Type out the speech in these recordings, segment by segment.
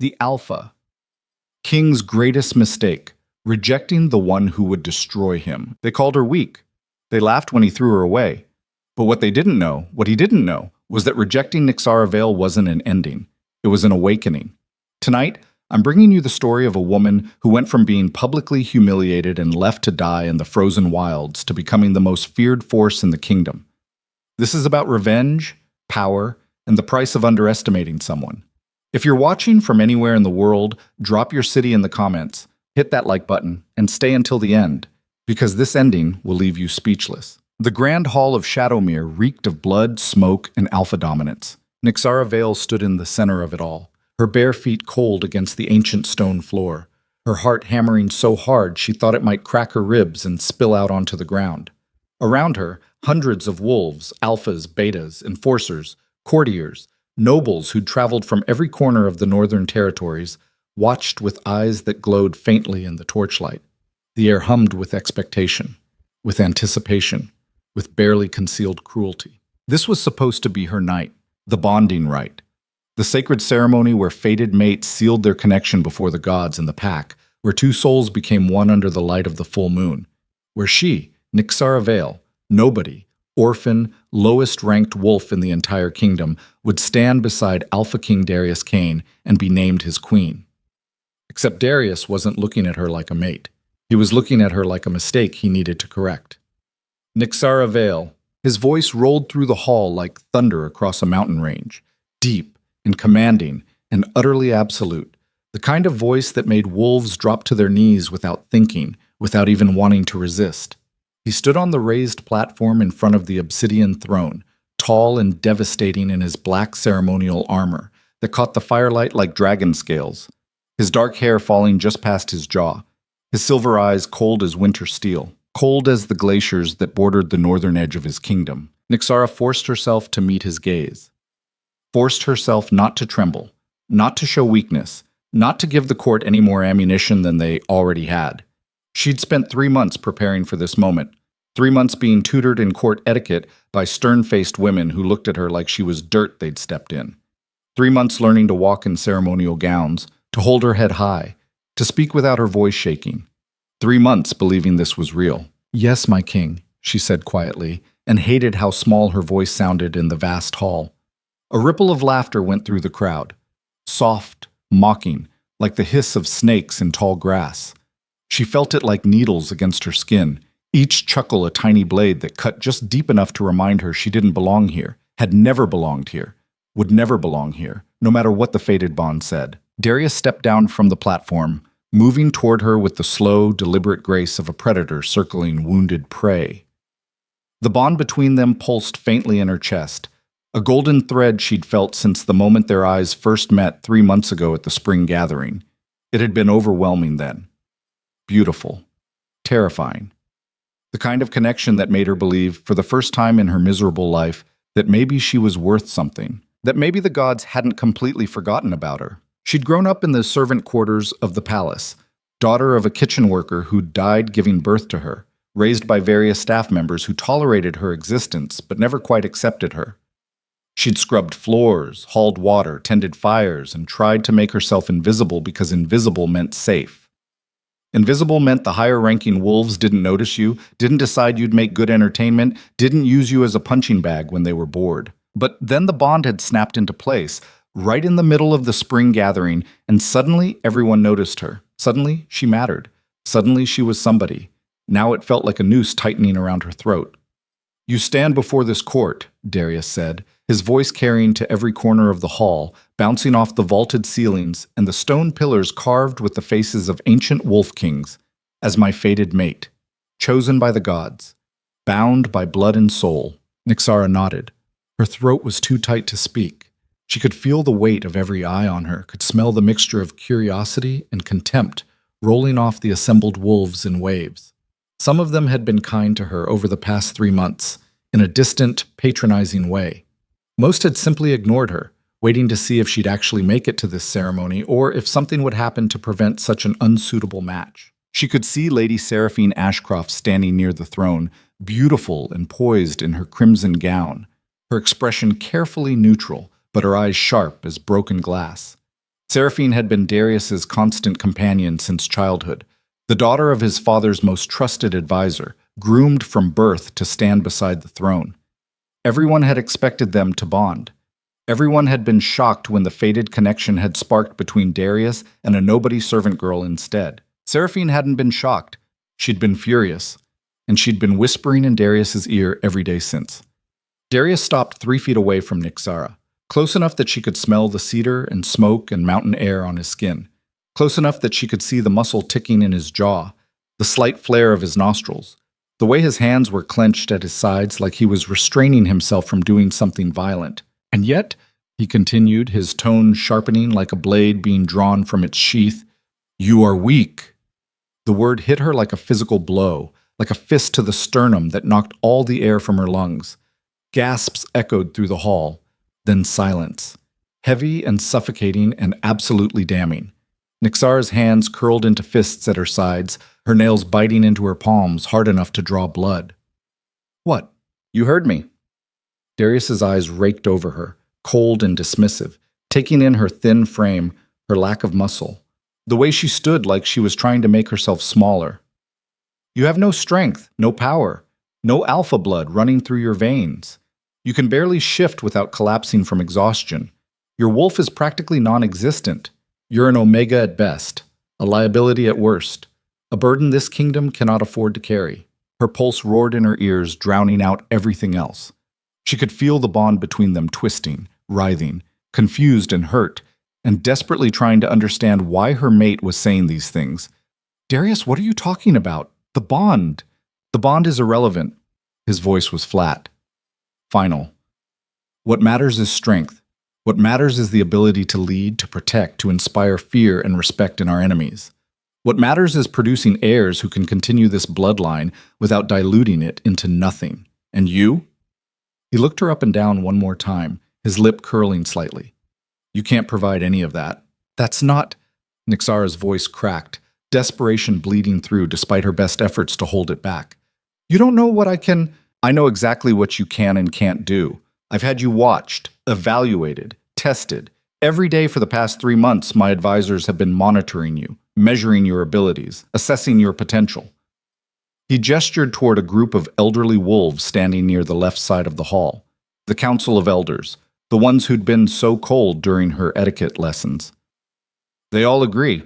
The Alpha, King's greatest mistake, rejecting the one who would destroy him. They called her weak. They laughed when he threw her away. But what he didn't know, was that rejecting Nyxara Vale wasn't an ending. It was an awakening. Tonight, I'm bringing you the story of a woman who went from being publicly humiliated and left to die in the frozen wilds to becoming the most feared force in the kingdom. This is about revenge, power, and the price of underestimating someone. If you're watching from anywhere in the world, drop your city in the comments, hit that like button, and stay until the end, because this ending will leave you speechless. The Grand Hall of Shadowmere reeked of blood, smoke, and alpha dominance. Nyxara Vale stood in the center of it all, her bare feet cold against the ancient stone floor, her heart hammering so hard she thought it might crack her ribs and spill out onto the ground. Around her, hundreds of wolves, alphas, betas, enforcers, courtiers, nobles who'd traveled from every corner of the northern territories, watched with eyes that glowed faintly in the torchlight. The air hummed with expectation, with anticipation, with barely concealed cruelty. This was supposed to be her night, the bonding rite, the sacred ceremony where fated mates sealed their connection before the gods and the pack, where two souls became one under the light of the full moon, where she, Nyxara Vale, nobody, orphan, lowest-ranked wolf in the entire kingdom, would stand beside Alpha King Darius Kane and be named his queen. Except Darius wasn't looking at her like a mate. He was looking at her like a mistake he needed to correct. Nyxara Vale. His voice rolled through the hall like thunder across a mountain range, deep and commanding and utterly absolute, the kind of voice that made wolves drop to their knees without thinking, without even wanting to resist. He stood on the raised platform in front of the obsidian throne, tall and devastating in his black ceremonial armor that caught the firelight like dragon scales, his dark hair falling just past his jaw, his silver eyes cold as winter steel, cold as the glaciers that bordered the northern edge of his kingdom. Nyxara forced herself to meet his gaze, forced herself not to tremble, not to show weakness, not to give the court any more ammunition than they already had. She'd spent 3 months preparing for this moment, 3 months being tutored in court etiquette by stern-faced women who looked at her like she was dirt they'd stepped in. 3 months learning to walk in ceremonial gowns, to hold her head high, to speak without her voice shaking. 3 months believing this was real. "Yes, my king," she said quietly, and hated how small her voice sounded in the vast hall. A ripple of laughter went through the crowd, soft, mocking, like the hiss of snakes in tall grass. She felt it like needles against her skin, each chuckle a tiny blade that cut just deep enough to remind her she didn't belong here, had never belonged here, would never belong here, no matter what the fated bond said. Darius stepped down from the platform, moving toward her with the slow, deliberate grace of a predator circling wounded prey. The bond between them pulsed faintly in her chest, a golden thread she'd felt since the moment their eyes first met 3 months ago at the spring gathering. It had been overwhelming then. Beautiful. Terrifying. The kind of connection that made her believe, for the first time in her miserable life, that maybe she was worth something, that maybe the gods hadn't completely forgotten about her. She'd grown up in the servant quarters of the palace, daughter of a kitchen worker who'd died giving birth to her, raised by various staff members who tolerated her existence but never quite accepted her. She'd scrubbed floors, hauled water, tended fires, and tried to make herself invisible because invisible meant safe. Invisible meant the higher-ranking wolves didn't notice you, didn't decide you'd make good entertainment, didn't use you as a punching bag when they were bored. But then the bond had snapped into place, right in the middle of the spring gathering, and suddenly everyone noticed her. Suddenly she mattered. Suddenly she was somebody. Now it felt like a noose tightening around her throat. "You stand before this court," Darius said, his voice carrying to every corner of the hall, bouncing off the vaulted ceilings and the stone pillars carved with the faces of ancient wolf kings, "as my fated mate, chosen by the gods, bound by blood and soul." Nyxara nodded. Her throat was too tight to speak. She could feel the weight of every eye on her, could smell the mixture of curiosity and contempt rolling off the assembled wolves in waves. Some of them had been kind to her over the past 3 months, in a distant, patronizing way. Most had simply ignored her, waiting to see if she'd actually make it to this ceremony or if something would happen to prevent such an unsuitable match. She could see Lady Seraphine Ashcroft standing near the throne, beautiful and poised in her crimson gown, her expression carefully neutral, but her eyes sharp as broken glass. Seraphine had been Darius's constant companion since childhood, the daughter of his father's most trusted advisor, groomed from birth to stand beside the throne. Everyone had expected them to bond. Everyone had been shocked when the fated connection had sparked between Darius and a nobody servant girl instead. Seraphine hadn't been shocked. She'd been furious, and she'd been whispering in Darius's ear every day since. Darius stopped 3 feet away from Nixara, close enough that she could smell the cedar and smoke and mountain air on his skin, close enough that she could see the muscle ticking in his jaw, the slight flare of his nostrils, the way his hands were clenched at his sides like he was restraining himself from doing something violent. And yet, he continued, his tone sharpening like a blade being drawn from its sheath, "You are weak." The word hit her like a physical blow, like a fist to the sternum that knocked all the air from her lungs. Gasps echoed through the hall, then silence, heavy and suffocating and absolutely damning. Nixara's hands curled into fists at her sides, her nails biting into her palms hard enough to draw blood. "What? You heard me." Darius's eyes raked over her, cold and dismissive, taking in her thin frame, her lack of muscle, the way she stood like she was trying to make herself smaller. "You have no strength, no power, no alpha blood running through your veins. You can barely shift without collapsing from exhaustion. Your wolf is practically non-existent. You're an omega at best, a liability at worst, a burden this kingdom cannot afford to carry." Her pulse roared in her ears, drowning out everything else. She could feel the bond between them twisting, writhing, confused and hurt, and desperately trying to understand why her mate was saying these things. "Darius, what are you talking about? The bond. The bond is irrelevant." His voice was flat. Final. "What matters is strength. What matters is the ability to lead, to protect, to inspire fear and respect in our enemies. What matters is producing heirs who can continue this bloodline without diluting it into nothing. And you?" He looked her up and down one more time, his lip curling slightly. "You can't provide any of that." "That's not—" Nixara's voice cracked, desperation bleeding through despite her best efforts to hold it back. "You don't know what I can—" "I know exactly what you can and can't do. I've had you watched, evaluated, tested. Every day for the past 3 months, my advisors have been monitoring you, measuring your abilities, assessing your potential." He gestured toward a group of elderly wolves standing near the left side of the hall, the Council of Elders, the ones who'd been so cold during her etiquette lessons. "They all agree.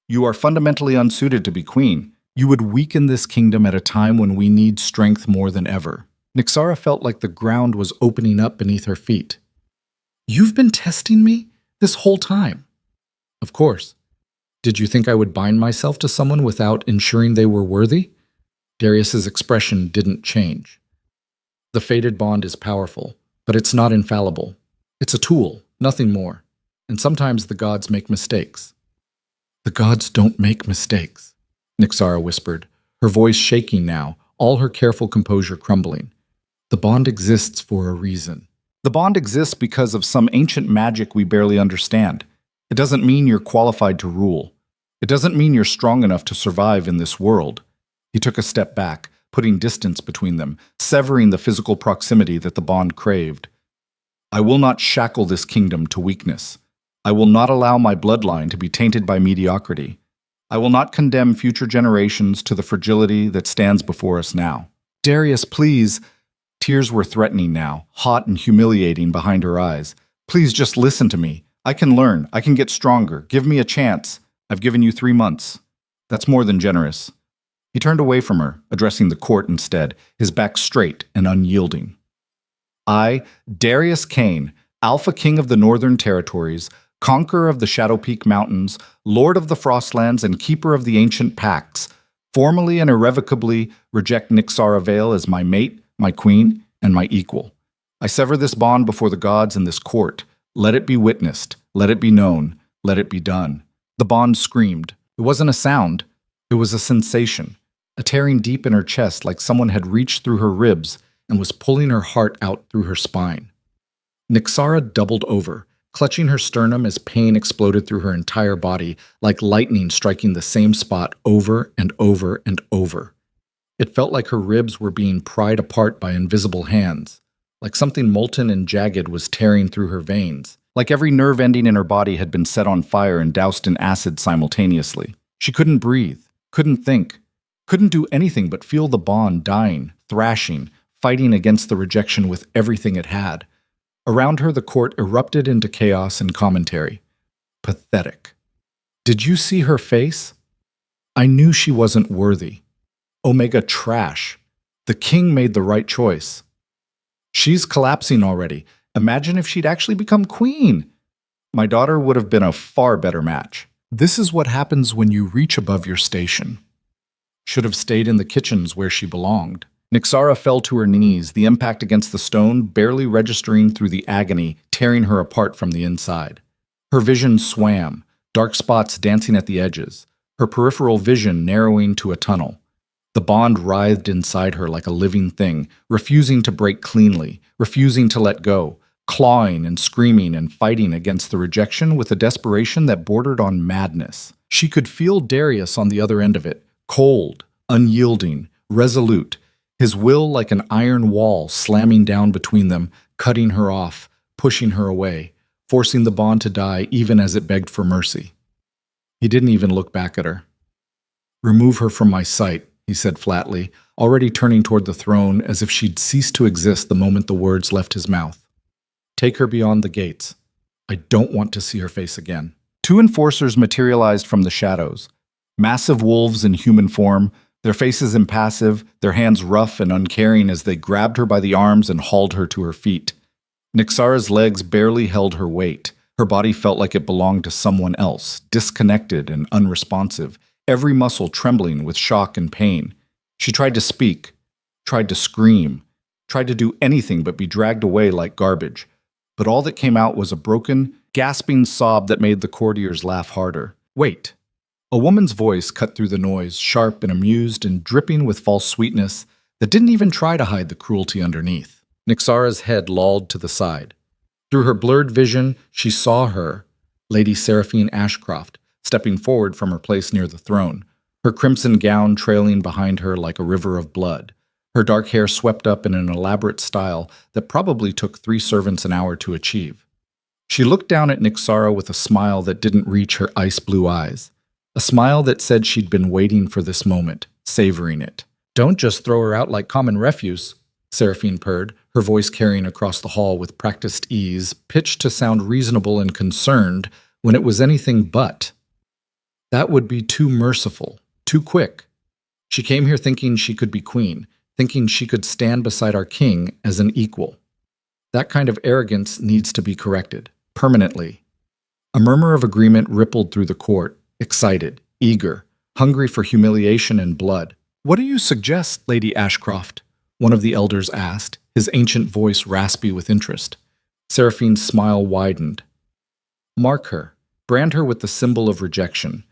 You are fundamentally unsuited to be queen. You would weaken this kingdom at a time when we need strength more than ever." Nixara felt like the ground was opening up beneath her feet. "You've been testing me this whole time?" "Of course. Did you think I would bind myself to someone without ensuring they were worthy?" Darius's expression didn't change. "The fated bond is powerful, but it's not infallible. It's a tool, nothing more. And sometimes the gods make mistakes." "The gods don't make mistakes," Nixara whispered, her voice shaking now, all her careful composure crumbling. "The bond exists for a reason. The bond exists because of some ancient magic we barely understand. It doesn't mean you're qualified to rule. It doesn't mean you're strong enough to survive in this world." He took a step back, putting distance between them, severing the physical proximity that the bond craved. "I will not shackle this kingdom to weakness. I will not allow my bloodline to be tainted by mediocrity. I will not condemn future generations to the fragility that stands before us now." "Darius, please." Tears were threatening now, hot and humiliating behind her eyes. "Please just listen to me. I can learn. I can get stronger. Give me a chance. I've given you 3 months. That's more than generous." He turned away from her, addressing the court instead, his back straight and unyielding. "I, Darius Kane, Alpha King of the Northern Territories, conqueror of the Shadow Peak Mountains, lord of the Frostlands, and keeper of the ancient pacts, formally and irrevocably reject Nixara Vale as my mate, my queen, and my equal. I sever this bond before the gods in this court. Let it be witnessed. Let it be known. Let it be done." The bond screamed. It wasn't a sound. It was a sensation, a tearing deep in her chest like someone had reached through her ribs and was pulling her heart out through her spine. Nixara doubled over, clutching her sternum as pain exploded through her entire body, like lightning striking the same spot over and over and over. It felt like her ribs were being pried apart by invisible hands, like something molten and jagged was tearing through her veins. like every nerve ending in her body had been set on fire and doused in acid simultaneously. She couldn't breathe, couldn't think, couldn't do anything but feel the bond dying, thrashing, fighting against the rejection with everything it had. Around her, the court erupted into chaos and commentary. Pathetic. Did you see her face? I knew she wasn't worthy. Omega trash. The king made the right choice. She's collapsing already. Imagine if she'd actually become queen. My daughter would have been a far better match. This is what happens when you reach above your station. Should have stayed in the kitchens where she belonged. Nyxara fell to her knees, the impact against the stone barely registering through the agony, tearing her apart from the inside. Her vision swam, dark spots dancing at the edges, her peripheral vision narrowing to a tunnel. The bond writhed inside her like a living thing, refusing to break cleanly, refusing to let go, clawing and screaming and fighting against the rejection with a desperation that bordered on madness. She could feel Darius on the other end of it, cold, unyielding, resolute, his will like an iron wall slamming down between them, cutting her off, pushing her away, forcing the bond to die even as it begged for mercy. He didn't even look back at her. "Remove her from my sight," he said flatly, already turning toward the throne as if she'd ceased to exist the moment the words left his mouth. "Take her beyond the gates. I don't want to see her face again." Two enforcers materialized from the shadows. Massive wolves in human form, their faces impassive, their hands rough and uncaring as they grabbed her by the arms and hauled her to her feet. Nyxara's legs barely held her weight. Her body felt like it belonged to someone else, disconnected and unresponsive, every muscle trembling with shock and pain. She tried to speak, tried to scream, tried to do anything but be dragged away like garbage. But all that came out was a broken, gasping sob that made the courtiers laugh harder. "Wait." A woman's voice cut through the noise, sharp and amused and dripping with false sweetness that didn't even try to hide the cruelty underneath. Nyxara's head lolled to the side. Through her blurred vision, she saw her, Lady Seraphine Ashcroft, stepping forward from her place near the throne, her crimson gown trailing behind her like a river of blood, her dark hair swept up in an elaborate style that probably took 3 servants an hour to achieve. She looked down at Nyxara with a smile that didn't reach her ice-blue eyes. A smile that said she'd been waiting for this moment, savoring it. "Don't just throw her out like common refuse," Seraphine purred, her voice carrying across the hall with practiced ease, pitched to sound reasonable and concerned when it was anything but. "That would be too merciful, too quick. She came here thinking she could be queen, thinking she could stand beside our king as an equal. That kind of arrogance needs to be corrected, permanently." A murmur of agreement rippled through the court, excited, eager, hungry for humiliation and blood. "What do you suggest, Lady Ashcroft?" one of the elders asked, his ancient voice raspy with interest. Seraphine's smile widened. "Mark her. Brand her with the symbol of rejection.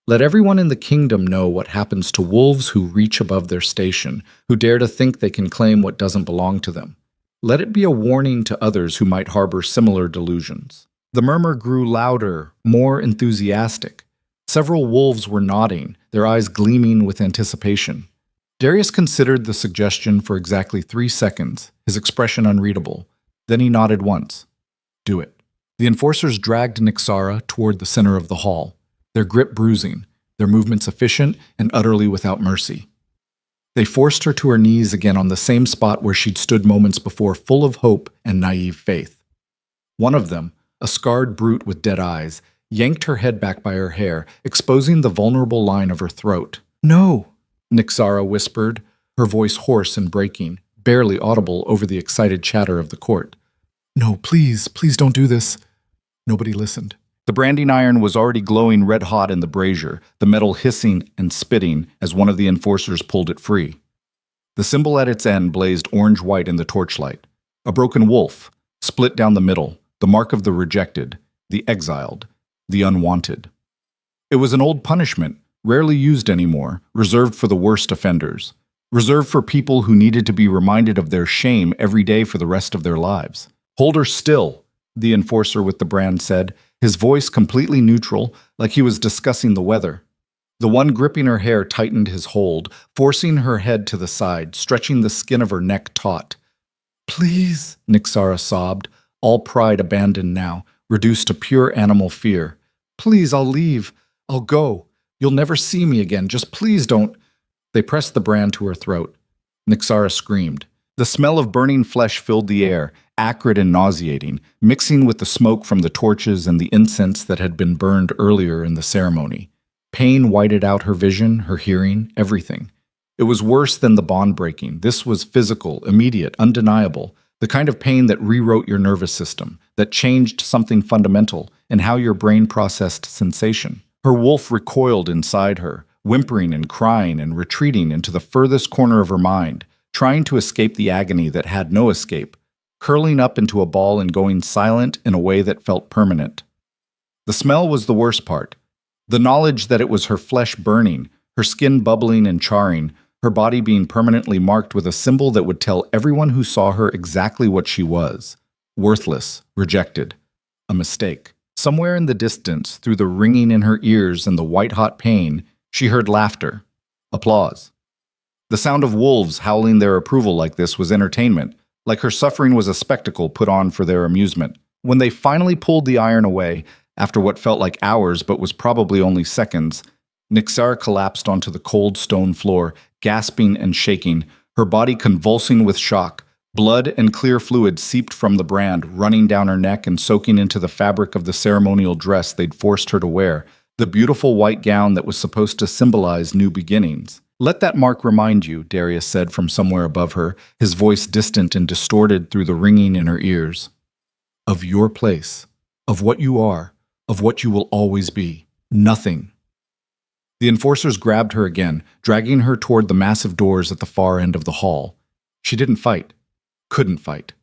Let everyone in the kingdom know what happens to wolves who reach above their station, who dare to think they can claim what doesn't belong to them. Let it be a warning to others who might harbor similar delusions." The murmur grew louder, more enthusiastic. Several wolves were nodding, their eyes gleaming with anticipation. Darius considered the suggestion for exactly 3 seconds, his expression unreadable. Then he nodded once. "Do it." The enforcers dragged Nyxara toward the center of the hall, their grip bruising, their movements efficient and utterly without mercy. They forced her to her knees again on the same spot where she'd stood moments before, full of hope and naive faith. One of them, a scarred brute with dead eyes, yanked her head back by her hair, exposing the vulnerable line of her throat. "No," Nyxara whispered, her voice hoarse and breaking, barely audible over the excited chatter of the court. "No, please, please don't do this." Nobody listened. The branding iron was already glowing red-hot in the brazier, the metal hissing and spitting as one of the enforcers pulled it free. The symbol at its end blazed orange-white in the torchlight. A broken wolf, split down the middle, the mark of the rejected, the exiled, the unwanted. It was an old punishment, rarely used anymore, reserved for the worst offenders, reserved for people who needed to be reminded of their shame every day for the rest of their lives. "Hold her still," the enforcer with the brand said, his voice completely neutral, like he was discussing the weather. The one gripping her hair tightened his hold, forcing her head to the side, stretching the skin of her neck taut. "Please," Nyxara sobbed, all pride abandoned now. reduced to pure animal fear. "Please, I'll leave. I'll go. You'll never see me again. Just please don't." They pressed the brand to her throat. Nixara screamed. The smell of burning flesh filled the air, acrid and nauseating, mixing with the smoke from the torches and the incense that had been burned earlier in the ceremony. Pain whited out her vision, her hearing, everything. It was worse than the bond breaking. This was physical, immediate, undeniable, the kind of pain that rewrote your nervous system, that changed something fundamental in how your brain processed sensation. Her wolf recoiled inside her, whimpering and crying and retreating into the furthest corner of her mind, trying to escape the agony that had no escape, curling up into a ball and going silent in a way that felt permanent. The smell was the worst part. The knowledge that it was her flesh burning, her skin bubbling and charring, her body being permanently marked with a symbol that would tell everyone who saw her exactly what she was. Worthless, rejected, a mistake. Somewhere in the distance, through the ringing in her ears and the white-hot pain, she heard laughter, applause. The sound of wolves howling their approval like this was entertainment, like her suffering was a spectacle put on for their amusement. When they finally pulled the iron away, after what felt like hours but was probably only seconds, Nixara collapsed onto the cold stone floor, gasping and shaking, her body convulsing with shock. Blood and clear fluid seeped from the brand, running down her neck and soaking into the fabric of the ceremonial dress they'd forced her to wear, the beautiful white gown that was supposed to symbolize new beginnings. "Let that mark remind you," Darius said from somewhere above her, his voice distant and distorted through the ringing in her ears, "of your place, of what you are, of what you will always be. Nothing." The enforcers grabbed her again, dragging her toward the massive doors at the far end of the hall. She didn't fight. Couldn't fight.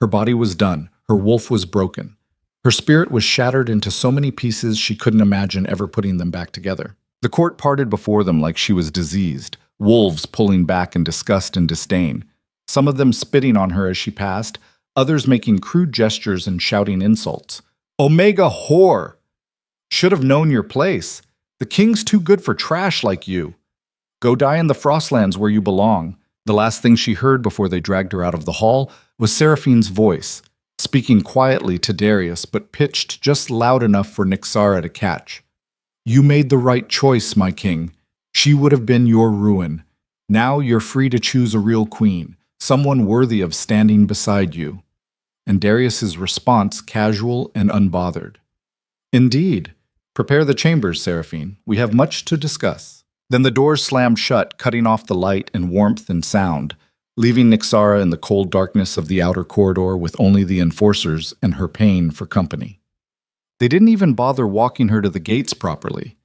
Her body was done. Her wolf was broken. Her spirit was shattered into so many pieces she couldn't imagine ever putting them back together. The court parted before them like she was diseased, wolves pulling back in disgust and disdain, some of them spitting on her as she passed, others making crude gestures and shouting insults. "Omega whore! Should have known your place. The king's too good for trash like you. Go die in the Frostlands where you belong." The last thing she heard before they dragged her out of the hall was Seraphine's voice, speaking quietly to Darius but pitched just loud enough for Nixara to catch. "You made the right choice, my king. She would have been your ruin. Now you're free to choose a real queen, someone worthy of standing beside you." And Darius's response casual and unbothered. "Indeed. Prepare the chambers, Seraphine. We have much to discuss." Then the doors slammed shut, cutting off the light and warmth and sound, leaving Nixara in the cold darkness of the outer corridor with only the enforcers and her pain for company. They didn't even bother walking her to the gates properly.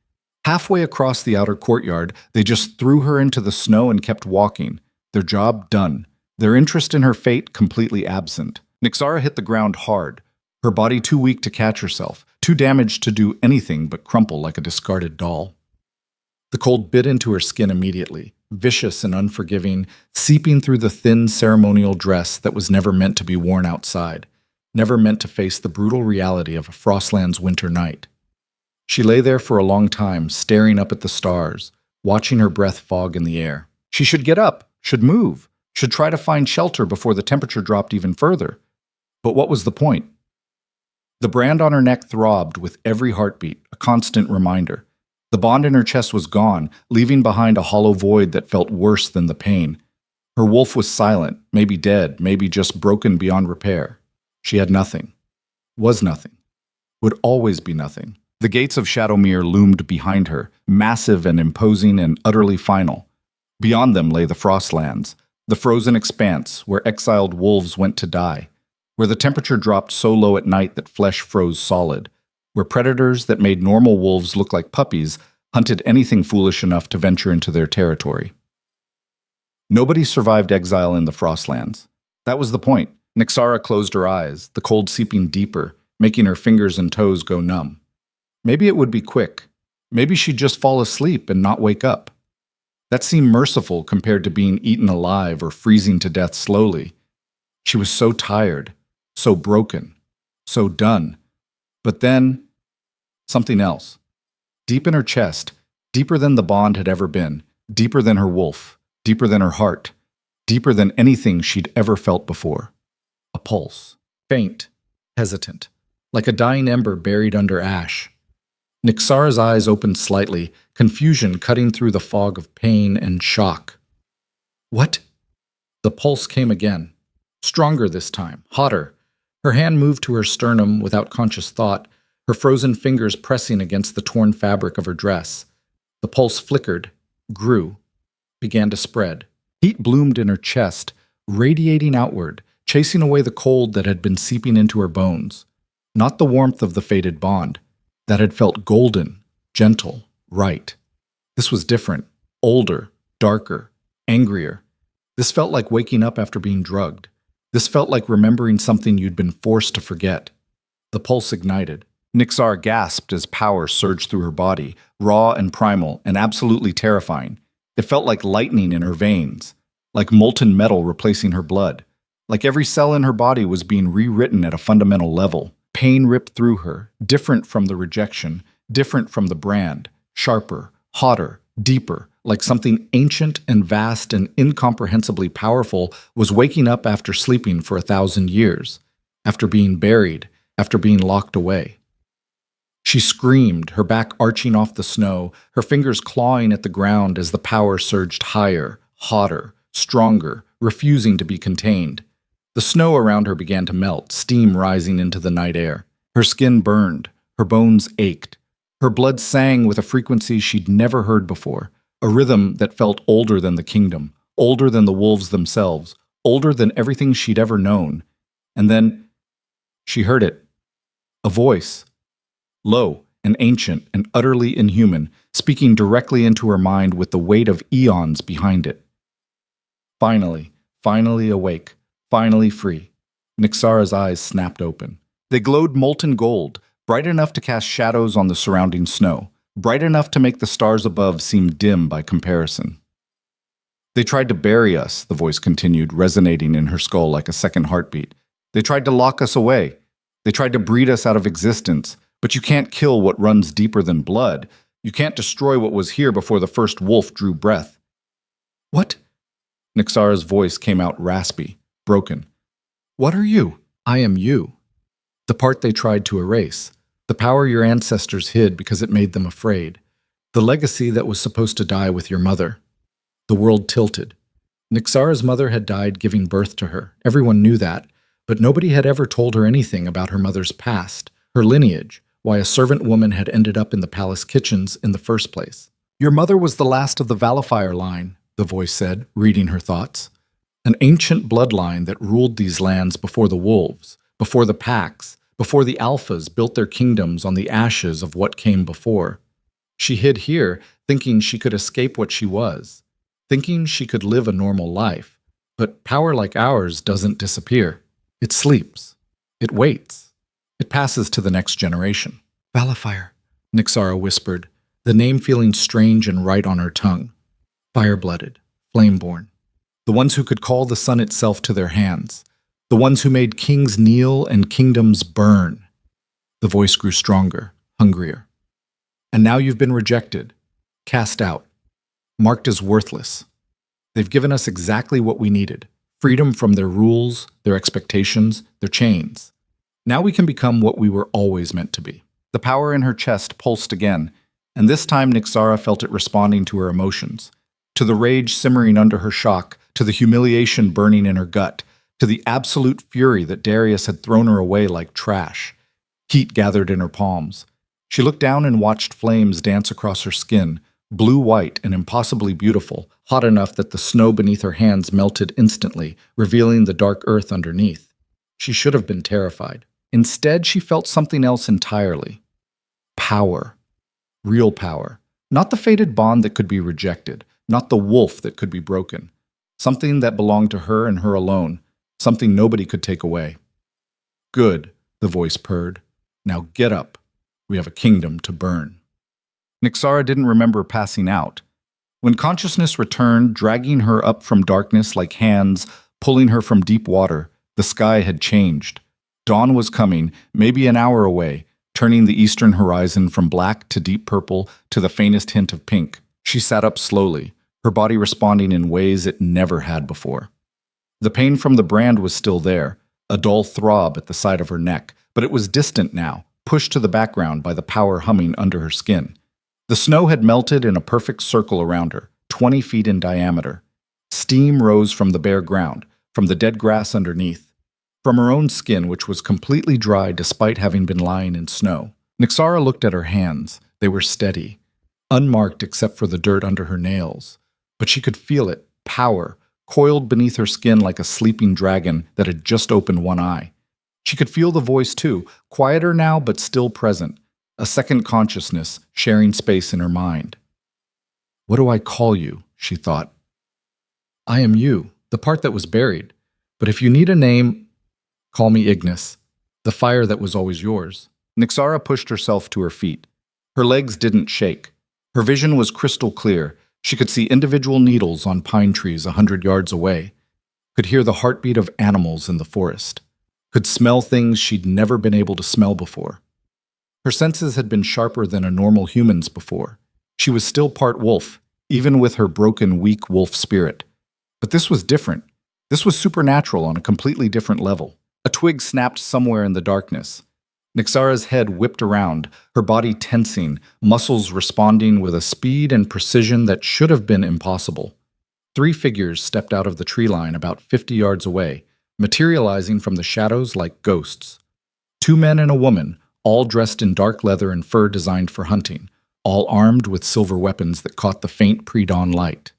Halfway across the outer courtyard, they just threw her into the snow and kept walking, their job done, their interest in her fate completely absent. Nixara hit the ground hard, her body too weak to catch herself, too damaged to do anything but crumple like a discarded doll. The cold bit into her skin immediately, vicious and unforgiving, seeping through the thin ceremonial dress that was never meant to be worn outside, never meant to face the brutal reality of a Frostland's winter night. She lay there for a long time, staring up at the stars, watching her breath fog in the air. She should get up, should move, should try to find shelter before the temperature dropped even further. But what was the point? The brand on her neck throbbed with every heartbeat, a constant reminder. The bond in her chest was gone, leaving behind a hollow void that felt worse than the pain. Her wolf was silent, maybe dead, maybe just broken beyond repair. She had nothing, was nothing, would always be nothing. The gates of Shadowmere loomed behind her, massive and imposing and utterly final. Beyond them lay the Frostlands, the frozen expanse where exiled wolves went to die, where the temperature dropped so low at night that flesh froze solid, where predators that made normal wolves look like puppies hunted anything foolish enough to venture into their territory. Nobody survived exile in the Frostlands. That was the point. Nixara closed her eyes, the cold seeping deeper, making her fingers and toes go numb. Maybe it would be quick. Maybe she'd just fall asleep and not wake up. That seemed merciful compared to being eaten alive or freezing to death slowly. She was so tired, so broken, so done. But then, something else. Deep in her chest, deeper than the bond had ever been, deeper than her wolf, deeper than her heart, deeper than anything she'd ever felt before. A pulse. Faint, hesitant. like a dying ember buried under ash. Nixara's eyes opened slightly, confusion cutting through the fog of pain and shock. What? The pulse came again. Stronger this time, hotter. Her hand moved to her sternum without conscious thought, her frozen fingers pressing against the torn fabric of her dress. The pulse flickered, grew, began to spread. Heat bloomed in her chest, radiating outward, chasing away the cold that had been seeping into her bones. Not the warmth of the fated bond. That had felt golden, gentle, right. This was different, older, darker, angrier. This felt like waking up after being drugged. This felt like remembering something you'd been forced to forget. The pulse ignited. Nixara gasped as power surged through her body, raw and primal and absolutely terrifying. It felt like lightning in her veins, like molten metal replacing her blood, like every cell in her body was being rewritten at a fundamental level. Pain ripped through her, different from the rejection, different from the brand, sharper, hotter, deeper, like something ancient and vast and incomprehensibly powerful was waking up after sleeping for 1,000 years, after being buried, after being locked away. She screamed, her back arching off the snow, her fingers clawing at the ground as the power surged higher, hotter, stronger, refusing to be contained. The snow around her began to melt, steam rising into the night air. Her skin burned, her bones ached. Her blood sang with a frequency she'd never heard before, a rhythm that felt older than the kingdom, older than the wolves themselves, older than everything she'd ever known. And then she heard it. A voice. Low and ancient and utterly inhuman, speaking directly into her mind with the weight of eons behind it. Finally awake, finally free. Nixara's eyes snapped open. They glowed molten gold, bright enough to cast shadows on the surrounding snow, bright enough to make the stars above seem dim by comparison. They tried to bury us, the voice continued, resonating in her skull like a second heartbeat. They tried to lock us away. They tried to breed us out of existence. But you can't kill what runs deeper than blood. You can't destroy what was here before the first wolf drew breath. What? Nixara's voice came out raspy, broken. What are you? I am you. The part they tried to erase. The power your ancestors hid because it made them afraid. The legacy that was supposed to die with your mother. The world tilted. Nixara's mother had died giving birth to her. Everyone knew that, but nobody had ever told her anything about her mother's past, her lineage, why a servant woman had ended up in the palace kitchens in the first place. Your mother was the last of the Valafire line, the voice said, reading her thoughts. An ancient bloodline that ruled these lands before the wolves, before the packs, before the alphas built their kingdoms on the ashes of what came before. She hid here, thinking she could escape what she was, thinking she could live a normal life. But power like ours doesn't disappear. It sleeps. It waits. It passes to the next generation. Valafire, Nixara whispered, the name feeling strange and right on her tongue. Fire-blooded, flame-born. The ones who could call the sun itself to their hands. The ones who made kings kneel and kingdoms burn. The voice grew stronger, hungrier. And now you've been rejected, cast out, marked as worthless. They've given us exactly what we needed. Freedom from their rules, their expectations, their chains. Now we can become what we were always meant to be. The power in her chest pulsed again, and this time Nixara felt it responding to her emotions, to the rage simmering under her shock, to the humiliation burning in her gut, to the absolute fury that Darius had thrown her away like trash. Heat gathered in her palms. She looked down and watched flames dance across her skin, blue-white and impossibly beautiful, hot enough that the snow beneath her hands melted instantly, revealing the dark earth underneath. She should have been terrified. Instead, she felt something else entirely. Power. Real power. Not the fated bond that could be rejected, not the wolf that could be broken. Something that belonged to her and her alone, something nobody could take away. Good, the voice purred. Now get up. We have a kingdom to burn. Nixara didn't remember passing out. When consciousness returned, dragging her up from darkness like hands, pulling her from deep water, the sky had changed. Dawn was coming, maybe an hour away, turning the eastern horizon from black to deep purple to the faintest hint of pink. She sat up slowly, her body responding in ways it never had before. The pain from the brand was still there, a dull throb at the side of her neck, but it was distant now, pushed to the background by the power humming under her skin. The snow had melted in a perfect circle around her, 20 feet in diameter. Steam rose from the bare ground, from the dead grass underneath, from her own skin, which was completely dry despite having been lying in snow. Nyxara looked at her hands. They were steady, unmarked except for the dirt under her nails. But she could feel it, power, coiled beneath her skin like a sleeping dragon that had just opened one eye. She could feel the voice too, quieter now but still present, a second consciousness sharing space in her mind. "What do I call you?" she thought. "I am you, the part that was buried. But if you need a name, call me Ignis, the fire that was always yours." Nyxara pushed herself to her feet. Her legs didn't shake. Her vision was crystal clear. She could see individual needles on pine trees 100 yards away, could hear the heartbeat of animals in the forest, could smell things she'd never been able to smell before. Her senses had been sharper than a normal human's before. She was still part wolf, even with her broken, weak wolf spirit. But this was different. This was supernatural on a completely different level. A twig snapped somewhere in the darkness. Nyxara's head whipped around, her body tensing, muscles responding with a speed and precision that should have been impossible. 3 figures stepped out of the tree line about 50 yards away, materializing from the shadows like ghosts. 2 men and a woman, all dressed in dark leather and fur designed for hunting, all armed with silver weapons that caught the faint pre-dawn light.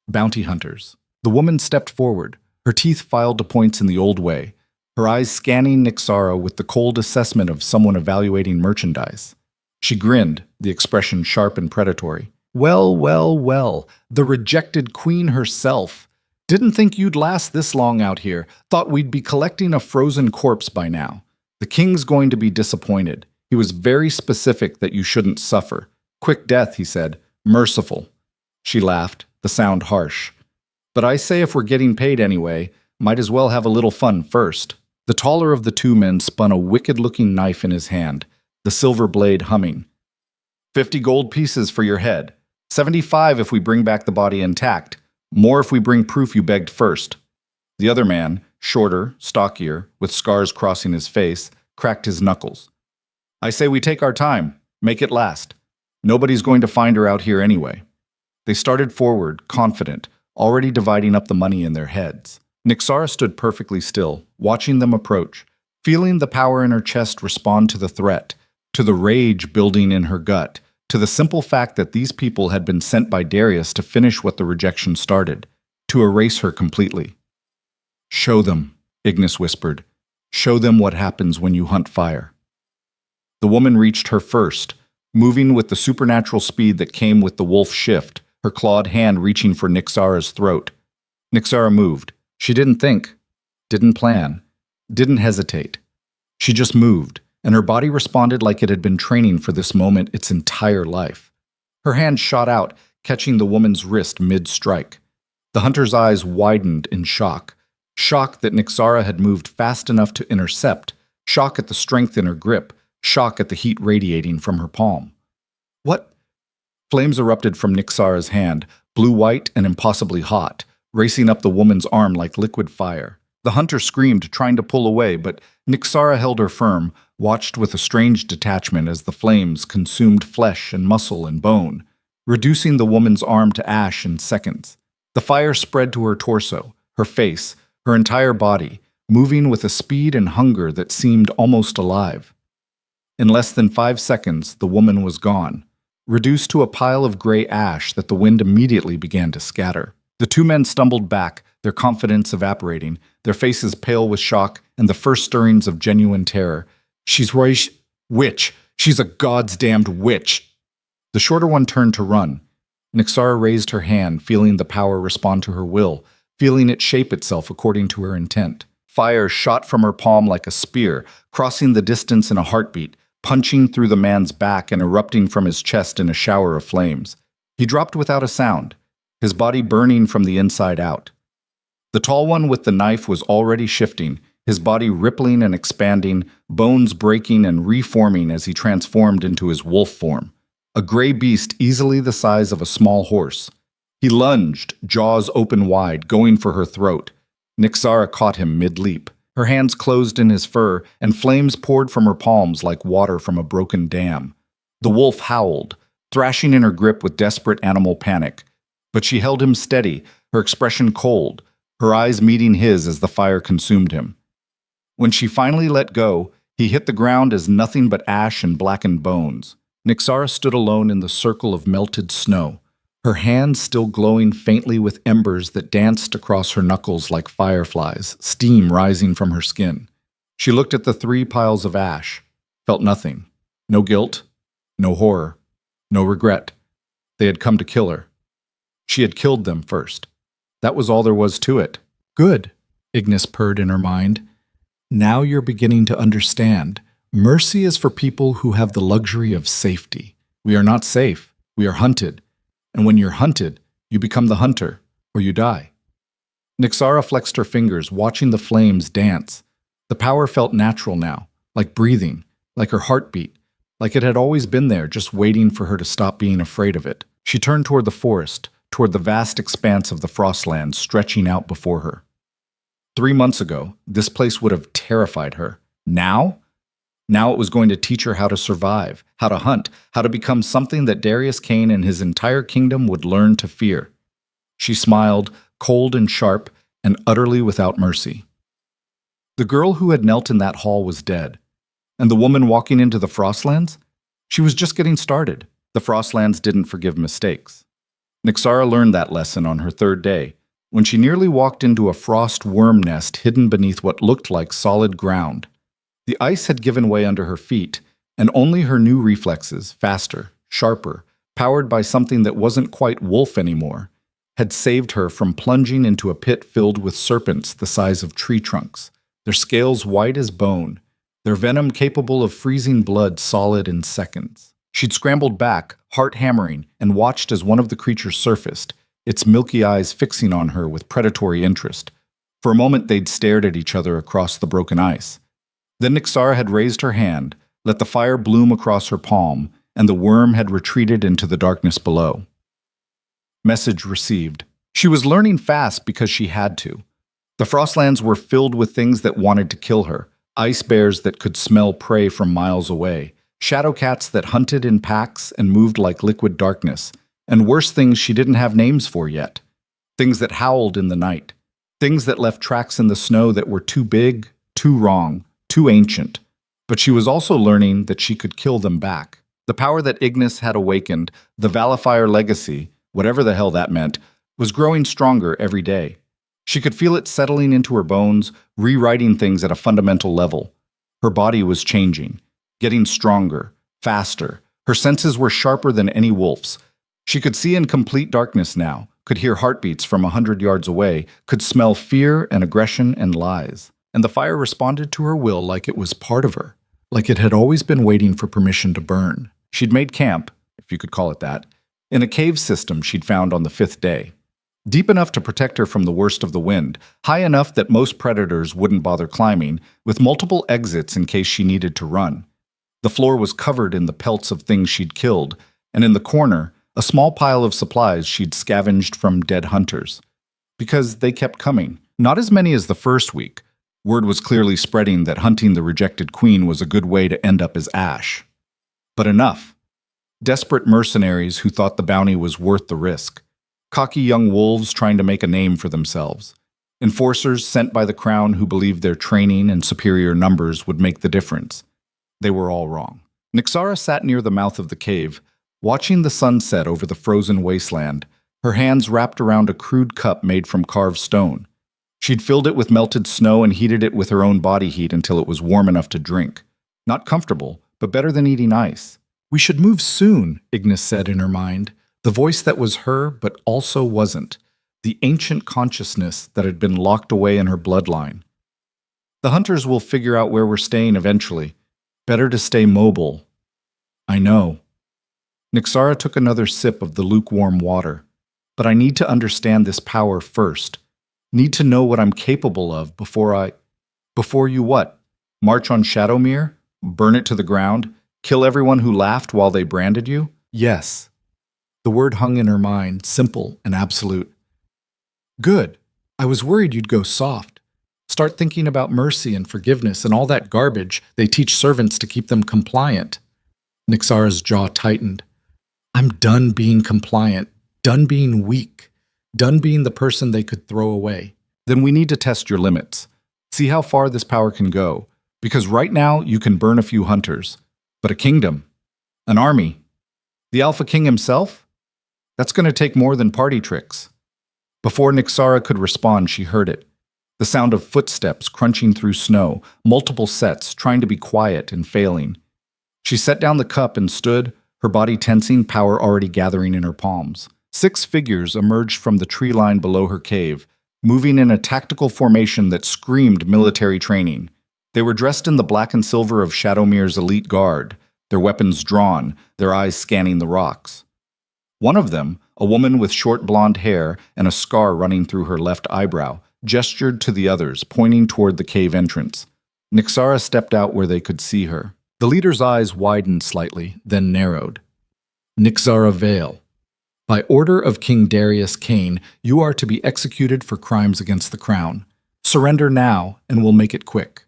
Bounty hunters. The woman stepped forward, her teeth filed to points in the old way, her eyes scanning Nyxara with the cold assessment of someone evaluating merchandise. She grinned, the expression sharp and predatory. "Well, well, well, the rejected queen herself. Didn't think you'd last this long out here. Thought we'd be collecting a frozen corpse by now. The king's going to be disappointed. He was very specific that you shouldn't suffer. Quick death, he said. Merciful." She laughed, the sound harsh. "But I say if we're getting paid anyway, might as well have a little fun first." The taller of the 2 men spun a wicked-looking knife in his hand, the silver blade humming. 50 gold pieces for your head. 75 if we bring back the body intact. More if we bring proof you begged first." The other man, shorter, stockier, with scars crossing his face, cracked his knuckles. "I say we take our time. Make it last. Nobody's going to find her out here anyway." They started forward, confident, already dividing up the money in their heads. Nyxara stood perfectly still, watching them approach, feeling the power in her chest respond to the threat, to the rage building in her gut, to the simple fact that these people had been sent by Darius to finish what the rejection started, to erase her completely. "Show them," Ignis whispered. "Show them what happens when you hunt fire." The woman reached her first, moving with the supernatural speed that came with the wolf shift, her clawed hand reaching for Nyxara's throat. Nyxara moved. She didn't think, didn't plan, didn't hesitate. She just moved, and her body responded like it had been training for this moment its entire life. Her hand shot out, catching the woman's wrist mid-strike. The hunter's eyes widened in shock. Shock that Nyxara had moved fast enough to intercept, shock at the strength in her grip, shock at the heat radiating from her palm. "What?" Flames erupted from Nyxara's hand, blue-white and impossibly hot, racing up the woman's arm like liquid fire. The hunter screamed, trying to pull away, but Nyxara held her firm, watched with a strange detachment as the flames consumed flesh and muscle and bone, reducing the woman's arm to ash in seconds. The fire spread to her torso, her face, her entire body, moving with a speed and hunger that seemed almost alive. In less than 5 seconds, the woman was gone, reduced to a pile of gray ash that the wind immediately began to scatter. The 2 men stumbled back, their confidence evaporating, their faces pale with shock and the first stirrings of genuine terror. "She's witch! She's a goddamned witch!" The shorter one turned to run. Nyxara raised her hand, feeling the power respond to her will, feeling it shape itself according to her intent. Fire shot from her palm like a spear, crossing the distance in a heartbeat, punching through the man's back and erupting from his chest in a shower of flames. He dropped without a sound, his body burning from the inside out. The tall one with the knife was already shifting, his body rippling and expanding, bones breaking and reforming as he transformed into his wolf form, a gray beast easily the size of a small horse. He lunged, jaws open wide, going for her throat. Nyxara caught him mid-leap. Her hands closed in his fur, and flames poured from her palms like water from a broken dam. The wolf howled, thrashing in her grip with desperate animal panic. But she held him steady, her expression cold, her eyes meeting his as the fire consumed him. When she finally let go, he hit the ground as nothing but ash and blackened bones. Nixara stood alone in the circle of melted snow, her hands still glowing faintly with embers that danced across her knuckles like fireflies, steam rising from her skin. She looked at the 3 piles of ash, felt nothing. No guilt, no horror, no regret. They had come to kill her. She had killed them first. That was all there was to it. Good, Ignis purred in her mind. Now you're beginning to understand. Mercy is for people who have the luxury of safety. We are not safe. We are hunted. And when you're hunted, you become the hunter, or you die. Nixara flexed her fingers, watching the flames dance. The power felt natural now, like breathing, like her heartbeat, like it had always been there, just waiting for her to stop being afraid of it. She turned toward the forest, toward the vast expanse of the Frostlands stretching out before her. 3 months ago, this place would have terrified her. Now it was going to teach her how to survive, how to hunt, how to become something that Darius Kane and his entire kingdom would learn to fear. She smiled, cold and sharp, and utterly without mercy. The girl who had knelt in that hall was dead. And the woman walking into the Frostlands? She was just getting started. The Frostlands didn't forgive mistakes. Nixara learned that lesson on her 3rd day, when she nearly walked into a frost worm nest hidden beneath what looked like solid ground. The ice had given way under her feet, and only her new reflexes, faster, sharper, powered by something that wasn't quite wolf anymore, had saved her from plunging into a pit filled with serpents the size of tree trunks, their scales white as bone, their venom capable of freezing blood solid in seconds. She'd scrambled back, heart hammering, and watched as one of the creatures surfaced, its milky eyes fixing on her with predatory interest. For a moment they'd stared at each other across the broken ice. Then Nixara had raised her hand, let the fire bloom across her palm, and the worm had retreated into the darkness below. Message received. She was learning fast because she had to. The Frostlands were filled with things that wanted to kill her, ice bears that could smell prey from miles away, shadow cats that hunted in packs and moved like liquid darkness, and worse things she didn't have names for yet. Things that howled in the night. Things that left tracks in the snow that were too big, too wrong, too ancient. But she was also learning that she could kill them back. The power that Ignis had awakened, the Valifier legacy, whatever the hell that meant, was growing stronger every day. She could feel it settling into her bones, rewriting things at a fundamental level. Her body was changing, getting stronger, faster. Her senses were sharper than any wolf's. She could see in complete darkness now, could hear heartbeats from 100 yards away, could smell fear and aggression and lies. And the fire responded to her will like it was part of her, like it had always been waiting for permission to burn. She'd made camp, if you could call it that, in a cave system she'd found on the 5th day. Deep enough to protect her from the worst of the wind, high enough that most predators wouldn't bother climbing, with multiple exits in case she needed to run. The floor was covered in the pelts of things she'd killed, and in the corner, a small pile of supplies she'd scavenged from dead hunters. Because they kept coming. Not as many as the first week. Word was clearly spreading that hunting the rejected queen was a good way to end up as ash. But enough. Desperate mercenaries who thought the bounty was worth the risk. Cocky young wolves trying to make a name for themselves. Enforcers sent by the crown who believed their training and superior numbers would make the difference. They were all wrong. Nixara sat near the mouth of the cave, watching the sun set over the frozen wasteland, her hands wrapped around a crude cup made from carved stone. She'd filled it with melted snow and heated it with her own body heat until it was warm enough to drink. Not comfortable, but better than eating ice. "We should move soon," Ignis said in her mind, the voice that was her but also wasn't, the ancient consciousness that had been locked away in her bloodline. "The hunters will figure out where we're staying eventually. Better to stay mobile." "I know." Nixara took another sip of the lukewarm water. "But I need to understand this power first. Need to know what I'm capable of before Before you what? March on Shadowmere? Burn it to the ground? Kill everyone who laughed while they branded you?" "Yes." The word hung in her mind, simple and absolute. "Good. I was worried you'd go soft. Start thinking about mercy and forgiveness and all that garbage they teach servants to keep them compliant. Nixara's jaw tightened. I'm done being compliant, done being weak, done being the person they could throw away. Then we need to test your limits. See how far this power can go. Because right now you can burn a few hunters. But a kingdom, an army, the Alpha King himself? That's going to take more than party tricks. Before Nixara could respond, she heard it. The sound of footsteps crunching through snow, multiple sets trying to be quiet and failing. She set down the cup and stood, her body tensing, power already gathering in her palms. 6 figures emerged from the tree line below her cave, moving in a tactical formation that screamed military training. They were dressed in the black and silver of Shadowmere's elite guard, their weapons drawn, their eyes scanning the rocks. One of them, a woman with short blonde hair and a scar running through her left eyebrow, gestured to the others, pointing toward the cave entrance. Nixara stepped out where they could see her. The leader's eyes widened slightly, then narrowed. Nixara Vale. By order of King Darius Kane, you are to be executed for crimes against the crown. Surrender now, and we'll make it quick.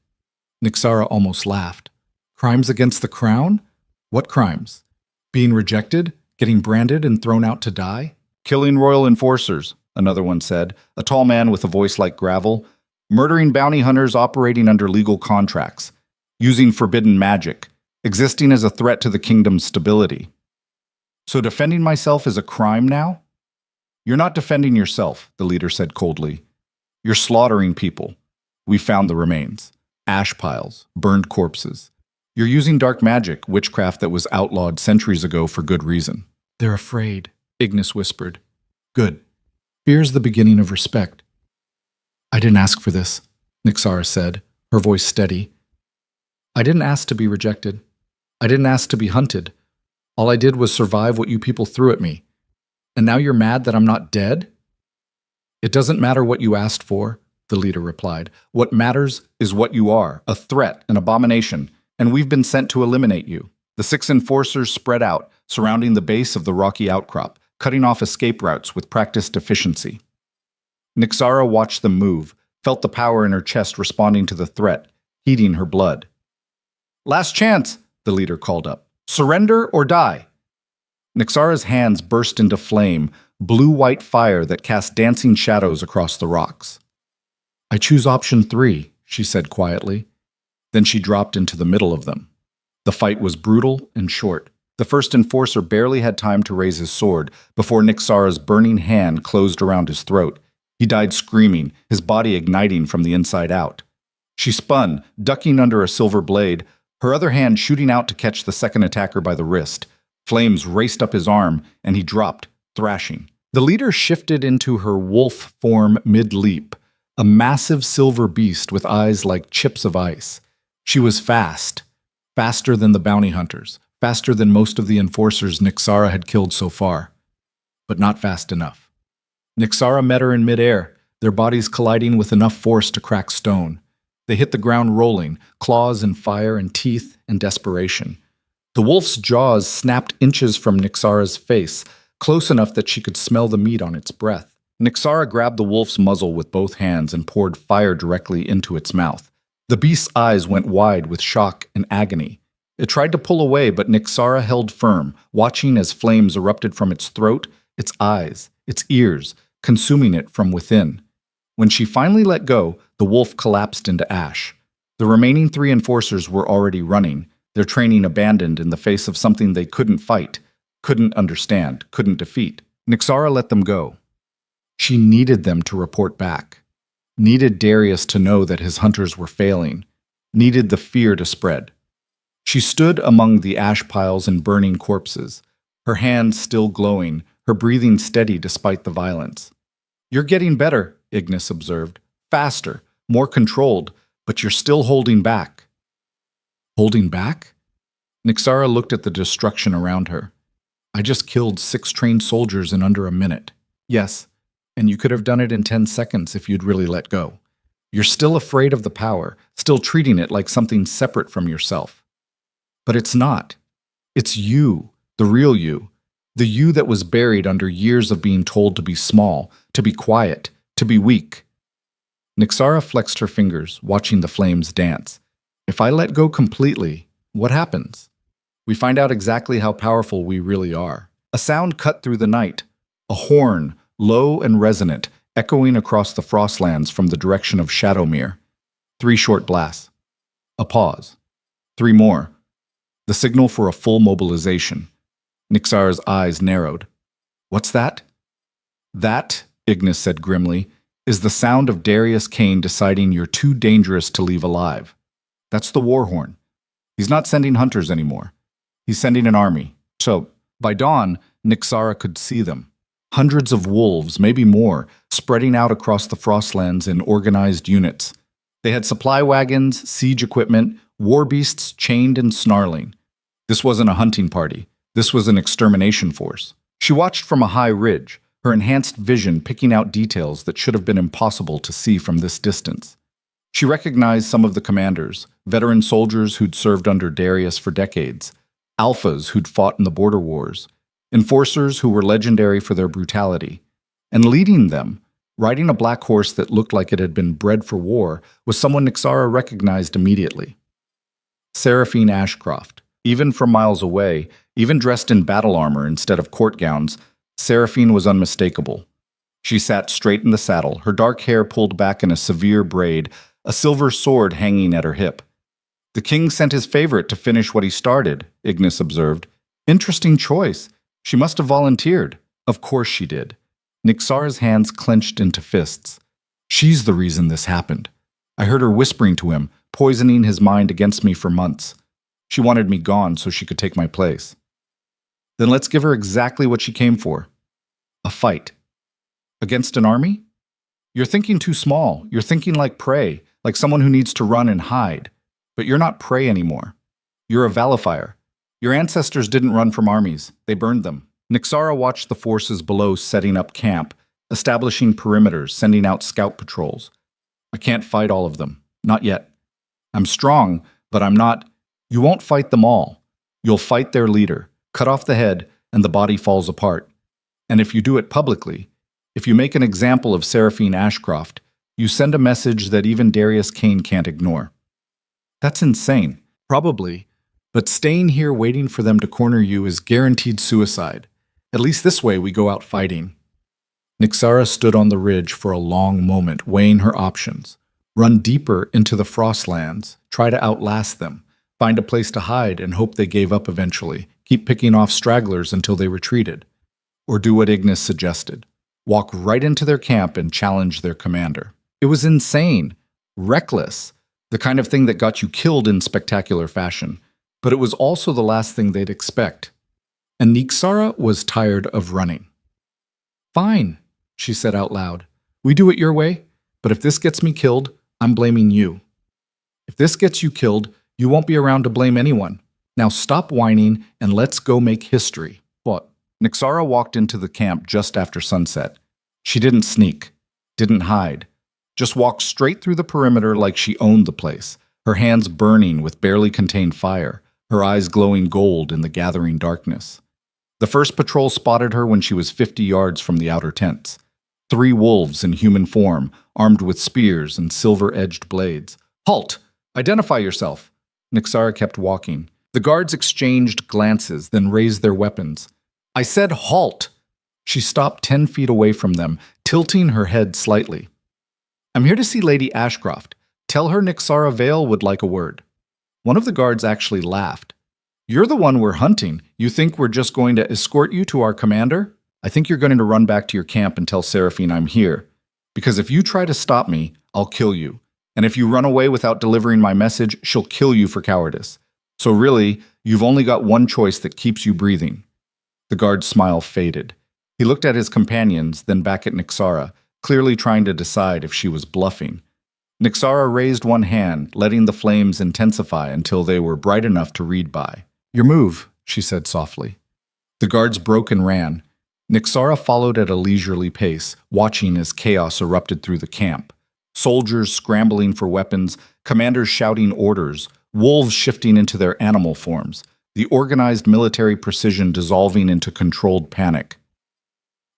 Nixara almost laughed. Crimes against the crown? What crimes? Being rejected? Getting branded and thrown out to die? Killing royal enforcers, another one said, a tall man with a voice like gravel. Murdering bounty hunters operating under legal contracts. Using forbidden magic. Existing as a threat to the kingdom's stability. So defending myself is a crime now? You're not defending yourself, the leader said coldly. You're slaughtering people. We found the remains. Ash piles, burned corpses. You're using dark magic, witchcraft that was outlawed centuries ago for good reason. They're afraid, Ignis whispered. Good. Fear's the beginning of respect. I didn't ask for this, Nixara said, her voice steady. I didn't ask to be rejected. I didn't ask to be hunted. All I did was survive what you people threw at me. And now you're mad that I'm not dead? It doesn't matter what you asked for, the leader replied. What matters is what you are, a threat, an abomination, and we've been sent to eliminate you. The 6 enforcers spread out, surrounding the base of the rocky outcrop, cutting off escape routes with practiced efficiency. Nixara watched them move, felt the power in her chest responding to the threat, heating her blood. Last chance, the leader called up. Surrender or die. Nixara's hands burst into flame, blue-white fire that cast dancing shadows across the rocks. I choose option 3, she said quietly. Then she dropped into the middle of them. The fight was brutal and short. The first enforcer barely had time to raise his sword before Nixara's burning hand closed around his throat. He died screaming, his body igniting from the inside out. She spun, ducking under a silver blade, her other hand shooting out to catch the second attacker by the wrist. Flames raced up his arm, and he dropped, thrashing. The leader shifted into her wolf form mid-leap, a massive silver beast with eyes like chips of ice. She was fast, faster than the bounty hunters, faster than most of the enforcers Nixara had killed so far. But not fast enough. Nixara met her in midair, their bodies colliding with enough force to crack stone. They hit the ground rolling, claws and fire and teeth and desperation. The wolf's jaws snapped inches from Nixara's face, close enough that she could smell the meat on its breath. Nixara grabbed the wolf's muzzle with both hands and poured fire directly into its mouth. The beast's eyes went wide with shock and agony. It tried to pull away, but Nixara held firm, watching as flames erupted from its throat, its eyes, its ears, consuming it from within. When she finally let go, the wolf collapsed into ash. The remaining 3 enforcers were already running, their training abandoned in the face of something they couldn't fight, couldn't understand, couldn't defeat. Nixara let them go. She needed them to report back. Needed Darius to know that his hunters were failing. Needed the fear to spread. She stood among the ash piles and burning corpses, her hands still glowing, her breathing steady despite the violence. You're getting better, Ignis observed. Faster, more controlled, but you're still holding back. Holding back? Nixara looked at the destruction around her. I just killed 6 trained soldiers in under a minute. Yes, and you could have done it in 10 seconds if you'd really let go. You're still afraid of the power, still treating it like something separate from yourself. But it's not. It's you, the real you. The you that was buried under years of being told to be small, to be quiet, to be weak. Nixara flexed her fingers, watching the flames dance. If I let go completely, what happens? We find out exactly how powerful we really are. A sound cut through the night. A horn, low and resonant, echoing across the frostlands from the direction of Shadowmere. 3 short blasts. A pause. 3 more. The signal for a full mobilization. Nixara's eyes narrowed. What's that? That, Ignis said grimly, is the sound of Darius Kane deciding you're too dangerous to leave alive. That's the war horn. He's not sending hunters anymore. He's sending an army. So, by dawn, Nixara could see them. Hundreds of wolves, maybe more, spreading out across the frostlands in organized units. They had supply wagons, siege equipment, war beasts chained and snarling. This wasn't a hunting party. This was an extermination force. She watched from a high ridge, her enhanced vision picking out details that should have been impossible to see from this distance. She recognized some of the commanders, veteran soldiers who'd served under Darius for decades, alphas who'd fought in the border wars, enforcers who were legendary for their brutality. And leading them, riding a black horse that looked like it had been bred for war, was someone Nixara recognized immediately. Seraphine Ashcroft. Even from miles away, even dressed in battle armor instead of court gowns, Seraphine was unmistakable. She sat straight in the saddle, her dark hair pulled back in a severe braid, a silver sword hanging at her hip. The king sent his favorite to finish what he started, Ignis observed. Interesting choice. She must have volunteered. Of course she did. Nixara's hands clenched into fists. She's the reason this happened. I heard her whispering to him, poisoning his mind against me for months. She wanted me gone so she could take my place. Then let's give her exactly what she came for. A fight. Against an army? You're thinking too small. You're thinking like prey, like someone who needs to run and hide. But you're not prey anymore. You're a Valifier. Your ancestors didn't run from armies. They burned them. Nixara watched the forces below setting up camp, establishing perimeters, sending out scout patrols. I can't fight all of them. Not yet. I'm strong, but I'm not. You won't fight them all. You'll fight their leader, cut off the head, and the body falls apart. And if you do it publicly, if you make an example of Seraphine Ashcroft, you send a message that even Darius Kane can't ignore. That's insane. Probably. But staying here waiting for them to corner you is guaranteed suicide. At least this way we go out fighting. Nixara stood on the ridge for a long moment, weighing her options. Run deeper into the frostlands, try to outlast them, find a place to hide and hope they gave up eventually, keep picking off stragglers until they retreated. Or do what Ignis suggested. Walk right into their camp and challenge their commander. It was insane, reckless, the kind of thing that got you killed in spectacular fashion. But it was also the last thing they'd expect. And Nixara was tired of running. Fine, she said out loud. We do it your way, but if this gets me killed, I'm blaming you. If this gets you killed, you won't be around to blame anyone. Now stop whining and let's go make history. What? Nixara walked into the camp just after sunset. She didn't sneak, didn't hide, just walked straight through the perimeter like she owned the place, her hands burning with barely contained fire, her eyes glowing gold in the gathering darkness. The first patrol spotted her when she was 50 yards from the outer tents. 3 wolves in human form, armed with spears and silver-edged blades. Halt! Identify yourself! Nixara kept walking. The guards exchanged glances, then raised their weapons. I said halt! She stopped 10 feet away from them, tilting her head slightly. I'm here to see Lady Ashcroft. Tell her Nixara Vale would like a word. One of the guards actually laughed. You're the one we're hunting. You think we're just going to escort you to our commander? I think you're going to run back to your camp and tell Seraphine I'm here. Because if you try to stop me, I'll kill you. And if you run away without delivering my message, she'll kill you for cowardice. So really, you've only got one choice that keeps you breathing. The guard's smile faded. He looked at his companions, then back at Nixara, clearly trying to decide if she was bluffing. Nixara raised one hand, letting the flames intensify until they were bright enough to read by. Your move, she said softly. The guards broke and ran. Nixara followed at a leisurely pace, watching as chaos erupted through the camp. Soldiers scrambling for weapons, commanders shouting orders, wolves shifting into their animal forms, the organized military precision dissolving into controlled panic.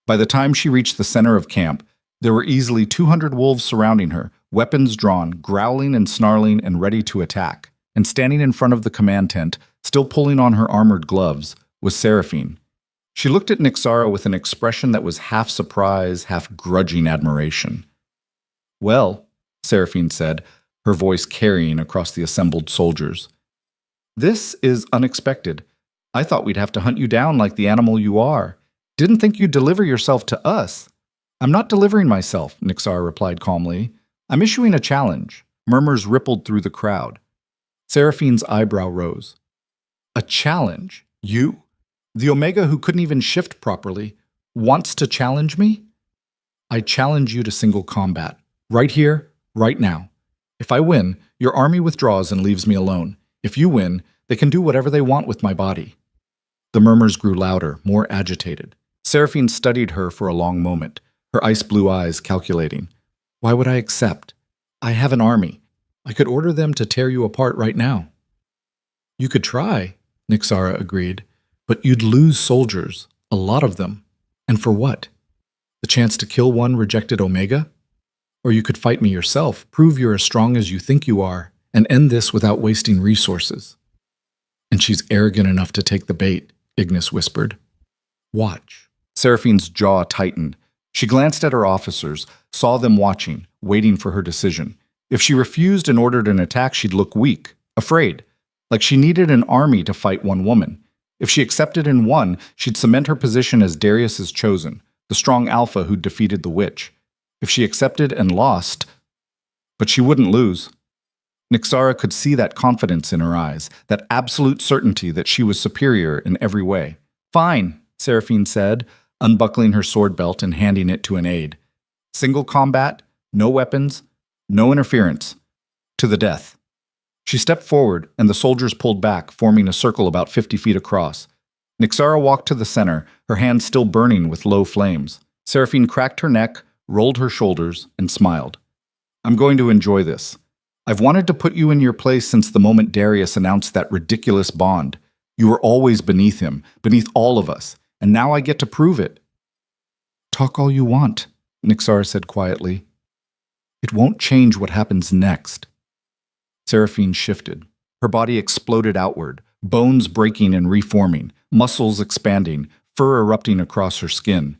By the time she reached the center of camp, there were easily 200 wolves surrounding her, weapons drawn, growling and snarling and ready to attack. And standing in front of the command tent, still pulling on her armored gloves, was Seraphine. She looked at Nixara with an expression that was half surprise, half grudging admiration. "Well," Seraphine said, her voice carrying across the assembled soldiers. "This is unexpected. I thought we'd have to hunt you down like the animal you are. Didn't think you'd deliver yourself to us." "I'm not delivering myself," Nixara replied calmly. "I'm issuing a challenge." Murmurs rippled through the crowd. Seraphine's eyebrow rose. "A challenge? You? The Omega who couldn't even shift properly, wants to challenge me? I challenge you to single combat. Right here, right now. If I win, your army withdraws and leaves me alone. If you win, they can do whatever they want with my body." The murmurs grew louder, more agitated. Seraphine studied her for a long moment, her ice-blue eyes calculating. "Why would I accept? I have an army. I could order them to tear you apart right now." "You could try," Nixara agreed, "but you'd lose soldiers, a lot of them. And for what? The chance to kill one rejected Omega? Or you could fight me yourself, prove you're as strong as you think you are, and end this without wasting resources." "And she's arrogant enough to take the bait," Ignis whispered. "Watch." Seraphine's jaw tightened. She glanced at her officers, saw them watching, waiting for her decision. If she refused and ordered an attack, she'd look weak, afraid, like she needed an army to fight one woman. If she accepted and won, she'd cement her position as Darius's chosen, the strong alpha who'd defeated the witch. If she accepted and lost, but she wouldn't lose. Nixara could see that confidence in her eyes, that absolute certainty that she was superior in every way. "Fine," Seraphine said, unbuckling her sword belt and handing it to an aide. "Single combat, no weapons, no interference. To the death." She stepped forward, and the soldiers pulled back, forming a circle about 50 feet across. Nixara walked to the center, her hands still burning with low flames. Seraphine cracked her neck, rolled her shoulders, and smiled. "I'm going to enjoy this. I've wanted to put you in your place since the moment Darius announced that ridiculous bond. You were always beneath him, beneath all of us, and now I get to prove it." "Talk all you want," Nixara said quietly. "It won't change what happens next." Seraphine shifted. Her body exploded outward, bones breaking and reforming, muscles expanding, fur erupting across her skin.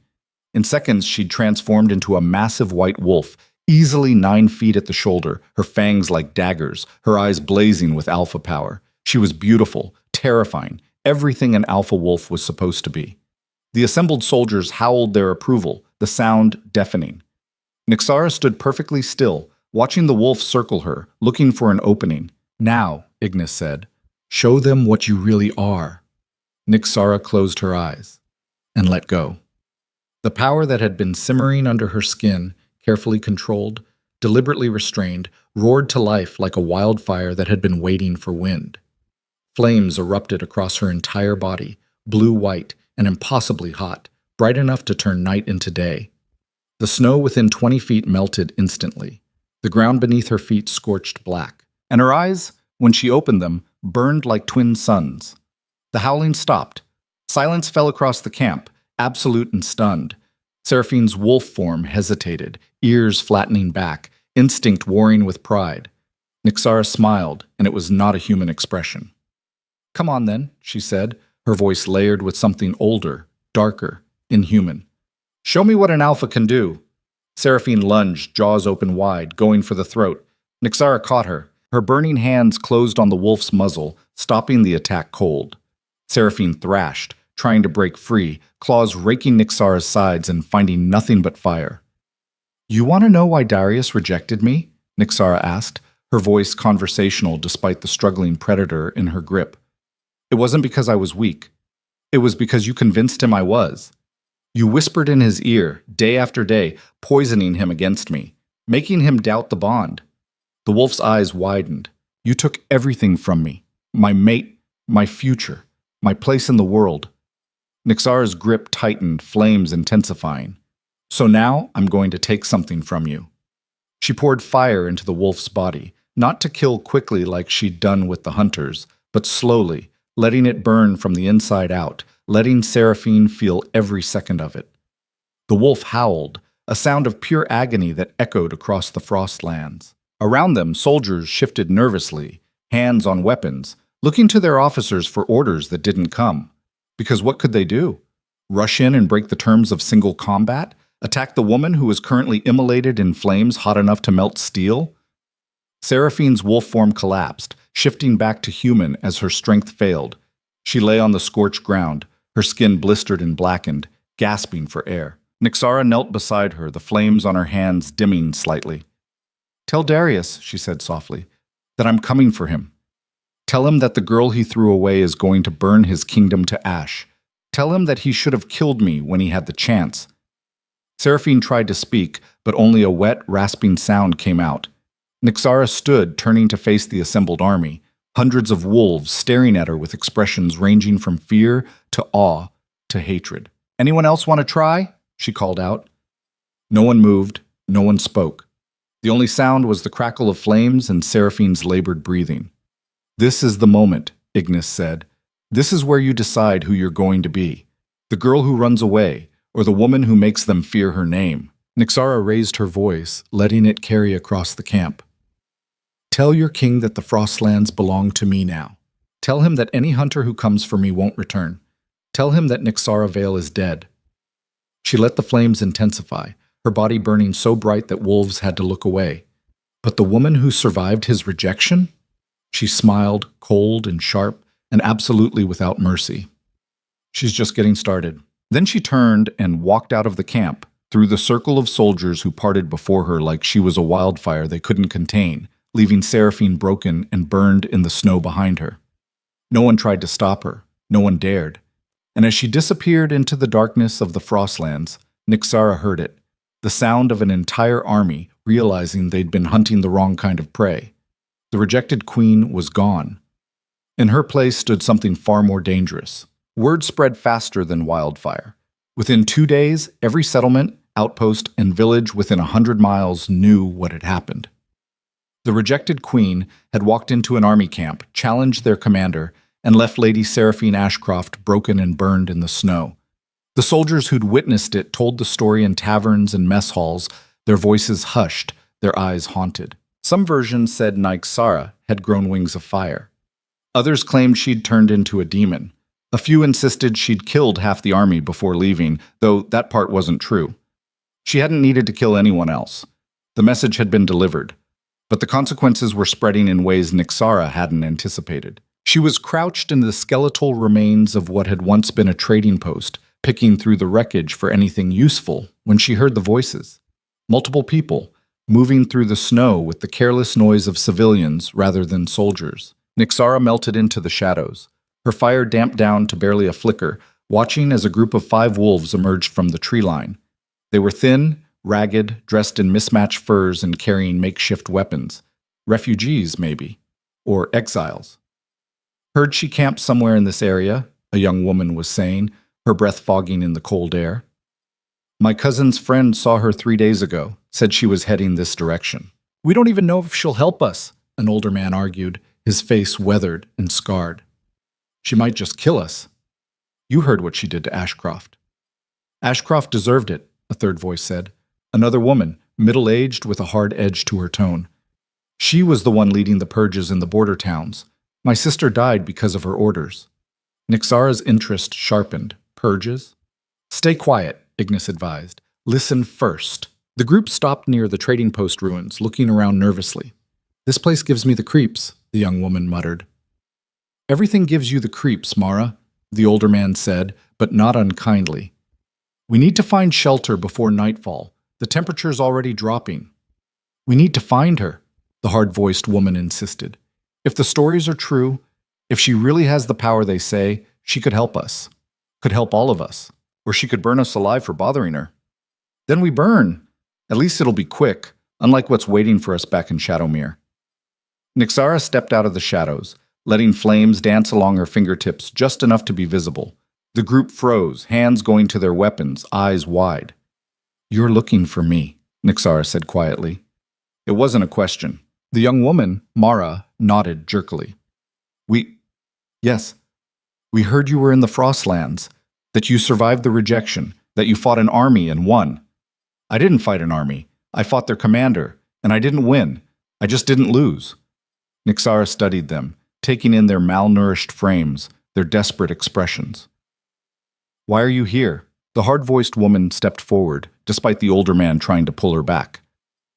In seconds, she'd transformed into a massive white wolf, easily 9 feet at the shoulder, her fangs like daggers, her eyes blazing with alpha power. She was beautiful, terrifying, everything an alpha wolf was supposed to be. The assembled soldiers howled their approval, the sound deafening. Nixara stood perfectly still, watching the wolf circle her, looking for an opening. "Now," Ignis said, "show them what you really are." Nixara closed her eyes and let go. The power that had been simmering under her skin, carefully controlled, deliberately restrained, roared to life like a wildfire that had been waiting for wind. Flames erupted across her entire body, blue-white and impossibly hot, bright enough to turn night into day. The snow within 20 feet melted instantly. The ground beneath her feet scorched black, and her eyes, when she opened them, burned like twin suns. The howling stopped. Silence fell across the camp, absolute and stunned. Seraphine's wolf form hesitated, ears flattening back, instinct warring with pride. Nixara smiled, and it was not a human expression. "Come on then," she said, her voice layered with something older, darker, inhuman. "Show me what an alpha can do." Seraphine lunged, jaws open wide, going for the throat. Nixara caught her. Her burning hands closed on the wolf's muzzle, stopping the attack cold. Seraphine thrashed, trying to break free, claws raking Nixara's sides and finding nothing but fire. "You want to know why Darius rejected me?" Nixara asked, her voice conversational despite the struggling predator in her grip. "It wasn't because I was weak. It was because you convinced him I was. You whispered in his ear, day after day, poisoning him against me, making him doubt the bond." The wolf's eyes widened. "You took everything from me. My mate, my future, my place in the world." Nixara's grip tightened, flames intensifying. "So now I'm going to take something from you." She poured fire into the wolf's body, not to kill quickly like she'd done with the hunters, but slowly, letting it burn from the inside out, letting Seraphine feel every second of it. The wolf howled, a sound of pure agony that echoed across the Frostlands. Around them, soldiers shifted nervously, hands on weapons, looking to their officers for orders that didn't come. Because what could they do? Rush in and break the terms of single combat? Attack the woman who was currently immolated in flames hot enough to melt steel? Seraphine's wolf form collapsed, shifting back to human as her strength failed. She lay on the scorched ground, her skin blistered and blackened, gasping for air. Nyxara knelt beside her, the flames on her hands dimming slightly. "Tell Darius," she said softly, "that I'm coming for him. Tell him that the girl he threw away is going to burn his kingdom to ash. Tell him that he should have killed me when he had the chance." Seraphine tried to speak, but only a wet, rasping sound came out. Nyxara stood, turning to face the assembled army, hundreds of wolves staring at her with expressions ranging from fear to awe to hatred. "Anyone else want to try?" she called out. No one moved, no one spoke. The only sound was the crackle of flames and Seraphine's labored breathing. "This is the moment," Ignis said. "This is where you decide who you're going to be. The girl who runs away, or the woman who makes them fear her name." Nyxara raised her voice, letting it carry across the camp. "Tell your king that the Frostlands belong to me now. Tell him that any hunter who comes for me won't return. Tell him that Nyxara Vale is dead." She let the flames intensify, her body burning so bright that wolves had to look away. But the woman who survived his rejection? She smiled, cold and sharp, and absolutely without mercy. "She's just getting started." Then she turned and walked out of the camp, through the circle of soldiers who parted before her like she was a wildfire they couldn't contain, leaving Seraphine broken and burned in the snow behind her. No one tried to stop her. No one dared. And as she disappeared into the darkness of the Frostlands, Nyxara heard it, the sound of an entire army realizing they'd been hunting the wrong kind of prey. The rejected queen was gone. In her place stood something far more dangerous. Word spread faster than wildfire. Within 2 days, every settlement, outpost, and village within 100 miles knew what had happened. The rejected queen had walked into an army camp, challenged their commander, and left Lady Seraphine Ashcroft broken and burned in the snow. The soldiers who'd witnessed it told the story in taverns and mess halls, their voices hushed, their eyes haunted. Some versions said Nyxara had grown wings of fire. Others claimed she'd turned into a demon. A few insisted she'd killed half the army before leaving, though that part wasn't true. She hadn't needed to kill anyone else. The message had been delivered. But the consequences were spreading in ways Nyxara hadn't anticipated. She was crouched in the skeletal remains of what had once been a trading post, picking through the wreckage for anything useful, when she heard the voices. Multiple people, moving through the snow with the careless noise of civilians rather than soldiers. Nyxara melted into the shadows, her fire damped down to barely a flicker, watching as a group of 5 wolves emerged from the tree line. They were thin, ragged, dressed in mismatched furs and carrying makeshift weapons. Refugees, maybe. Or exiles. "Heard she camped somewhere in this area," a young woman was saying, her breath fogging in the cold air. "My cousin's friend saw her 3 days ago, said she was heading this direction." "We don't even know if she'll help us," an older man argued, his face weathered and scarred. "She might just kill us." "You heard what she did to Ashcroft." "Ashcroft deserved it," a third voice said. Another woman, middle-aged with a hard edge to her tone. "She was the one leading the purges in the border towns. My sister died because of her orders." Nyxara's interest sharpened. "Purges?" "Stay quiet," Ignis advised. "Listen first." The group stopped near the trading post ruins, looking around nervously. "This place gives me the creeps," the young woman muttered. "Everything gives you the creeps, Mara," the older man said, but not unkindly. "We need to find shelter before nightfall. The temperature's already dropping." "We need to find her," the hard-voiced woman insisted. "If the stories are true, if she really has the power they say, she could help us. Could help all of us. Or she could burn us alive for bothering her." "Then we burn. At least it'll be quick, unlike what's waiting for us back in Shadowmere." Nyxara stepped out of the shadows, letting flames dance along her fingertips just enough to be visible. The group froze, hands going to their weapons, eyes wide. "You're looking for me," Nyxara said quietly. It wasn't a question. The young woman, Mara, nodded jerkily. Yes, we heard you were in the Frostlands, that you survived the rejection, that you fought an army and won. I didn't fight an army. I fought their commander, and I didn't win. I just didn't lose. Nixara studied them, taking in their malnourished frames, their desperate expressions. Why are you here? The hard-voiced woman stepped forward, despite the older man trying to pull her back.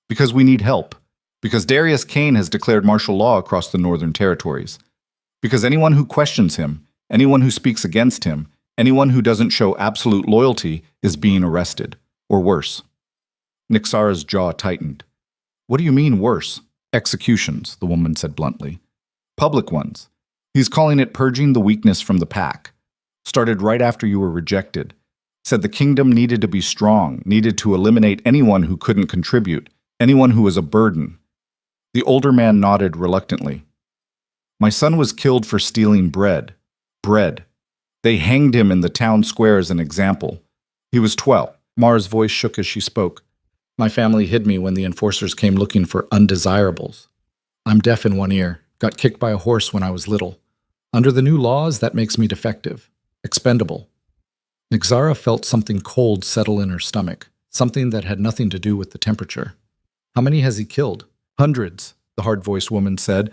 Because we need help. Because Darius Kane has declared martial law across the Northern Territories. Because anyone who questions him, anyone who speaks against him, anyone who doesn't show absolute loyalty is being arrested, or worse. Nixara's jaw tightened. What do you mean, worse? Executions, the woman said bluntly. Public ones. He's calling it purging the weakness from the pack. Started right after you were rejected. Said the kingdom needed to be strong, needed to eliminate anyone who couldn't contribute, anyone who was a burden. The older man nodded reluctantly. My son was killed for stealing bread. Bread. They hanged him in the town square as an example. He was 12. Mara's voice shook as she spoke. My family hid me when the enforcers came looking for undesirables. I'm deaf in one ear, got kicked by a horse when I was little. Under the new laws, that makes me defective. Expendable. Nixara felt something cold settle in her stomach, something that had nothing to do with the temperature. How many has he killed? Hundreds, the hard-voiced woman said.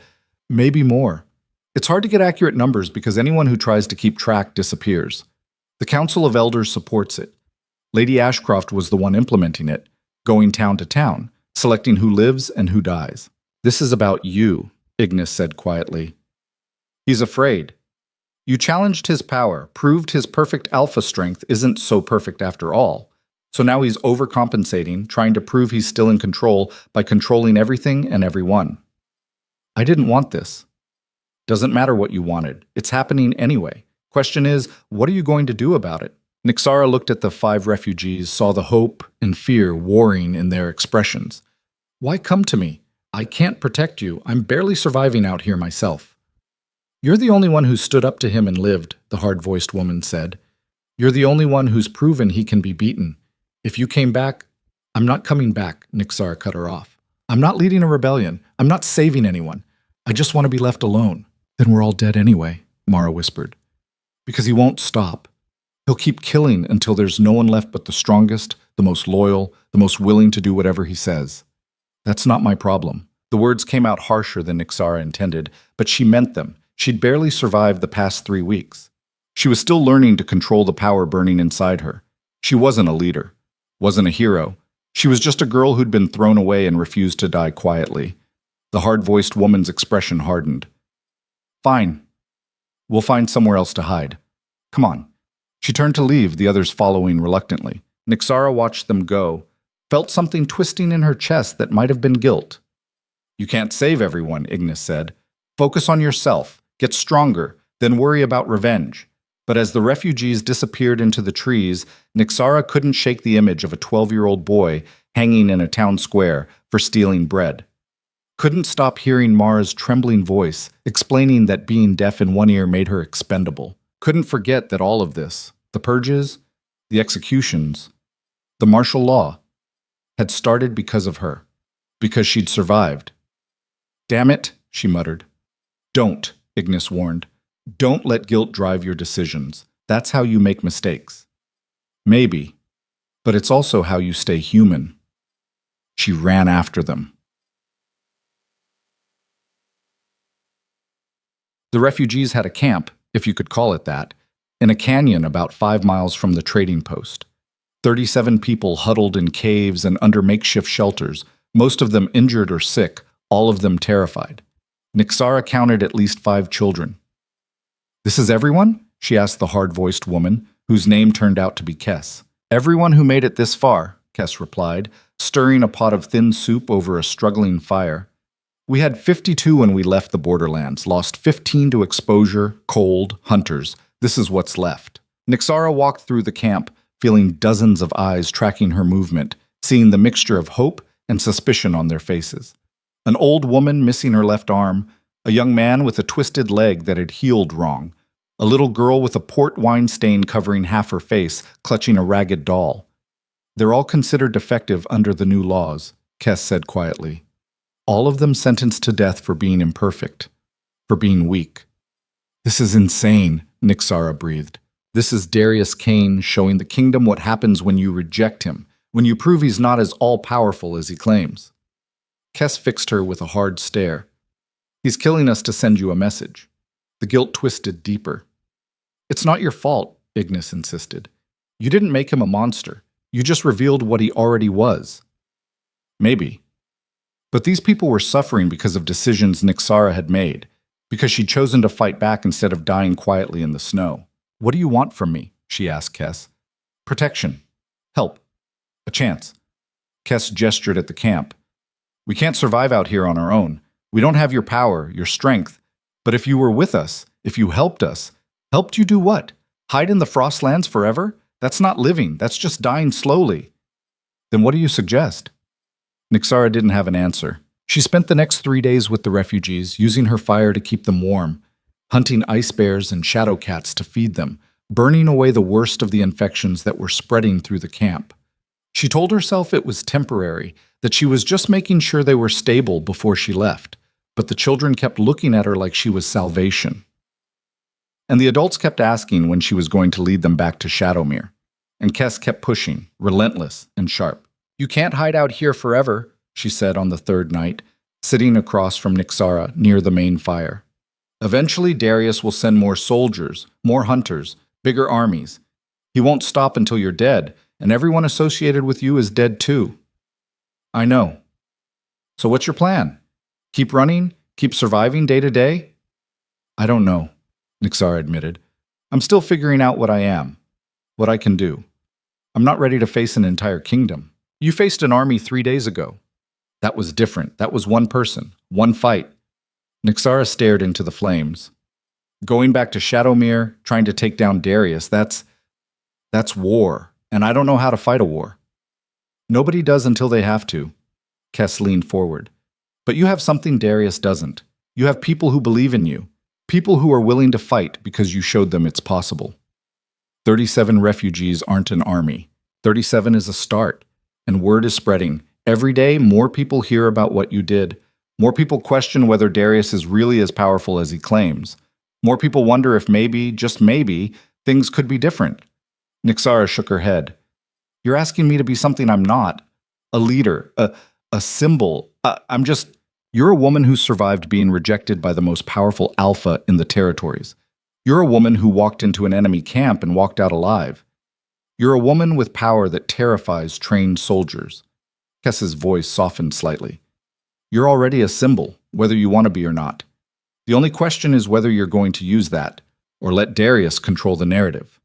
Maybe more. It's hard to get accurate numbers because anyone who tries to keep track disappears. The Council of Elders supports it. Lady Ashcroft was the one implementing it, going town to town, selecting who lives and who dies. This is about you, Ignis said quietly. He's afraid. You challenged his power, proved his perfect alpha strength isn't so perfect after all. So now he's overcompensating, trying to prove he's still in control by controlling everything and everyone. I didn't want this. Doesn't matter what you wanted. It's happening anyway. Question is, what are you going to do about it? Nixara looked at the 5 refugees, saw the hope and fear warring in their expressions. Why come to me? I can't protect you. I'm barely surviving out here myself. You're the only one who stood up to him and lived, the hard-voiced woman said. You're the only one who's proven he can be beaten. If you came back, I'm not coming back, Nixara cut her off. I'm not leading a rebellion. I'm not saving anyone. I just want to be left alone. Then we're all dead anyway, Mara whispered. Because he won't stop. He'll keep killing until there's no one left but the strongest, the most loyal, the most willing to do whatever he says. That's not my problem. The words came out harsher than Nixara intended, but she meant them. She'd barely survived the past 3 weeks. She was still learning to control the power burning inside her. She wasn't a leader, wasn't a hero. She was just a girl who'd been thrown away and refused to die quietly. The hard-voiced woman's expression hardened. Fine. We'll find somewhere else to hide. Come on. She turned to leave, the others following reluctantly. Nixara watched them go, felt something twisting in her chest that might have been guilt. You can't save everyone, Ignis said. Focus on yourself, get stronger, then worry about revenge. But as the refugees disappeared into the trees, Nixara couldn't shake the image of a 12-year-old boy hanging in a town square for stealing bread. Couldn't stop hearing Mara's trembling voice, explaining that being deaf in one ear made her expendable. Couldn't forget that all of this, the purges, the executions, the martial law, had started because of her, because she'd survived. Damn it, she muttered. Don't, Ignis warned. Don't let guilt drive your decisions. That's how you make mistakes. Maybe, but it's also how you stay human. She ran after them. The refugees had a camp, if you could call it that, in a canyon about 5 miles from the trading post. 37 people huddled in caves and under makeshift shelters, most of them injured or sick, all of them terrified. Nixara counted at least 5 children. This is everyone? She asked the hard-voiced woman, whose name turned out to be Kess. Everyone who made it this far, Kess replied, stirring a pot of thin soup over a struggling fire. We had 52 when we left the borderlands, lost 15 to exposure, cold, hunters. This is what's left. Nixara walked through the camp, feeling dozens of eyes tracking her movement, seeing the mixture of hope and suspicion on their faces. An old woman missing her left arm, a young man with a twisted leg that had healed wrong, a little girl with a port wine stain covering half her face, clutching a ragged doll. They're all considered defective under the new laws, Kess said quietly. All of them sentenced to death for being imperfect, for being weak. This is insane, Nixara breathed. This is Darius Kane showing the kingdom what happens when you reject him, when you prove he's not as all-powerful as he claims. Kess fixed her with a hard stare. He's killing us to send you a message. The guilt twisted deeper. It's not your fault, Ignis insisted. You didn't make him a monster. You just revealed what he already was. Maybe. But these people were suffering because of decisions Nixara had made, because she'd chosen to fight back instead of dying quietly in the snow. What do you want from me? She asked Kess. Protection. Help. A chance. Kess gestured at the camp. We can't survive out here on our own. We don't have your power, your strength. But if you were with us, if you helped us, helped you do what? Hide in the Frostlands forever? That's not living. That's just dying slowly. Then what do you suggest? Nixara didn't have an answer. She spent the next 3 days with the refugees, using her fire to keep them warm, hunting ice bears and shadow cats to feed them, burning away the worst of the infections that were spreading through the camp. She told herself it was temporary, that she was just making sure they were stable before she left, but the children kept looking at her like she was salvation. And the adults kept asking when she was going to lead them back to Shadowmere. And Kess kept pushing, relentless and sharp. You can't hide out here forever, she said on the third night, sitting across from Nixara near the main fire. Eventually Darius will send more soldiers, more hunters, bigger armies. He won't stop until you're dead, and everyone associated with you is dead too. I know. So what's your plan? Keep running? Keep surviving day to day? I don't know, Nixara admitted. I'm still figuring out what I am, what I can do. I'm not ready to face an entire kingdom. You faced an army 3 days ago. That was different. That was one person, one fight. Nixara stared into the flames. Going back to Shadowmere, trying to take down Darius, that's war, and I don't know how to fight a war. Nobody does until they have to. Kess leaned forward. But you have something Darius doesn't. You have people who believe in you. People who are willing to fight because you showed them it's possible. 37 refugees aren't an army. 37 is a start, and word is spreading. Every day, more people hear about what you did. More people question whether Darius is really as powerful as he claims. More people wonder if maybe, just maybe, things could be different. Nixara shook her head. You're asking me to be something I'm not. A leader, a symbol. You're a woman who survived being rejected by the most powerful alpha in the territories. You're a woman who walked into an enemy camp and walked out alive. You're a woman with power that terrifies trained soldiers. Kess's voice softened slightly. You're already a symbol, whether you want to be or not. The only question is whether you're going to use that, or let Darius control the narrative.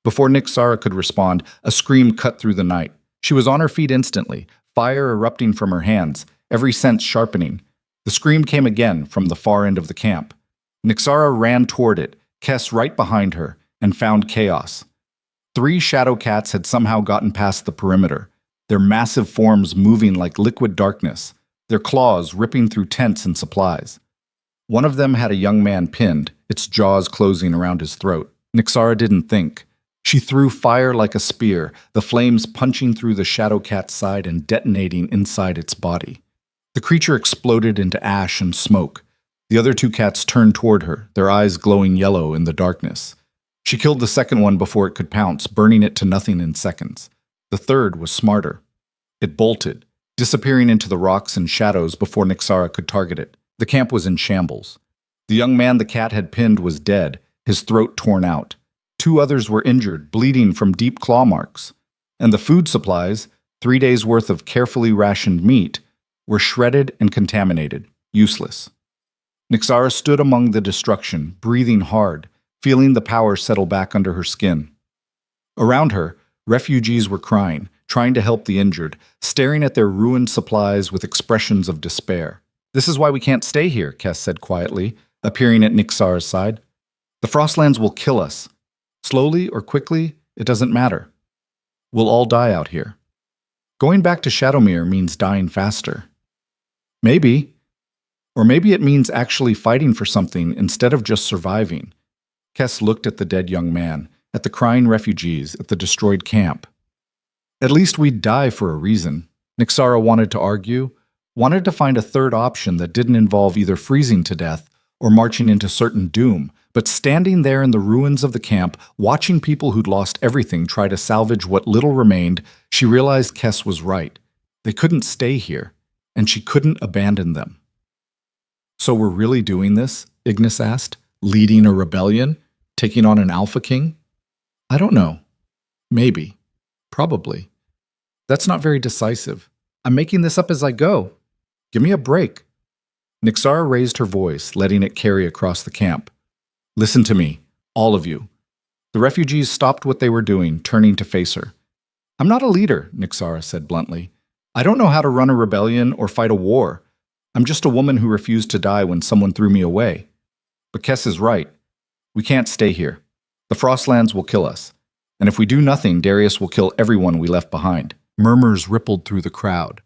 Before Nixara could respond, a scream cut through the night. She was on her feet instantly, fire erupting from her hands, every sense sharpening. The scream came again from the far end of the camp. Nixara ran toward it, Kess right behind her, and found chaos. 3 shadow cats had somehow gotten past the perimeter, their massive forms moving like liquid darkness, their claws ripping through tents and supplies. One of them had a young man pinned, its jaws closing around his throat. Nixara didn't think. She threw fire like a spear, the flames punching through the shadow cat's side and detonating inside its body. The creature exploded into ash and smoke. The other 2 cats turned toward her, their eyes glowing yellow in the darkness. She killed the second one before it could pounce, burning it to nothing in seconds. The third was smarter. It bolted, disappearing into the rocks and shadows before Nixara could target it. The camp was in shambles. The young man the cat had pinned was dead, his throat torn out. 2 others were injured, bleeding from deep claw marks. And the food supplies, 3 days' worth of carefully rationed meat, were shredded and contaminated, useless. Nixara stood among the destruction, breathing hard, feeling the power settle back under her skin. Around her, refugees were crying, trying to help the injured, staring at their ruined supplies with expressions of despair. This is why we can't stay here, Kess said quietly, appearing at Nixara's side. The Frostlands will kill us. Slowly or quickly, it doesn't matter. We'll all die out here. Going back to Shadowmere means dying faster. Maybe. Or maybe it means actually fighting for something instead of just surviving. Kess looked at the dead young man, at the crying refugees, at the destroyed camp. At least we'd die for a reason. Nixara wanted to argue, wanted to find a third option that didn't involve either freezing to death or marching into certain doom, But standing there in the ruins of the camp, watching people who'd lost everything try to salvage what little remained, she realized Kess was right. They couldn't stay here, and she couldn't abandon them. "So we're really doing this?" Ignis asked. "Leading a rebellion? Taking on an Alpha King?" "I don't know. Maybe. Probably. That's not very decisive. I'm making this up as I go. Give me a break." Nixara raised her voice, letting it carry across the camp. "Listen to me, all of you." The refugees stopped what they were doing, turning to face her. "I'm not a leader," Nixara said bluntly. "I don't know how to run a rebellion or fight a war. I'm just a woman who refused to die when someone threw me away. But Kess is right. We can't stay here. The Frostlands will kill us. And if we do nothing, Darius will kill everyone we left behind." Murmurs rippled through the crowd.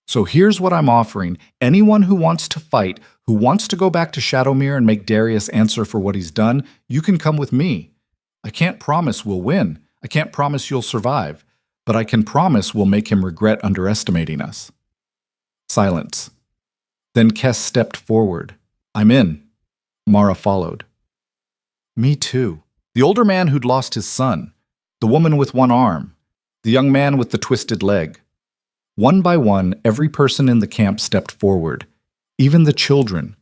"So here's what I'm offering. Anyone who wants to fight, who wants to go back to Shadowmere and make Darius answer for what he's done, you can come with me. I can't promise we'll win. I can't promise you'll survive. But I can promise we'll make him regret underestimating us." Silence. Then Kess stepped forward. "I'm in." Mara followed. "Me too." The older man who'd lost his son, the woman with one arm, the young man with the twisted leg. One by one, every person in the camp stepped forward, even the children.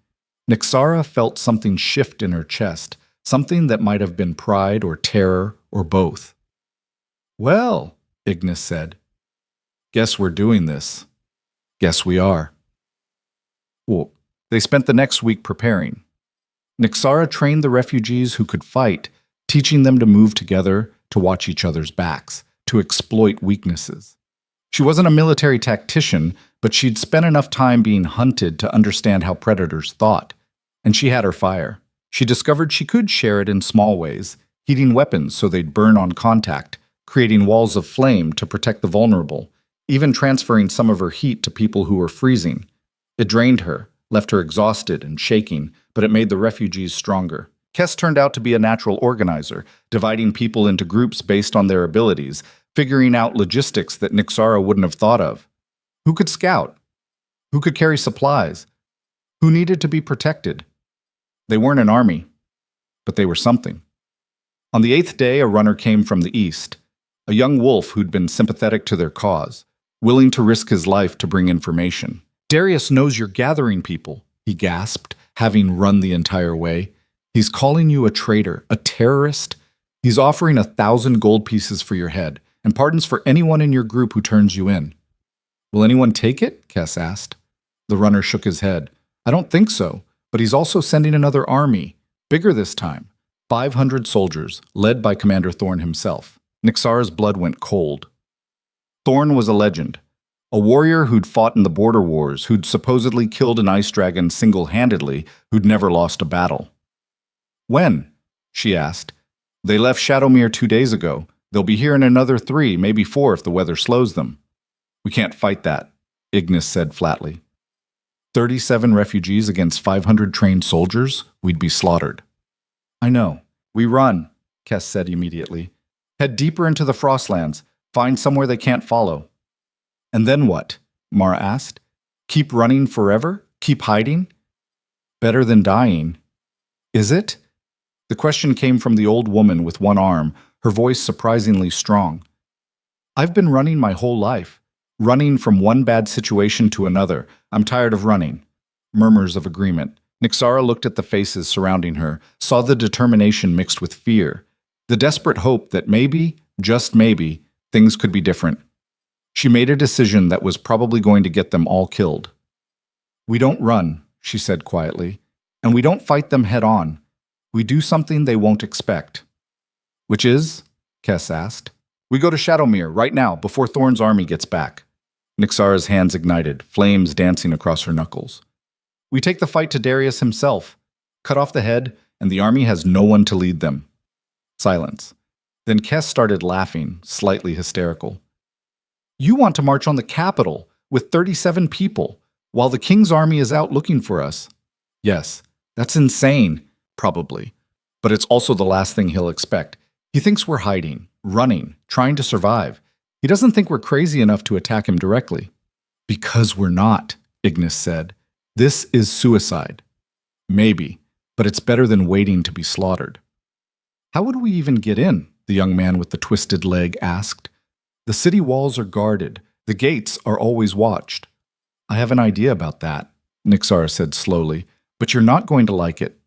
Nixara felt something shift in her chest, something that might have been pride or terror or both. "Well," Ignis said, "guess we're doing this. Guess we are." Well, they spent the next week preparing. Nixara trained the refugees who could fight, teaching them to move together, to watch each other's backs, to exploit weaknesses. She wasn't a military tactician, but she'd spent enough time being hunted to understand how predators thought. And she had her fire. She discovered she could share it in small ways, heating weapons so they'd burn on contact, creating walls of flame to protect the vulnerable, even transferring some of her heat to people who were freezing. It drained her, left her exhausted and shaking, but it made the refugees stronger. Kess turned out to be a natural organizer, dividing people into groups based on their abilities, figuring out logistics that Nixara wouldn't have thought of. Who could scout? Who could carry supplies? Who needed to be protected? They weren't an army, but they were something. On the 8th day, a runner came from the east, a young wolf who'd been sympathetic to their cause, willing to risk his life to bring information. "Darius knows you're gathering people," he gasped, having run the entire way. "He's calling you a traitor, a terrorist. He's offering 1,000 gold pieces for your head, and pardons for anyone in your group who turns you in." "Will anyone take it?" Kess asked. The runner shook his head. "I don't think so, but he's also sending another army, bigger this time. 500 soldiers, led by Commander Thorn himself." Nixara's blood went cold. Thorn was a legend. A warrior who'd fought in the border wars, who'd supposedly killed an ice dragon single-handedly, who'd never lost a battle. "When?" she asked. "They left Shadowmere 2 days ago. They'll be here in another 3, maybe 4 if the weather slows them." "We can't fight that," Ignis said flatly. 37 refugees against 500 trained soldiers? We'd be slaughtered. "I know. We run," Kess said immediately. "Head deeper into the Frostlands. Find somewhere they can't follow." "And then what?" Mara asked. "Keep running forever? Keep hiding?" "Better than dying." "Is it?" The question came from the old woman with one arm, her voice surprisingly strong. "I've been running my whole life. Running from one bad situation to another. I'm tired of running." Murmurs of agreement. Nixara looked at the faces surrounding her, saw the determination mixed with fear, the desperate hope that maybe, just maybe, things could be different. She made a decision that was probably going to get them all killed. "We don't run," she said quietly, "and we don't fight them head on. We do something they won't expect." "Which is?" Kess asked. "We go to Shadowmere right now, before Thorn's army gets back." Nixara's hands ignited, flames dancing across her knuckles. "We take the fight to Darius himself, cut off the head, and the army has no one to lead them." Silence. Then Kess started laughing, slightly hysterical. "You want to march on the capital with 37 people, while the king's army is out looking for us?" "Yes, that's insane, probably. But it's also the last thing he'll expect. He thinks we're hiding, running, trying to survive. He doesn't think we're crazy enough to attack him directly." "Because we're not," Ignis said. "This is suicide." "Maybe, but it's better than waiting to be slaughtered. How would we even get in? The young man with the twisted leg asked. The city walls are guarded. The gates are always watched. I have an idea about that, Nixara said slowly, but you're not going to like it.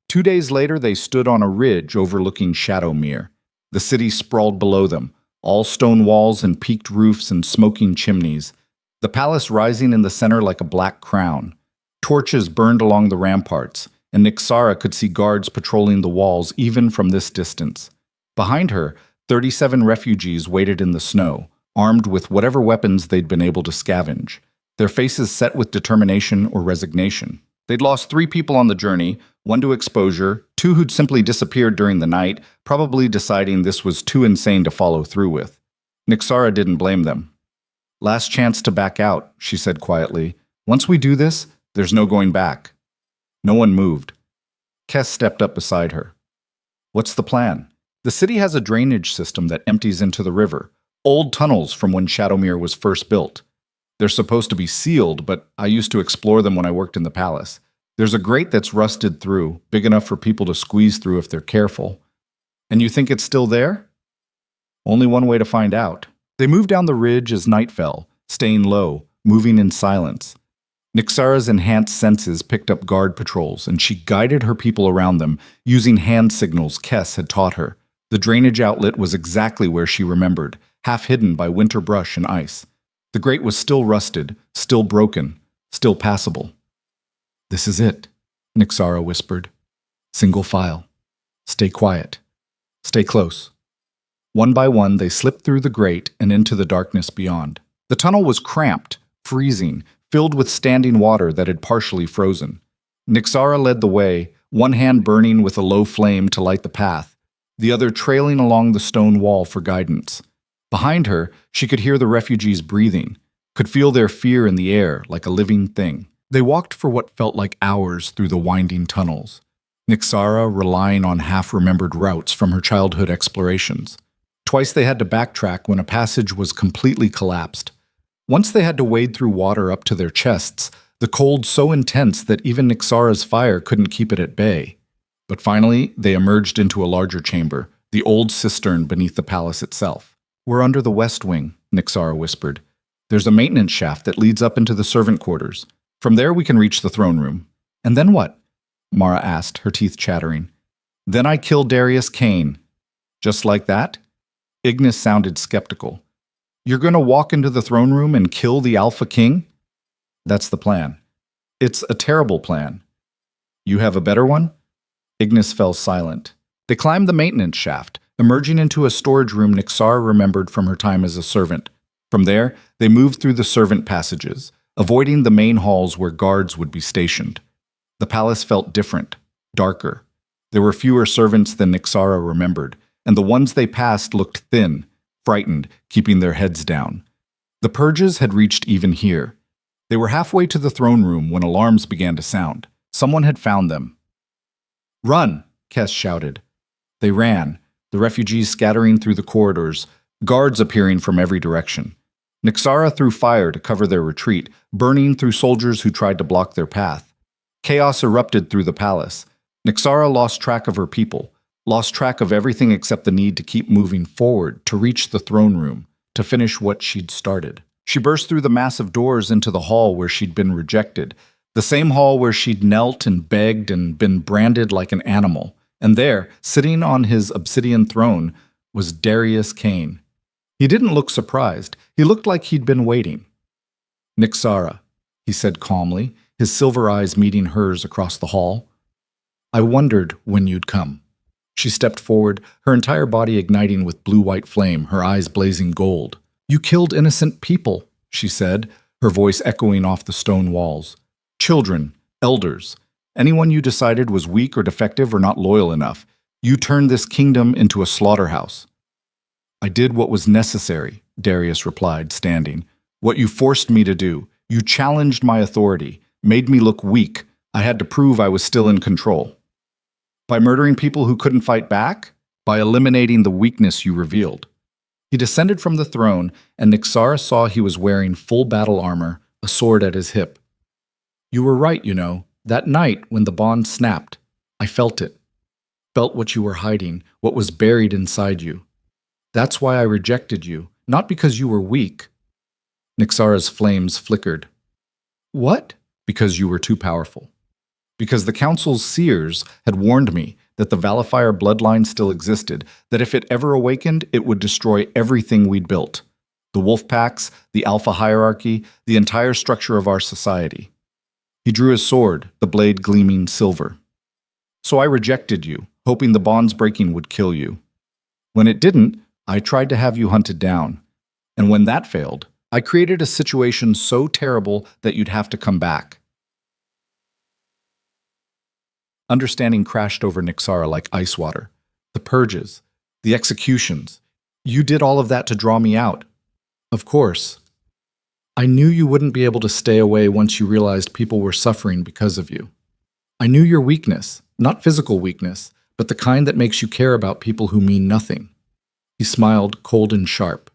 2 days later, they stood on a ridge overlooking Shadowmere. The city sprawled below them, all stone walls and peaked roofs and smoking chimneys, the palace rising in the center like a black crown. Torches burned along the ramparts, and Nixara could see guards patrolling the walls even from this distance. Behind her, 37 refugees waited in the snow, armed with whatever weapons they'd been able to scavenge, their faces set with determination or resignation. They'd lost 3 people on the journey, 1 to exposure, 2 who'd simply disappeared during the night, probably deciding this was too insane to follow through with. Nixara didn't blame them. Last chance to back out, she said quietly. Once we do this, there's no going back. No one moved. Kess stepped up beside her. What's the plan? The city has a drainage system that empties into the river, old tunnels from when Shadowmere was first built. They're supposed to be sealed, but I used to explore them when I worked in the palace. There's a grate that's rusted through, big enough for people to squeeze through if they're careful. And you think it's still there? Only one way to find out. They moved down the ridge as night fell, staying low, moving in silence. Nixara's enhanced senses picked up guard patrols, and she guided her people around them, using hand signals Kess had taught her. The drainage outlet was exactly where she remembered, half hidden by winter brush and ice. The grate was still rusted, still broken, still passable. This is it, Nixara whispered. Single file. Stay quiet. Stay close. One by one, they slipped through the grate and into the darkness beyond. The tunnel was cramped, freezing, filled with standing water that had partially frozen. Nixara led the way, one hand burning with a low flame to light the path, the other trailing along the stone wall for guidance. Behind her, she could hear the refugees breathing, could feel their fear in the air like a living thing. They walked for what felt like hours through the winding tunnels, Nixara relying on half-remembered routes from her childhood explorations. Twice they had to backtrack when a passage was completely collapsed. Once they had to wade through water up to their chests, the cold so intense that even Nixara's fire couldn't keep it at bay. But finally, they emerged into a larger chamber, the old cistern beneath the palace itself. We're under the west wing, Nixara whispered. There's a maintenance shaft that leads up into the servant quarters. From there we can reach the throne room. And then what? Mara asked, her teeth chattering. Then I kill Darius Kane. Just like that? Ignis sounded skeptical. You're going to walk into the throne room and kill the Alpha King? That's the plan. It's a terrible plan. You have a better one? Ignis fell silent. They climbed the maintenance shaft, emerging into a storage room Nixara remembered from her time as a servant. From there, they moved through the servant passages, avoiding the main halls where guards would be stationed. The palace felt different, darker. There were fewer servants than Nixara remembered, and the ones they passed looked thin, frightened, keeping their heads down. The purges had reached even here. They were halfway to the throne room when alarms began to sound. Someone had found them. Run, Kess shouted. They ran, the refugees scattering through the corridors, guards appearing from every direction. Nixara threw fire to cover their retreat, burning through soldiers who tried to block their path. Chaos erupted through the palace. Nixara lost track of her people, lost track of everything except the need to keep moving forward, to reach the throne room, to finish what she'd started. She burst through the massive doors into the hall where she'd been rejected, the same hall where she'd knelt and begged and been branded like an animal. And there, sitting on his obsidian throne, was Darius Kane. He didn't look surprised. He looked like he'd been waiting. Nixara, he said calmly, his silver eyes meeting hers across the hall. I wondered when you'd come. She stepped forward, her entire body igniting with blue-white flame, her eyes blazing gold. You killed innocent people, she said, her voice echoing off the stone walls. Children, elders, anyone you decided was weak or defective or not loyal enough. You turned this kingdom into a slaughterhouse. I did what was necessary, Darius replied, standing. What you forced me to do. You challenged my authority, made me look weak. I had to prove I was still in control. By murdering people who couldn't fight back? By eliminating the weakness you revealed. He descended from the throne, and Nixara saw he was wearing full battle armor, a sword at his hip. You were right, you know. That night when the bond snapped, I felt it. Felt what you were hiding, what was buried inside you. That's why I rejected you, not because you were weak. Nixara's flames flickered. What? Because you were too powerful. Because the Council's seers had warned me that the Valafire bloodline still existed, that if it ever awakened, it would destroy everything we'd built. The wolf packs, the alpha hierarchy, the entire structure of our society. He drew his sword, the blade gleaming silver. So I rejected you, hoping the bond's breaking would kill you. When it didn't, I tried to have you hunted down. And when that failed, I created a situation so terrible that you'd have to come back. Understanding crashed over Nixara like ice water. The purges, the executions. You did all of that to draw me out. Of course. I knew you wouldn't be able to stay away once you realized people were suffering because of you. I knew your weakness, not physical weakness, but the kind that makes you care about people who mean nothing. He smiled, cold and sharp.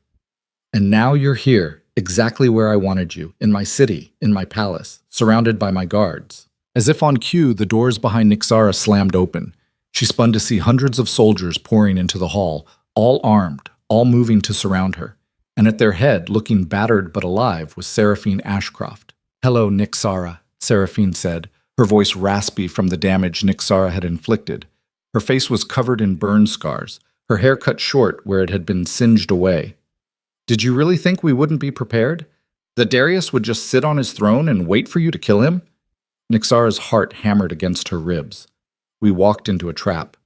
And now you're here, exactly where I wanted you, in my city, in my palace, surrounded by my guards. As if on cue, the doors behind Nixara slammed open. She spun to see hundreds of soldiers pouring into the hall, all armed, all moving to surround her. And at their head, looking battered but alive, was Seraphine Ashcroft. "Hello, Nixara," Seraphine said, her voice raspy from the damage Nixara had inflicted. Her face was covered in burn scars, her hair cut short where it had been singed away. "Did you really think we wouldn't be prepared? That Darius would just sit on his throne and wait for you to kill him?" Nixara's heart hammered against her ribs. "We walked into a trap."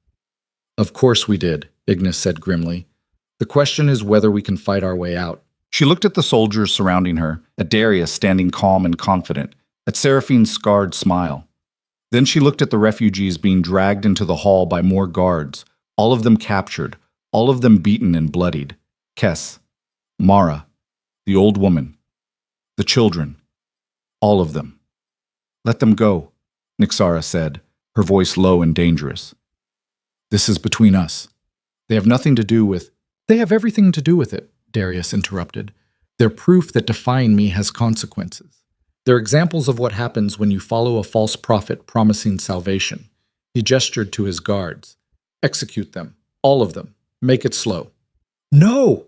"Of course we did," Ignis said grimly. "The question is whether we can fight our way out." She looked at the soldiers surrounding her, at Darius standing calm and confident, at Seraphine's scarred smile. Then she looked at the refugees being dragged into the hall by more guards, all of them captured, all of them beaten and bloodied. Kes, Mara, the old woman, the children, all of them. "Let them go," Nixara said, her voice low and dangerous. "This is between us. They have nothing to do with—" "They have everything to do with it," Darius interrupted. "They're proof that defying me has consequences. They're examples of what happens when you follow a false prophet promising salvation." He gestured to his guards. "Execute them, all of them. Make it slow." "No!"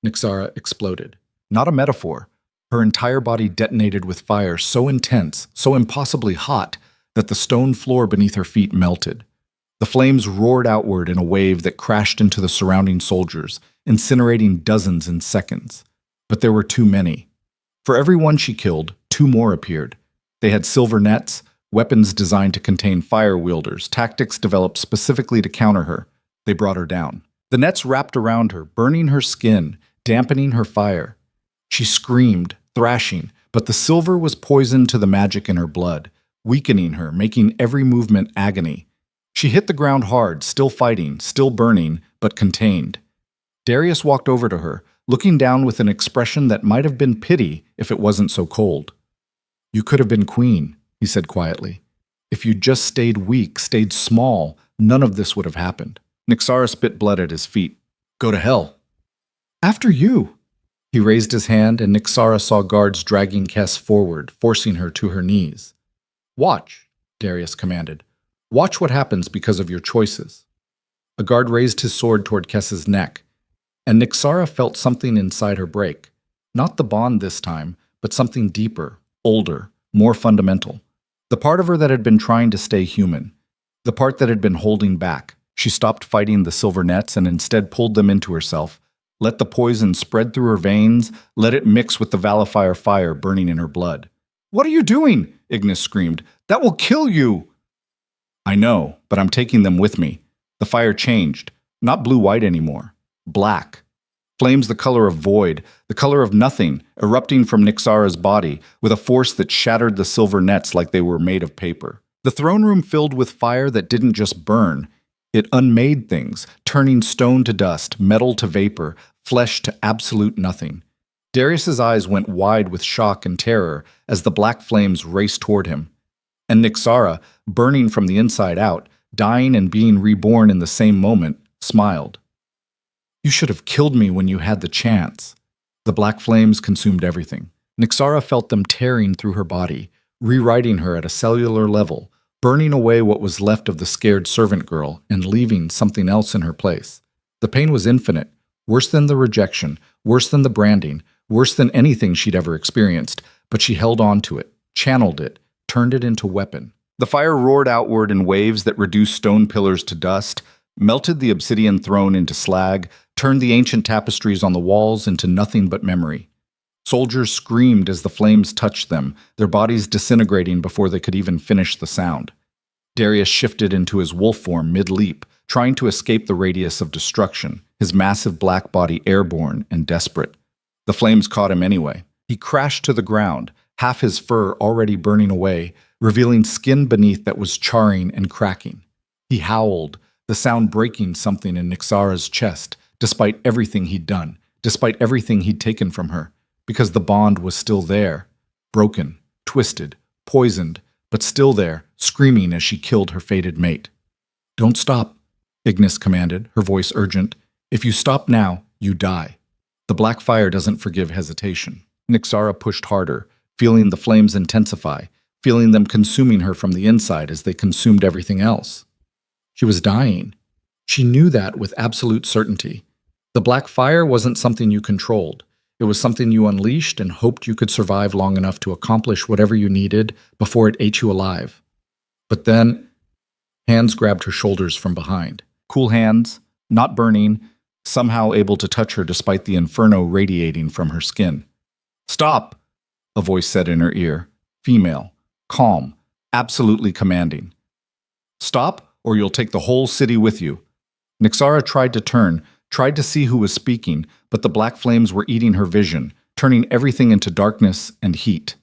Nixara exploded. Not a metaphor. Her entire body detonated with fire so intense, so impossibly hot, that the stone floor beneath her feet melted. The flames roared outward in a wave that crashed into the surrounding soldiers, incinerating dozens in seconds. But there were too many. For every one she killed, two more appeared. They had silver nets, weapons designed to contain fire wielders, tactics developed specifically to counter her. They brought her down. The nets wrapped around her, burning her skin, dampening her fire. She screamed, thrashing, but the silver was poisoned to the magic in her blood, weakening her, making every movement agony. She hit the ground hard, still fighting, still burning, but contained. Darius walked over to her, looking down with an expression that might have been pity if it wasn't so cold. "You could have been queen," he said quietly. "If you'd just stayed weak, stayed small, none of this would have happened." Nixara spit blood at his feet. "Go to hell." "After you." He raised his hand, and Nixara saw guards dragging Kes forward, forcing her to her knees. "Watch," Darius commanded. "Watch what happens because of your choices." A guard raised his sword toward Kes's neck, and Nixara felt something inside her break. Not the bond this time, but something deeper, older, more fundamental. The part of her that had been trying to stay human. The part that had been holding back. She stopped fighting the silver nets and instead pulled them into herself. Let the poison spread through her veins, let it mix with the Valafire fire burning in her blood. "What are you doing?" Ignis screamed. "That will kill you!" "I know, but I'm taking them with me." The fire changed. Not blue-white anymore. Black. Flames the color of void, the color of nothing, erupting from Nixara's body, with a force that shattered the silver nets like they were made of paper. The throne room filled with fire that didn't just burn. It unmade things, turning stone to dust, metal to vapor, flesh to absolute nothing. Darius's eyes went wide with shock and terror as the black flames raced toward him. And Nixara, burning from the inside out, dying and being reborn in the same moment, smiled. "You should have killed me when you had the chance." The black flames consumed everything. Nixara felt them tearing through her body, rewriting her at a cellular level, burning away what was left of the scared servant girl and leaving something else in her place. The pain was infinite, worse than the rejection, worse than the branding, worse than anything she'd ever experienced, but she held on to it, channeled it, turned it into weapon. The fire roared outward in waves that reduced stone pillars to dust, melted the obsidian throne into slag, turned the ancient tapestries on the walls into nothing but memory. Soldiers screamed as the flames touched them, their bodies disintegrating before they could even finish the sound. Darius shifted into his wolf form mid-leap, trying to escape the radius of destruction, his massive black body airborne and desperate. The flames caught him anyway. He crashed to the ground, half his fur already burning away, revealing skin beneath that was charring and cracking. He howled, the sound breaking something in Nyxara's chest, despite everything he'd done, despite everything he'd taken from her, because the bond was still there, broken, twisted, poisoned, but still there, screaming as she killed her fated mate. "Don't stop," Ignis commanded, her voice urgent. "If you stop now, you die." The black fire doesn't forgive hesitation. Nyxara pushed harder, feeling the flames intensify, feeling them consuming her from the inside as they consumed everything else. She was dying. She knew that with absolute certainty. The black fire wasn't something you controlled. It was something you unleashed and hoped you could survive long enough to accomplish whatever you needed before it ate you alive. But then, hands grabbed her shoulders from behind. Cool hands, not burning, somehow able to touch her despite the inferno radiating from her skin. "Stop!" a voice said in her ear, female, calm, absolutely commanding. "Stop, or you'll take the whole city with you." Nyxara tried to turn, tried to see who was speaking, but the black flames were eating her vision, turning everything into darkness and heat.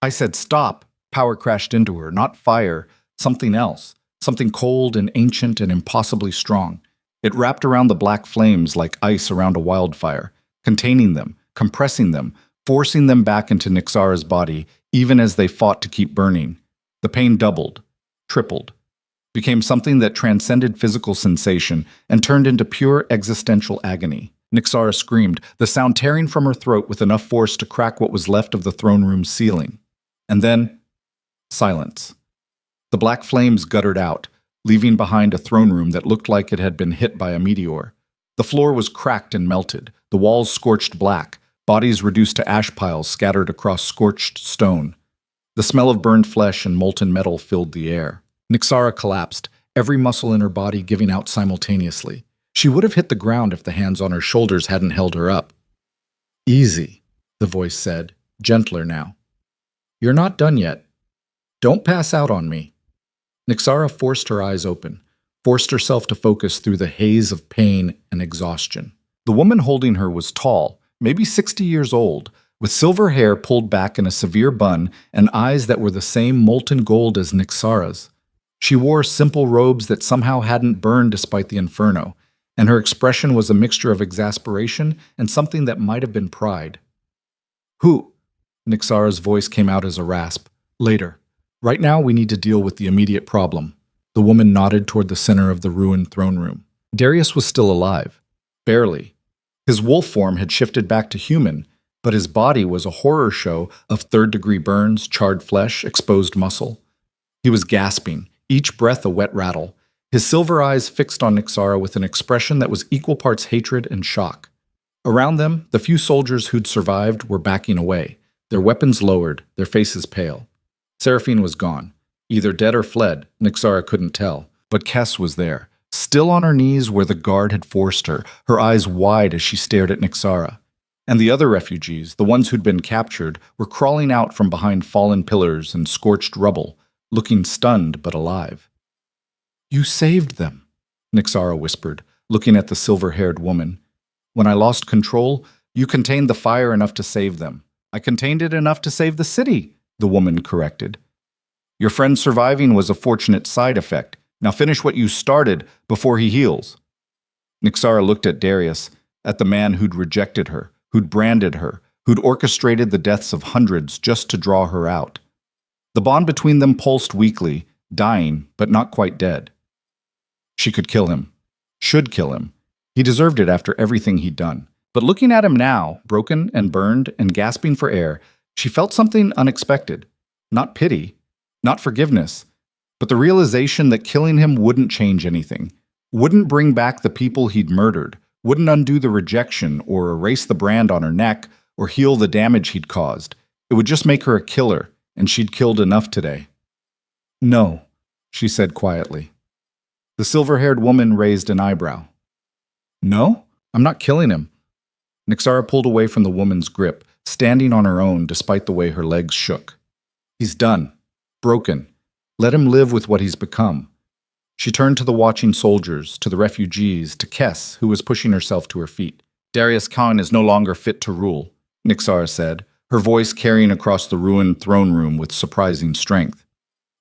"I said stop!" Power crashed into her, not fire, something else, something cold and ancient and impossibly strong. It wrapped around the black flames like ice around a wildfire, containing them, compressing them, forcing them back into Nyxara's body, even as they fought to keep burning. The pain doubled, tripled, became something that transcended physical sensation and turned into pure existential agony. Nyxara screamed, the sound tearing from her throat with enough force to crack what was left of the throne room's ceiling. And then, silence. The black flames guttered out, leaving behind a throne room that looked like it had been hit by a meteor. The floor was cracked and melted, the walls scorched black, bodies reduced to ash piles scattered across scorched stone. The smell of burned flesh and molten metal filled the air. Nyxara collapsed, every muscle in her body giving out simultaneously. She would have hit the ground if the hands on her shoulders hadn't held her up. "Easy," the voice said, gentler now. "You're not done yet. Don't pass out on me." Nyxara forced her eyes open, forced herself to focus through the haze of pain and exhaustion. The woman holding her was tall, maybe 60 years old, with silver hair pulled back in a severe bun and eyes that were the same molten gold as Nyxara's. She wore simple robes that somehow hadn't burned despite the inferno, and her expression was a mixture of exasperation and something that might have been pride. "Who?" Nyxara's voice came out as a rasp. "Later. Right now we need to deal with the immediate problem." The woman nodded toward the center of the ruined throne room. Darius was still alive. Barely. His wolf form had shifted back to human, but his body was a horror show of third-degree burns, charred flesh, exposed muscle. He was gasping, each breath a wet rattle, his silver eyes fixed on Nyxara with an expression that was equal parts hatred and shock. Around them, the few soldiers who'd survived were backing away, their weapons lowered, their faces pale. Seraphine was gone, either dead or fled, Nyxara couldn't tell, but Kess was there, still on her knees where the guard had forced her, her eyes wide as she stared at Nyxara. And the other refugees, the ones who'd been captured, were crawling out from behind fallen pillars and scorched rubble, looking stunned but alive. "You saved them," Nyxara whispered, looking at the silver-haired woman. "When I lost control, you contained the fire enough to save them. I contained it enough to save the city," the woman corrected. "Your friend surviving was a fortunate side effect. Now finish what you started before he heals." Nyxara looked at Darius, at the man who'd rejected her, who'd branded her, who'd orchestrated the deaths of hundreds just to draw her out. The bond between them pulsed weakly, dying, but not quite dead. She could kill him. Should kill him. He deserved it after everything he'd done. But looking at him now, broken and burned and gasping for air, she felt something unexpected. not pity, not forgiveness, but the realization that killing him wouldn't change anything, wouldn't bring back the people he'd murdered, wouldn't undo the rejection or erase the brand on her neck or heal the damage he'd caused. It would just make her a killer, and she'd killed enough today. No, she said quietly. The silver-haired woman raised an eyebrow. No, I'm not killing him. Nixara pulled away from the woman's grip, standing on her own despite the way her legs shook. He's done. Broken. Let him live with what he's become. She turned to the watching soldiers, to the refugees, to Kes, who was pushing herself to her feet. Darius Khan is no longer fit to rule, Nixara said, her voice carrying across the ruined throne room with surprising strength.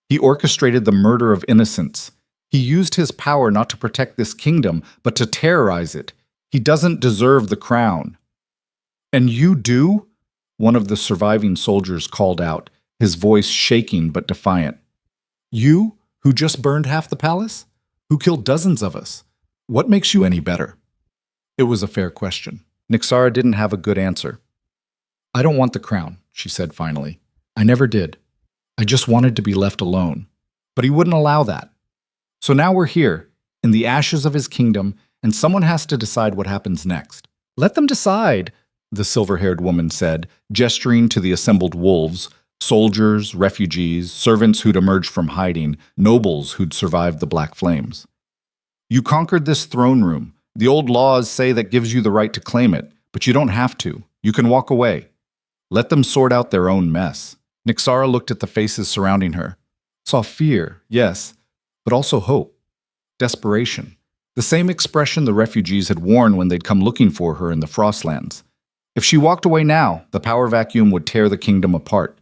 He orchestrated the murder of innocents. He used his power not to protect this kingdom, but to terrorize it. He doesn't deserve the crown. And you do? One of the surviving soldiers called out, his voice shaking but defiant. You, who just burned half the palace? Who killed dozens of us? What makes you any better? It was a fair question. Nixara didn't have a good answer. I don't want the crown, she said finally. I never did. I just wanted to be left alone. But he wouldn't allow that. So now we're here, in the ashes of his kingdom, and someone has to decide what happens next. Let them decide, the silver-haired woman said, gesturing to the assembled wolves, soldiers, refugees, servants who'd emerged from hiding, nobles who'd survived the black flames. You conquered this throne room. The old laws say that gives you the right to claim it, but you don't have to. You can walk away. Let them sort out their own mess. Nixara looked at the faces surrounding her. Saw fear, yes, but also hope. Desperation. The same expression the refugees had worn when they'd come looking for her in the Frostlands. If she walked away now, the power vacuum would tear the kingdom apart.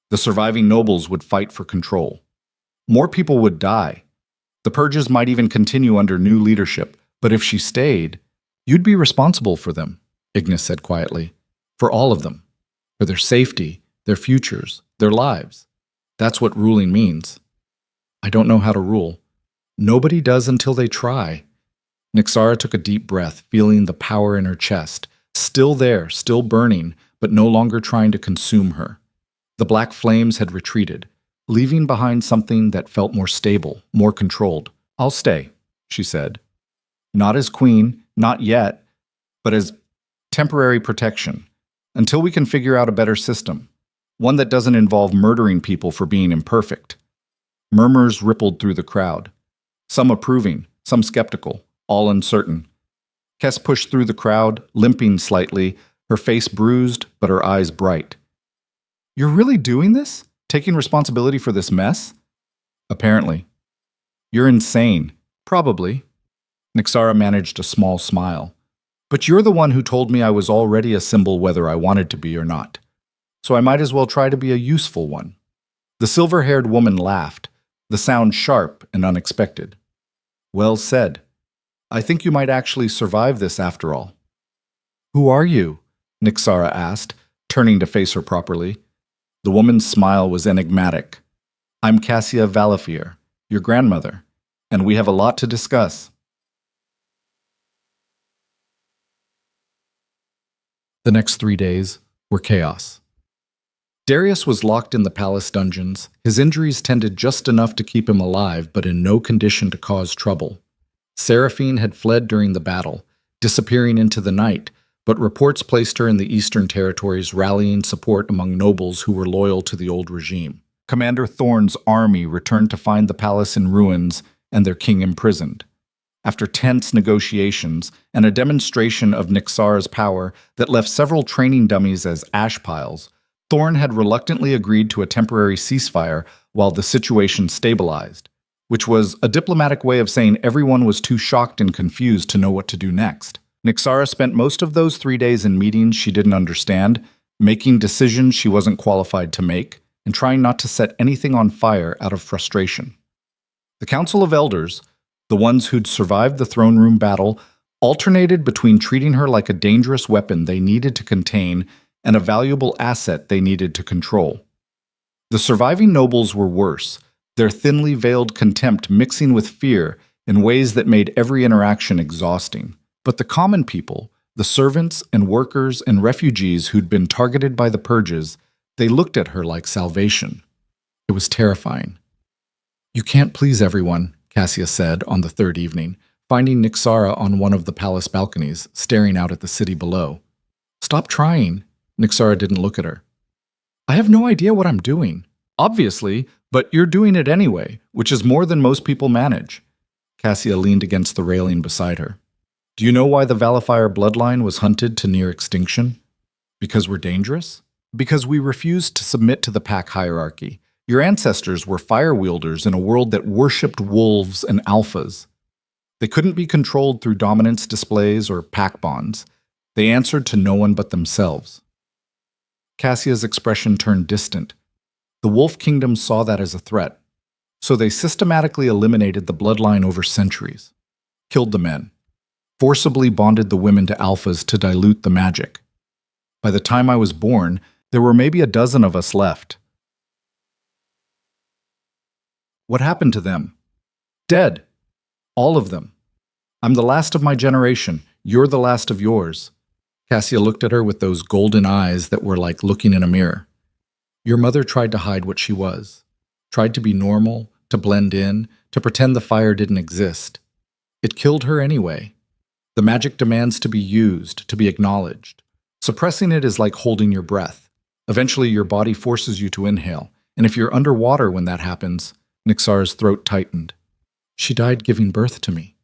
The surviving nobles would fight for control. More people would die. The purges might even continue under new leadership, but if she stayed, you'd be responsible for them, Ignis said quietly. For all of them. For their safety, their futures, their lives. That's what ruling means. I don't know how to rule. Nobody does until they try. Nixara took a deep breath, feeling the power in her chest, still there, still burning, but no longer trying to consume her. The black flames had retreated, leaving behind something that felt more stable, more controlled. I'll stay, she said. Not as queen, not yet, but as temporary protection, until we can figure out a better system, one that doesn't involve murdering people for being imperfect. Murmurs rippled through the crowd, some approving, some skeptical, all uncertain. Kes pushed through the crowd, limping slightly, her face bruised, but her eyes bright. You're really doing this? Taking responsibility for this mess? Apparently. You're insane. Probably. Nixara managed a small smile. But you're the one who told me I was already a symbol whether I wanted to be or not. So I might as well try to be a useful one. The silver-haired woman laughed, the sound sharp and unexpected. Well said. I think you might actually survive this after all. Who are you? Nixara asked, turning to face her properly. The woman's smile was enigmatic. I'm Cassia Valafier, your grandmother, and we have a lot to discuss. The next 3 days were chaos. Darius was locked in the palace dungeons. His injuries tended just enough to keep him alive, but in no condition to cause trouble. Seraphine had fled during the battle, disappearing into the night, but reports placed her in the Eastern Territories rallying support among nobles who were loyal to the old regime. Commander Thorne's army returned to find the palace in ruins and their king imprisoned. After tense negotiations and a demonstration of Nixara's power that left several training dummies as ash piles, Thorne had reluctantly agreed to a temporary ceasefire while the situation stabilized, which was a diplomatic way of saying everyone was too shocked and confused to know what to do next. Nixara spent most of those 3 days in meetings she didn't understand, making decisions she wasn't qualified to make, and trying not to set anything on fire out of frustration. The Council of Elders, the ones who'd survived the throne room battle, alternated between treating her like a dangerous weapon they needed to contain and a valuable asset they needed to control. The surviving nobles were worse, their thinly veiled contempt mixing with fear in ways that made every interaction exhausting. But the common people, the servants and workers and refugees who'd been targeted by the purges, they looked at her like salvation. It was terrifying. You can't please everyone, Cassia said on the third evening, finding Nixara on one of the palace balconies, staring out at the city below. Stop trying. Nixara didn't look at her. I have no idea what I'm doing. Obviously, but you're doing it anyway, which is more than most people manage. Cassia leaned against the railing beside her. Do you know why the Valafire bloodline was hunted to near extinction? Because we're dangerous? Because we refused to submit to the pack hierarchy. Your ancestors were fire wielders in a world that worshipped wolves and alphas. They couldn't be controlled through dominance displays or pack bonds. They answered to no one but themselves. Cassia's expression turned distant. The Wolf Kingdom saw that as a threat, so they systematically eliminated the bloodline over centuries, killed the men, forcibly bonded the women to alphas to dilute the magic. By the time I was born, there were maybe a dozen of us left. What happened to them? Dead. All of them. I'm the last of my generation. You're the last of yours. Cassia looked at her with those golden eyes that were like looking in a mirror. Your mother tried to hide what she was, tried to be normal, to blend in, to pretend the fire didn't exist. It killed her anyway. The magic demands to be used, to be acknowledged. Suppressing it is like holding your breath. Eventually your body forces you to inhale, and if you're underwater when that happens, Nixara's throat tightened. She died giving birth to me.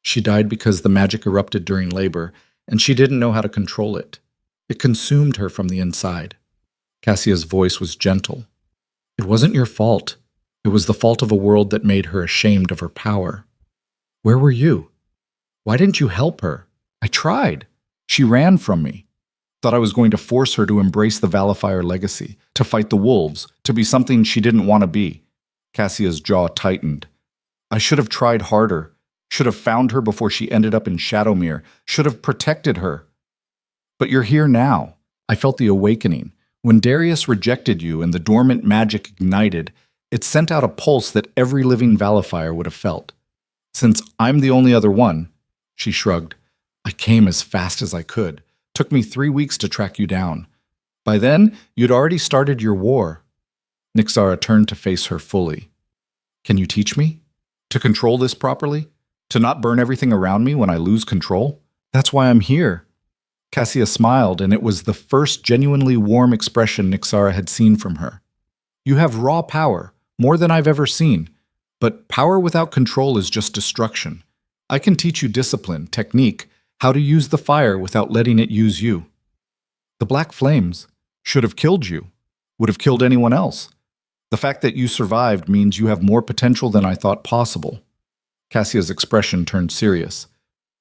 She died because the magic erupted during labor, and she didn't know how to control it. It consumed her from the inside. Cassia's voice was gentle. It wasn't your fault. It was the fault of a world that made her ashamed of her power. Where were you? Why didn't you help her? I tried. She ran from me. Thought I was going to force her to embrace the Valafire legacy, to fight the wolves, to be something she didn't want to be. Cassia's jaw tightened. I should have tried harder. Should have found her before she ended up in Shadowmere. Should have protected her. But you're here now. I felt the awakening. When Darius rejected you and the dormant magic ignited, it sent out a pulse that every living Valafire would have felt. Since I'm the only other one, she shrugged, I came as fast as I could. Took me 3 weeks to track you down. By then, you'd already started your war. Nixara turned to face her fully. Can you teach me? To control this properly? To not burn everything around me when I lose control? That's why I'm here. Cassia smiled, and it was the first genuinely warm expression Nixara had seen from her. You have raw power, more than I've ever seen. But power without control is just destruction. I can teach you discipline, technique, how to use the fire without letting it use you. The black flames should have killed you, would have killed anyone else. The fact that you survived means you have more potential than I thought possible. Cassia's expression turned serious.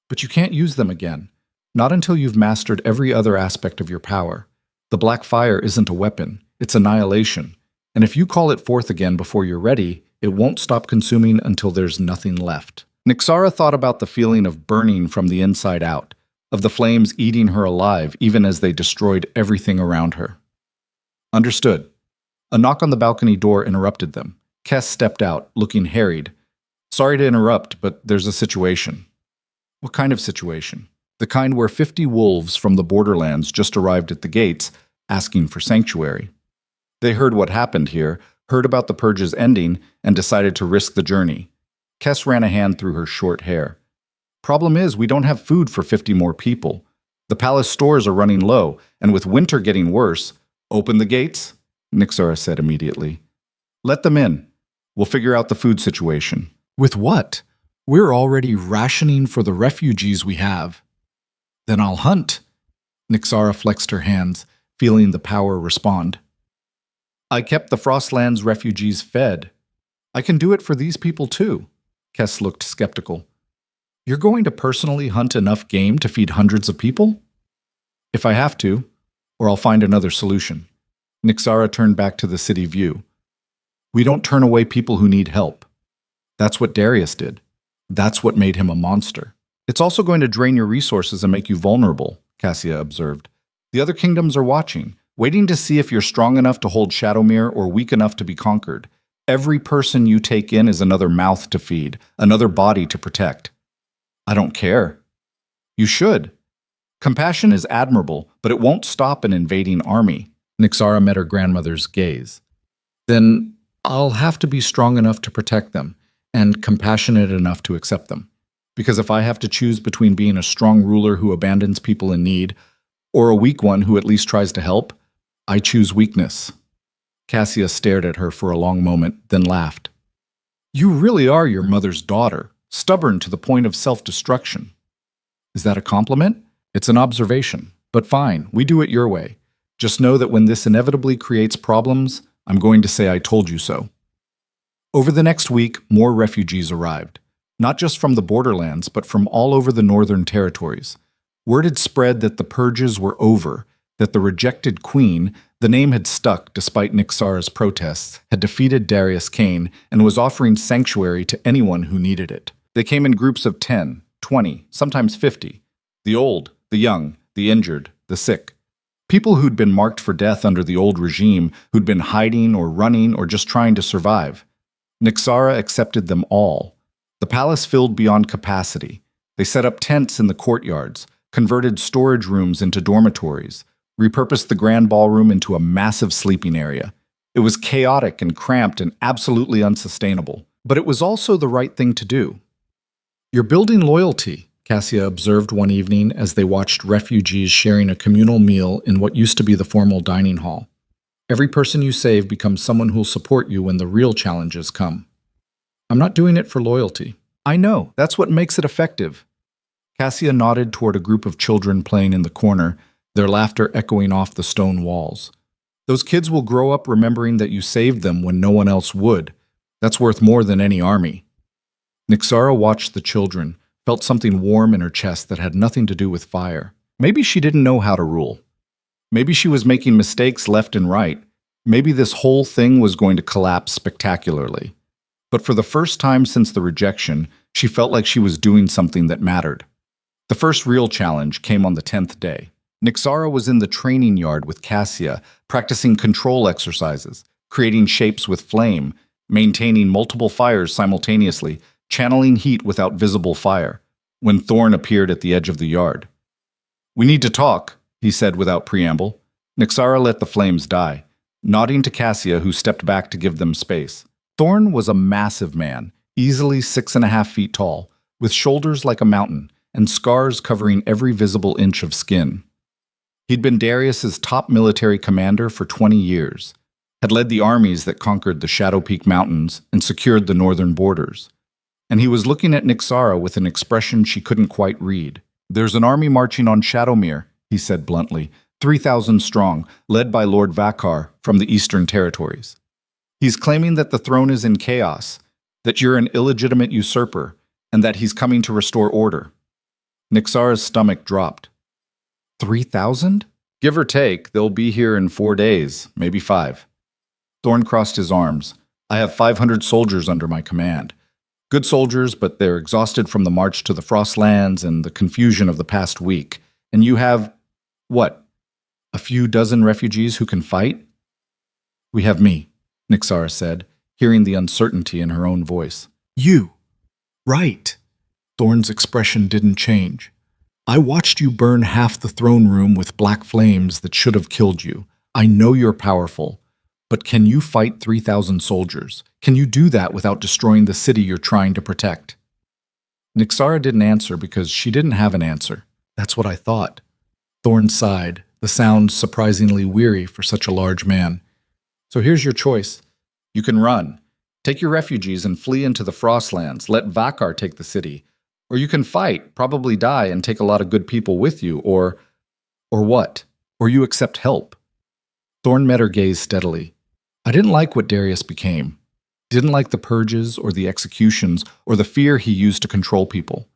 But you can't use them again. Not until you've mastered every other aspect of your power. The black fire isn't a weapon, it's annihilation. And if you call it forth again before you're ready, it won't stop consuming until there's nothing left. Nixara thought about the feeling of burning from the inside out, of the flames eating her alive even as they destroyed everything around her. Understood. A knock on the balcony door interrupted them. Kess stepped out, looking harried. Sorry to interrupt, but there's a situation. What kind of situation? The kind where 50 wolves from the borderlands just arrived at the gates, asking for sanctuary. They heard what happened here, heard about the purge's ending, and decided to risk the journey. Kess ran a hand through her short hair. Problem is, we don't have food for 50 more people. The palace stores are running low, and with winter getting worse, open the gates, Nixara said immediately. Let them in. We'll figure out the food situation. With what? We're already rationing for the refugees we have. Then I'll hunt. Nixara flexed her hands, feeling the power respond. I kept the Frostlands refugees fed. I can do it for these people too. Kess looked skeptical. You're going to personally hunt enough game to feed hundreds of people? If I have to, or I'll find another solution. Nixara turned back to the city view. We don't turn away people who need help. That's what Darius did. That's what made him a monster. It's also going to drain your resources and make you vulnerable, Cassia observed. The other kingdoms are watching, waiting to see if you're strong enough to hold Shadowmere or weak enough to be conquered. Every person you take in is another mouth to feed, another body to protect. I don't care. You should. Compassion is admirable, but it won't stop an invading army. Nixara met her grandmother's gaze. then I'll have to be strong enough to protect them and compassionate enough to accept them. Because if I have to choose between being a strong ruler who abandons people in need or a weak one who at least tries to help, I choose weakness. Cassia stared at her for a long moment, then laughed. You really are your mother's daughter, stubborn to the point of self-destruction. Is that a compliment? It's an observation. But fine, we do it your way. Just know that when this inevitably creates problems, I'm going to say I told you so. Over the next week, more refugees arrived. Not just from the borderlands, but from all over the northern territories. Word had spread that the purges were over, that the rejected queen, the name had stuck despite Nixara's protests, had defeated Darius Kane and was offering sanctuary to anyone who needed it. They came in groups of 10, 20, sometimes 50. The old, the young, the injured, the sick. People who'd been marked for death under the old regime, who'd been hiding or running or just trying to survive. Nixara accepted them all. The palace filled beyond capacity. They set up tents in the courtyards, converted storage rooms into dormitories, repurposed the grand ballroom into a massive sleeping area. It was chaotic and cramped and absolutely unsustainable. But it was also the right thing to do. You're building loyalty, Cassia observed one evening as they watched refugees sharing a communal meal in what used to be the formal dining hall. Every person you save becomes someone who'll support you when the real challenges come. I'm not doing it for loyalty. I know, that's what makes it effective. Cassia nodded toward a group of children playing in the corner, their laughter echoing off the stone walls. Those kids will grow up remembering that you saved them when no one else would. That's worth more than any army. Nixara watched the children, felt something warm in her chest that had nothing to do with fire. Maybe she didn't know how to rule. Maybe she was making mistakes left and right. Maybe this whole thing was going to collapse spectacularly. But for the first time since the rejection, she felt like she was doing something that mattered. The first real challenge came on the 10th day. Nixara was in the training yard with Cassia, practicing control exercises, creating shapes with flame, maintaining multiple fires simultaneously, channeling heat without visible fire, when Thorn appeared at the edge of the yard. We need to talk, he said without preamble. Nixara let the flames die, nodding to Cassia, who stepped back to give them space. Thorn was a massive man, easily 6.5 feet tall, with shoulders like a mountain and scars covering every visible inch of skin. He'd been Darius's top military commander for 20 years, had led the armies that conquered the Shadow Peak Mountains and secured the northern borders. And he was looking at Nixara with an expression she couldn't quite read. There's an army marching on Shadowmere, he said bluntly, 3,000 strong, led by Lord Vakar from the Eastern Territories. He's claiming that the throne is in chaos, that you're an illegitimate usurper, and that he's coming to restore order. Nixara's stomach dropped. 3,000? Give or take, they'll be here in 4 days, maybe 5. Thorn crossed his arms. I have 500 soldiers under my command. Good soldiers, but they're exhausted from the march to the Frostlands and the confusion of the past week. And you have, what, a few dozen refugees who can fight? We have me, Nixara said, hearing the uncertainty in her own voice. You. Right. Thorn's expression didn't change. I watched you burn half the throne room with black flames that should have killed you. I know you're powerful. But can you fight 3,000 soldiers? Can you do that without destroying the city you're trying to protect? Nixara didn't answer because she didn't have an answer. That's what I thought. Thorn sighed, the sound surprisingly weary for such a large man. So here's your choice. You can run. Take your refugees and flee into the Frostlands. Let Vakar take the city. Or you can fight, probably die, and take a lot of good people with you. Or what? Or you accept help. Thorn met her gaze steadily. I didn't like what Darius became. Didn't like the purges or the executions or the fear he used to control people.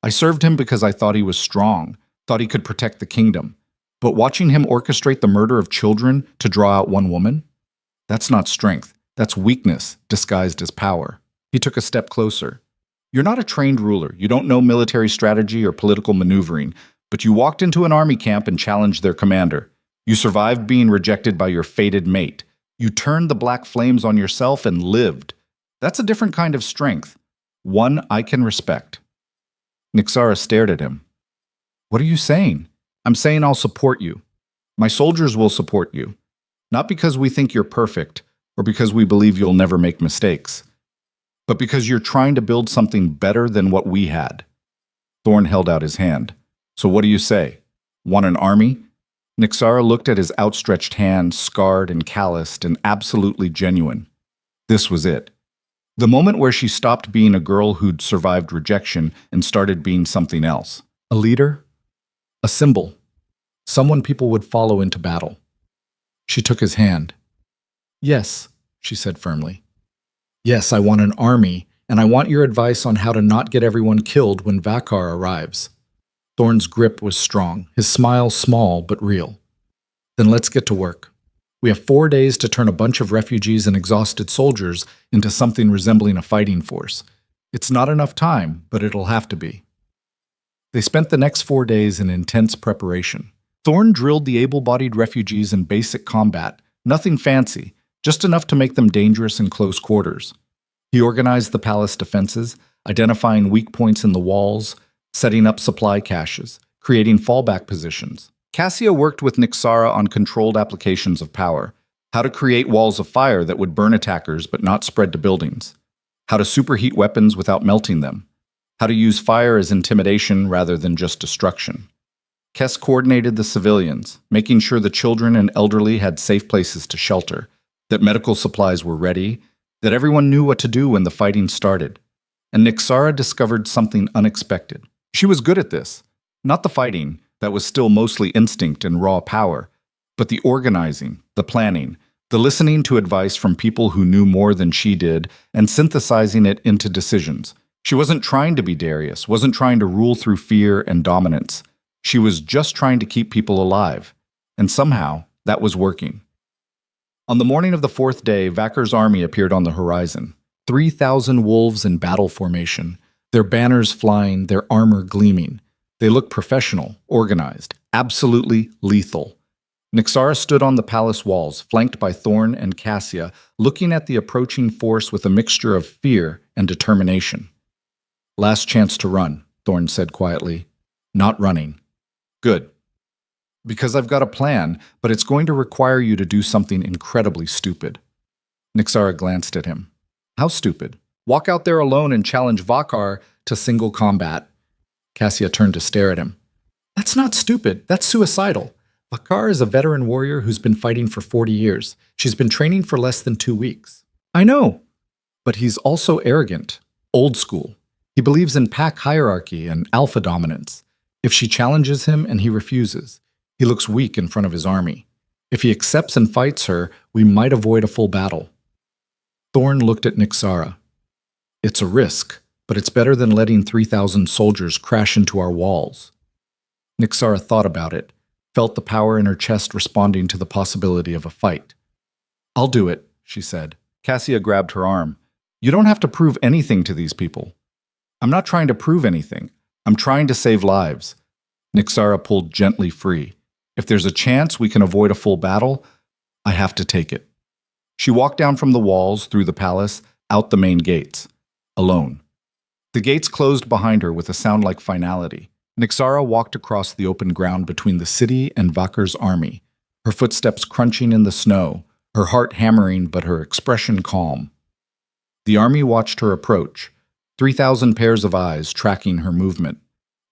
I served him because I thought he was strong, thought he could protect the kingdom. But watching him orchestrate the murder of children to draw out one woman? That's not strength. That's weakness disguised as power. He took a step closer. You're not a trained ruler. You don't know military strategy or political maneuvering, but you walked into an army camp and challenged their commander. You survived being rejected by your fated mate. You turned the black flames on yourself and lived. That's a different kind of strength. One I can respect. Nixara stared at him. What are you saying? I'm saying I'll support you. My soldiers will support you. Not because we think you're perfect, or because we believe you'll never make mistakes, but because you're trying to build something better than what we had. Thorn held out his hand. So what do you say? Want an army? Nixara looked at his outstretched hand, scarred and calloused and absolutely genuine. This was it. The moment where she stopped being a girl who'd survived rejection and started being something else. A leader? A symbol. Someone people would follow into battle. She took his hand. Yes, she said firmly. Yes, I want an army, and I want your advice on how to not get everyone killed when Vakar arrives. Thorn's grip was strong, his smile small but real. Then let's get to work. We have 4 days to turn a bunch of refugees and exhausted soldiers into something resembling a fighting force. It's not enough time, but it'll have to be. They spent the next 4 days in intense preparation. Thorn drilled the able-bodied refugees in basic combat, nothing fancy, just enough to make them dangerous in close quarters. He organized the palace defenses, identifying weak points in the walls, setting up supply caches, creating fallback positions. Cassia worked with Nixara on controlled applications of power, how to create walls of fire that would burn attackers but not spread to buildings, how to superheat weapons without melting them, how to use fire as intimidation rather than just destruction. Kess coordinated the civilians, making sure the children and elderly had safe places to shelter, that medical supplies were ready, that everyone knew what to do when the fighting started. And Nixara discovered something unexpected. She was good at this, not the fighting, that was still mostly instinct and raw power, but the organizing, the planning, the listening to advice from people who knew more than she did and synthesizing it into decisions. She wasn't trying to be Darius, wasn't trying to rule through fear and dominance. She was just trying to keep people alive, and somehow that was working. On the morning of the 4th day, Vakar's army appeared on the horizon. 3,000 wolves in battle formation, their banners flying, their armor gleaming. They looked professional, organized, absolutely lethal. Nixara stood on the palace walls, flanked by Thorn and Cassia, looking at the approaching force with a mixture of fear and determination. Last chance to run, Thorn said quietly. Not running. Good. Because I've got a plan, but it's going to require you to do something incredibly stupid. Nixara glanced at him. How stupid? Walk out there alone and challenge Vakar to single combat. Cassia turned to stare at him. That's not stupid. That's suicidal. Vakar is a veteran warrior who's been fighting for 40 years. She's been training for less than 2 weeks. I know. But he's also arrogant, old school. He believes in pack hierarchy and alpha dominance. If she challenges him and he refuses, he looks weak in front of his army. If he accepts and fights her, we might avoid a full battle. Thorn looked at Nixara. It's a risk, but it's better than letting 3,000 soldiers crash into our walls. Nixara thought about it, felt the power in her chest responding to the possibility of a fight. I'll do it, she said. Cassia grabbed her arm. You don't have to prove anything to these people. I'm not trying to prove anything. I'm trying to save lives. Nixara pulled gently free. If there's a chance we can avoid a full battle, I have to take it. She walked down from the walls, through the palace, out the main gates, alone. The gates closed behind her with a sound like finality. Nixara walked across the open ground between the city and Vakar's army, her footsteps crunching in the snow, her heart hammering but her expression calm. The army watched her approach, 3,000 pairs of eyes tracking her movement.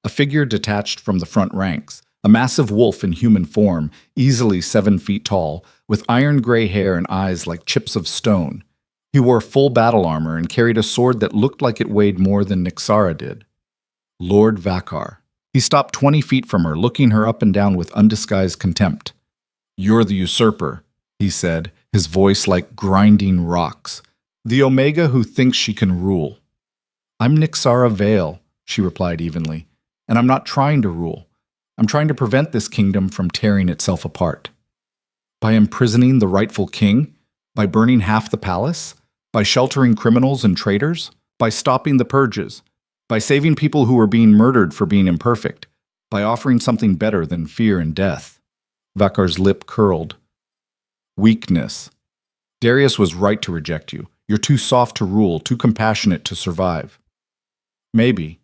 A figure detached from the front ranks, a massive wolf in human form, easily 7 feet tall, with iron-gray hair and eyes like chips of stone. He wore full battle armor and carried a sword that looked like it weighed more than Nixara did. Lord Vakar. He stopped 20 feet from her, looking her up and down with undisguised contempt. You're the usurper, he said, his voice like grinding rocks. The Omega who thinks she can rule. I'm Nixara Vale, she replied evenly, and I'm not trying to rule. I'm trying to prevent this kingdom from tearing itself apart. By imprisoning the rightful king? By burning half the palace? By sheltering criminals and traitors? By stopping the purges? By saving people who were being murdered for being imperfect? By offering something better than fear and death? Vakar's lip curled. Weakness. Darius was right to reject you. You're too soft to rule, too compassionate to survive. Maybe.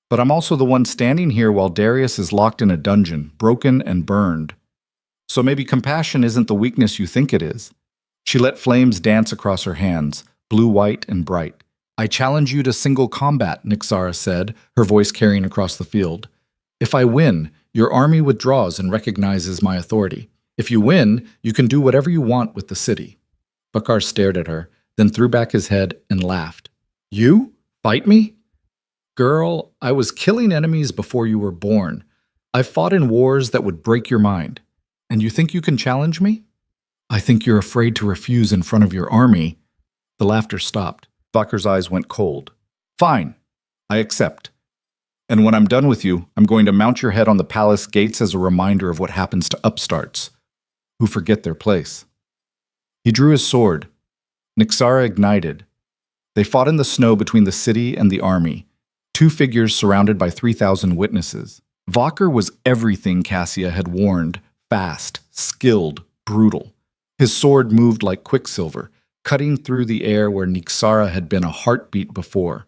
But I'm also the one standing here while Darius is locked in a dungeon, broken and burned. So maybe compassion isn't the weakness you think it is. She let flames dance across her hands, blue-white and bright. "I challenge you to single combat," Nixara said, her voice carrying across the field. "If I win, your army withdraws and recognizes my authority. If you win, you can do whatever you want with the city." Vakar stared at her, then threw back his head and laughed. "You? Fight me? Girl, I was killing enemies before you were born. I've fought in wars that would break your mind. And you think you can challenge me? I think you're afraid to refuse in front of your army." The laughter stopped. Vakar's eyes went cold. "Fine, I accept. And when I'm done with you, I'm going to mount your head on the palace gates as a reminder of what happens to upstarts who forget their place." He drew his sword. Nixara ignited. They fought in the snow between the city and the army, two figures surrounded by 3,000 witnesses. Vakar was everything Cassia had warned: fast, skilled, brutal. His sword moved like quicksilver, cutting through the air where Nixara had been a heartbeat before.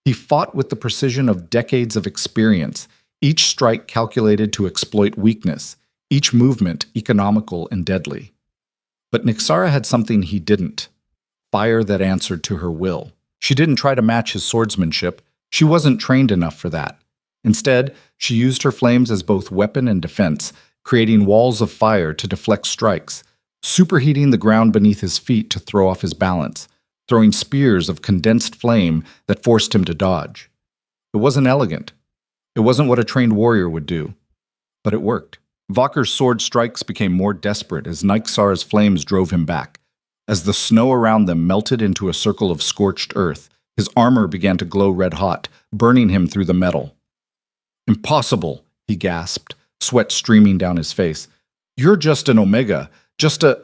He fought with the precision of decades of experience, each strike calculated to exploit weakness, each movement economical and deadly. But Nixara had something he didn't: fire that answered to her will. She didn't try to match his swordsmanship. She wasn't trained enough for that. Instead, she used her flames as both weapon and defense, creating walls of fire to deflect strikes, superheating the ground beneath his feet to throw off his balance, throwing spears of condensed flame that forced him to dodge. It wasn't elegant. It wasn't what a trained warrior would do. But it worked. Vakar's sword strikes became more desperate as Nixara's flames drove him back. As the snow around them melted into a circle of scorched earth, his armor began to glow red-hot, burning him through the metal. "Impossible," he gasped, sweat streaming down his face. "You're just an Omega, just a—"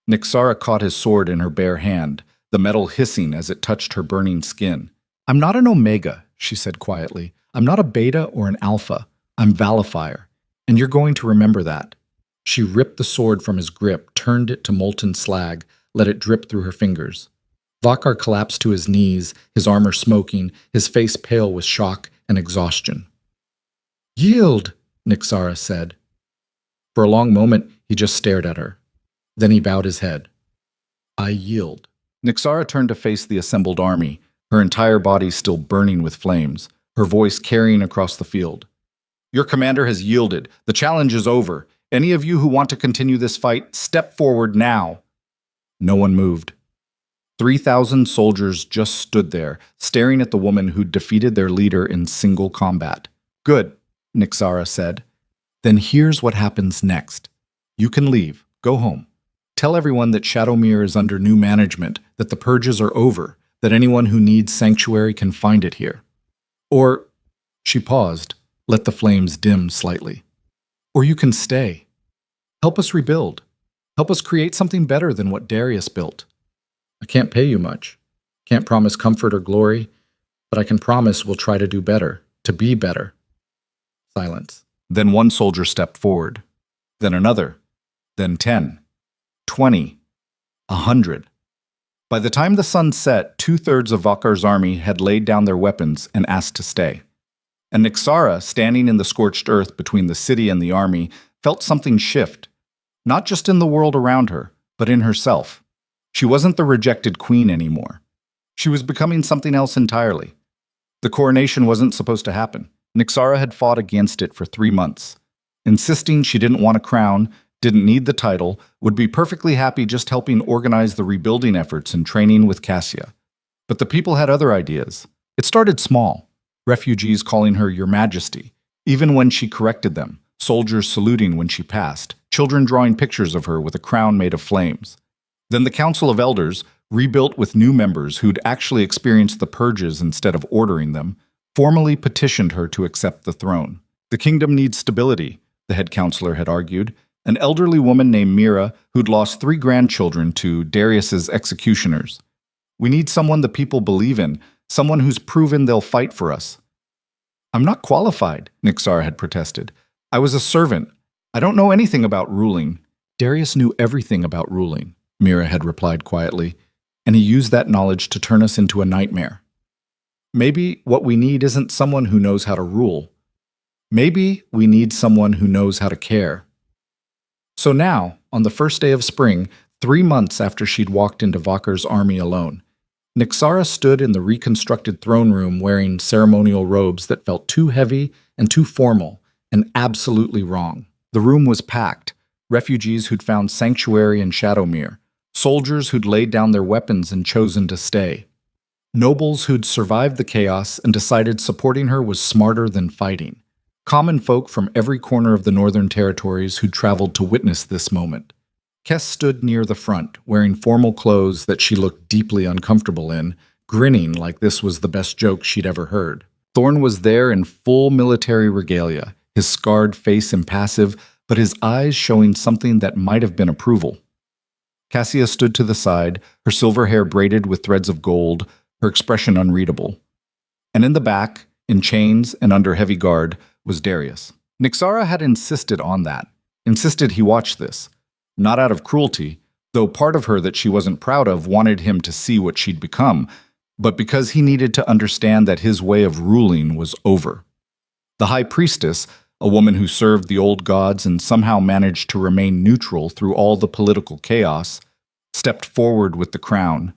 Nixara caught his sword in her bare hand, the metal hissing as it touched her burning skin. "I'm not an Omega," she said quietly. "I'm not a Beta or an Alpha. I'm Valifier, and you're going to remember that." She ripped the sword from his grip, turned it to molten slag, let it drip through her fingers. Vakar collapsed to his knees, his armor smoking, his face pale with shock and exhaustion. "Yield," Nixara said. For a long moment, he just stared at her. Then he bowed his head. "I yield." Nixara turned to face the assembled army, her entire body still burning with flames, her voice carrying across the field. "Your commander has yielded. The challenge is over. Any of you who want to continue this fight, step forward now." No one moved. 3,000 soldiers just stood there, staring at the woman who'd defeated their leader in single combat. "Good," Nixara said. "Then here's what happens next. You can leave. Go home. Tell everyone that Shadowmere is under new management, that the purges are over, that anyone who needs sanctuary can find it here. Or," she paused, let the flames dim slightly, "or you can stay. Help us rebuild. Help us create something better than what Darius built. I can't pay you much. Can't promise comfort or glory, but I can promise we'll try to do better, to be better." Silence. Then one soldier stepped forward. Then another. Then 10. 20. 100. By the time the sun set, 2/3 of Vakar's army had laid down their weapons and asked to stay. And Nixara, standing in the scorched earth between the city and the army, felt something shift, not just in the world around her, but in herself. She wasn't the rejected queen anymore. She was becoming something else entirely. The coronation wasn't supposed to happen. Nixara had fought against it for 3 months, insisting she didn't want a crown, didn't need the title, would be perfectly happy just helping organize the rebuilding efforts and training with Cassia. But the people had other ideas. It started small, refugees calling her Your Majesty, even when she corrected them, soldiers saluting when she passed, children drawing pictures of her with a crown made of flames. Then the Council of Elders, rebuilt with new members who'd actually experienced the purges instead of ordering them, formally petitioned her to accept the throne. The kingdom needs stability, the head counselor had argued. An elderly woman named Mira who'd lost 3 grandchildren to Darius's executioners. "We need someone the people believe in, someone who's proven they'll fight for us." "I'm not qualified," Nixara had protested. "I was a servant. I don't know anything about ruling." "Darius knew everything about ruling," Mira had replied quietly, "and he used that knowledge to turn us into a nightmare. Maybe what we need isn't someone who knows how to rule. Maybe we need someone who knows how to care." So now, on the first day of spring, 3 months after she'd walked into Vakar's army alone, Nixara stood in the reconstructed throne room wearing ceremonial robes that felt too heavy and too formal and absolutely wrong. The room was packed, refugees who'd found sanctuary in Shadowmere, soldiers who'd laid down their weapons and chosen to stay, nobles who'd survived the chaos and decided supporting her was smarter than fighting, common folk from every corner of the Northern Territories who'd traveled to witness this moment. Kess stood near the front, wearing formal clothes that she looked deeply uncomfortable in, grinning like this was the best joke she'd ever heard. Thorn was there in full military regalia, his scarred face impassive, but his eyes showing something that might have been approval. Cassia stood to the side, her silver hair braided with threads of gold, her expression unreadable. And in the back, in chains and under heavy guard, was Darius. Nixara had insisted on that, insisted he watch this. Not out of cruelty, though part of her that she wasn't proud of wanted him to see what she'd become, but because he needed to understand that his way of ruling was over. The High Priestess, a woman who served the old gods and somehow managed to remain neutral through all the political chaos, stepped forward with the crown,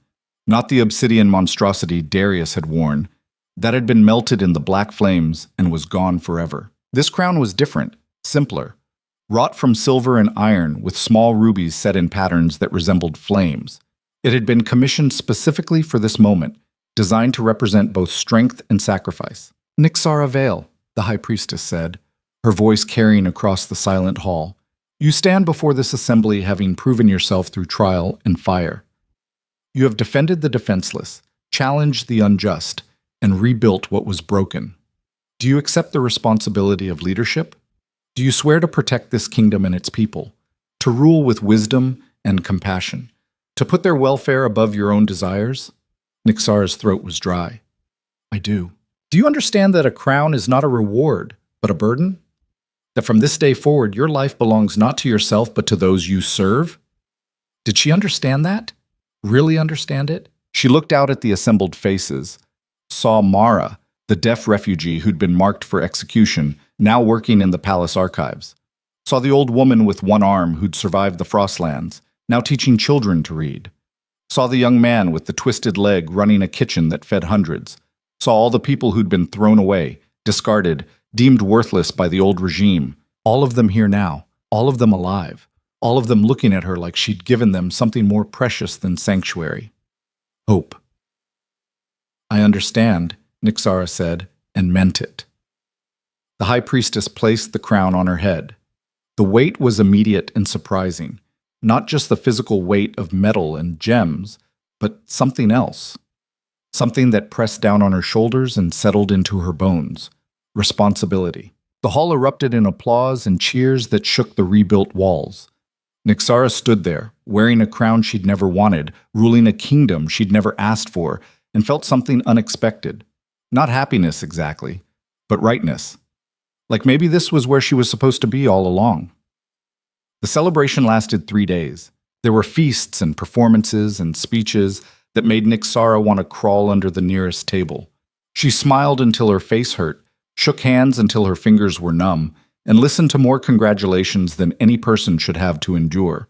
not the obsidian monstrosity Darius had worn, that had been melted in the black flames and was gone forever. This crown was different, simpler, wrought from silver and iron with small rubies set in patterns that resembled flames. It had been commissioned specifically for this moment, designed to represent both strength and sacrifice. Nixara Vale, the High Priestess said, her voice carrying across the silent hall. You stand before this assembly having proven yourself through trial and fire. You have defended the defenseless, challenged the unjust, and rebuilt what was broken. Do you accept the responsibility of leadership? Do you swear to protect this kingdom and its people, to rule with wisdom and compassion, to put their welfare above your own desires? Nixara's throat was dry. I do. Do you understand that a crown is not a reward, but a burden? That from this day forward, your life belongs not to yourself, but to those you serve? Did she understand that? Really understand it? She looked out at the assembled faces, saw Mara, the deaf refugee who'd been marked for execution, now working in the palace archives. Saw the old woman with one arm who'd survived the Frostlands, now teaching children to read. Saw the young man with the twisted leg running a kitchen that fed hundreds. Saw all the people who'd been thrown away, discarded, deemed worthless by the old regime. All of them here now, all of them alive, all of them looking at her like she'd given them something more precious than sanctuary. Hope. I understand, Nixara said, and meant it. The High Priestess placed the crown on her head. The weight was immediate and surprising, not just the physical weight of metal and gems, but something else. Something that pressed down on her shoulders and settled into her bones. Responsibility. The hall erupted in applause and cheers that shook the rebuilt walls. Nixara stood there, wearing a crown she'd never wanted, ruling a kingdom she'd never asked for, and felt something unexpected. Not happiness exactly, but rightness. Like maybe this was where she was supposed to be all along. The celebration lasted 3 days. There were feasts and performances and speeches that made Nixara want to crawl under the nearest table. She smiled until her face hurt, shook hands until her fingers were numb, and listened to more congratulations than any person should have to endure.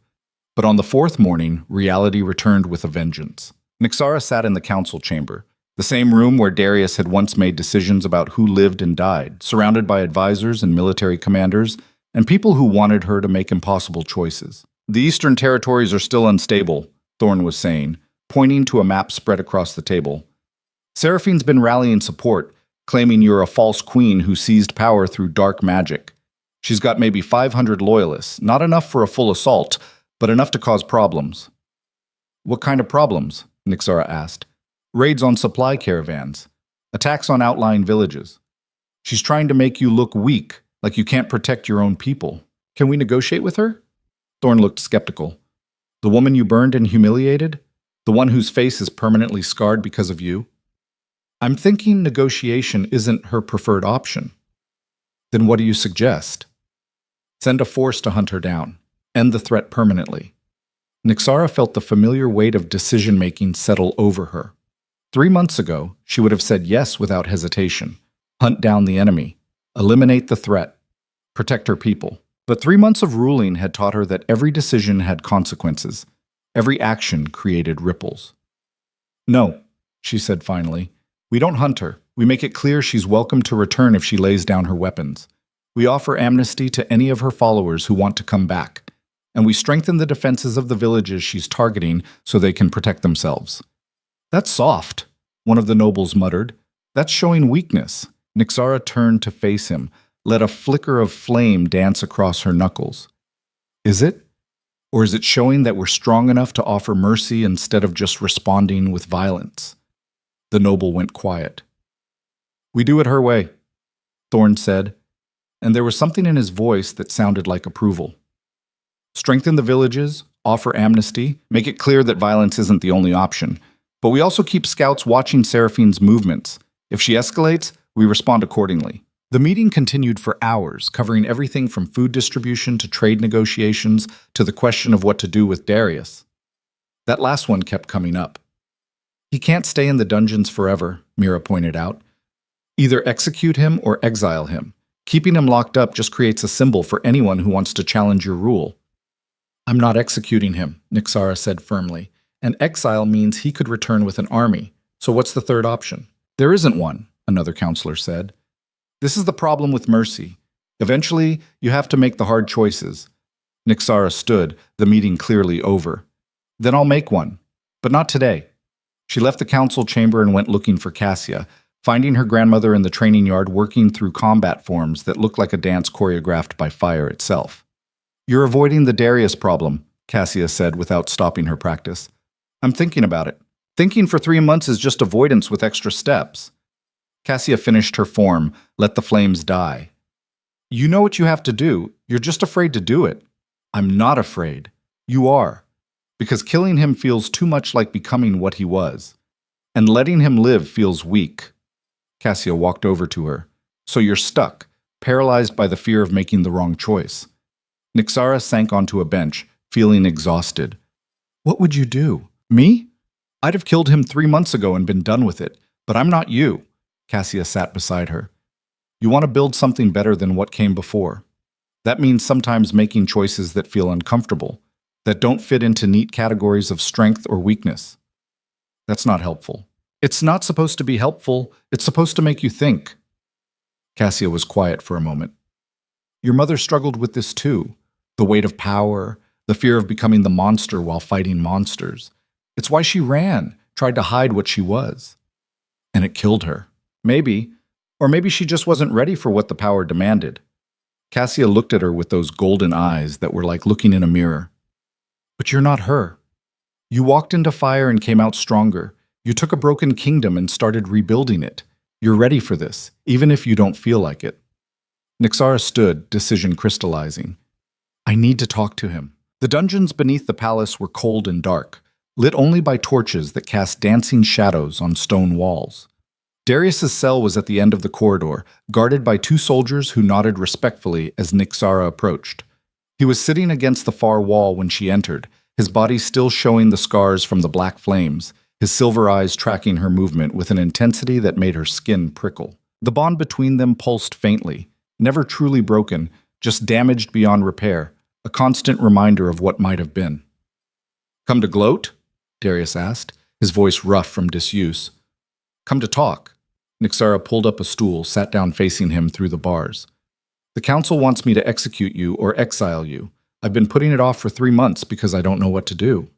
But on the 4th morning, reality returned with a vengeance. Nixara sat in the council chamber, the same room where Darius had once made decisions about who lived and died, surrounded by advisors and military commanders, and people who wanted her to make impossible choices. The Eastern Territories are still unstable, Thorn was saying, pointing to a map spread across the table. Seraphine's been rallying support, claiming you're a false queen who seized power through dark magic. She's got maybe 500 loyalists, not enough for a full assault, but enough to cause problems. What kind of problems? Nixara asked. Raids on supply caravans, attacks on outlying villages. She's trying to make you look weak, like you can't protect your own people. Can we negotiate with her? Thorn looked skeptical. The woman you burned and humiliated? The one whose face is permanently scarred because of you? I'm thinking negotiation isn't her preferred option. Then what do you suggest? Send a force to hunt her down. End the threat permanently. Nixara felt the familiar weight of decision-making settle over her. 3 months ago, she would have said yes without hesitation. Hunt down the enemy. Eliminate the threat. Protect her people. But 3 months of ruling had taught her that every decision had consequences. Every action created ripples. "No," she said finally. "We don't hunt her. We make it clear she's welcome to return if she lays down her weapons. We offer amnesty to any of her followers who want to come back. And we strengthen the defenses of the villages she's targeting so they can protect themselves." "That's soft," one of the nobles muttered. "That's showing weakness." Nixara turned to face him, let a flicker of flame dance across her knuckles. "Is it? Or is it showing that we're strong enough to offer mercy instead of just responding with violence?" The noble went quiet. "We do it her way," Thorne said, and there was something in his voice that sounded like approval. "Strengthen the villages, offer amnesty, make it clear that violence isn't the only option. But we also keep scouts watching Seraphine's movements. If she escalates, we respond accordingly." The meeting continued for hours, covering everything from food distribution to trade negotiations to the question of what to do with Darius. That last one kept coming up. "He can't stay in the dungeons forever," Mira pointed out. "Either execute him or exile him. Keeping him locked up just creates a symbol for anyone who wants to challenge your rule." "I'm not executing him," Nixara said firmly. "And exile means he could return with an army. So what's the third option?" "There isn't one," another counselor said. "This is the problem with mercy. Eventually, you have to make the hard choices." Nixara stood, the meeting clearly over. "Then I'll make one. But not today." She left the council chamber and went looking for Cassia, finding her grandmother in the training yard working through combat forms that looked like a dance choreographed by fire itself. "You're avoiding the Darius problem," Cassia said without stopping her practice. "I'm thinking about it. Thinking for 3 months is just avoidance with extra steps." Cassia finished her form, let the flames die. "You know what you have to do. You're just afraid to do it." "I'm not afraid. You are. Because killing him feels too much like becoming what he was. And letting him live feels weak." Cassia walked over to her. "So you're stuck, paralyzed by the fear of making the wrong choice." Nixara sank onto a bench, feeling exhausted. "What would you do? Me? I'd have killed him 3 months ago and been done with it. But I'm not you." Cassia sat beside her. "You want to build something better than what came before. That means sometimes making choices that feel uncomfortable, that don't fit into neat categories of strength or weakness. That's not helpful." "It's not supposed to be helpful. It's supposed to make you think." Cassia was quiet for a moment. "Your mother struggled with this too. The weight of power, the fear of becoming the monster while fighting monsters. It's why she ran, tried to hide what she was. And it killed her. Maybe, or maybe she just wasn't ready for what the power demanded." Cassia looked at her with those golden eyes that were like looking in a mirror. "But you're not her. You walked into fire and came out stronger. You took a broken kingdom and started rebuilding it. You're ready for this, even if you don't feel like it." Nixara stood, decision crystallizing. "I need to talk to him." The dungeons beneath the palace were cold and dark, lit only by torches that cast dancing shadows on stone walls. Darius's cell was at the end of the corridor, guarded by 2 soldiers who nodded respectfully as Nixara approached. He was sitting against the far wall when she entered, his body still showing the scars from the black flames, his silver eyes tracking her movement with an intensity that made her skin prickle. The bond between them pulsed faintly, never truly broken, just damaged beyond repair, a constant reminder of what might have been. "Come to gloat?" Darius asked, his voice rough from disuse. "Come to talk." Nixara pulled up a stool, sat down facing him through the bars. "The council wants me to execute you or exile you. I've been putting it off for 3 months because I don't know what to do."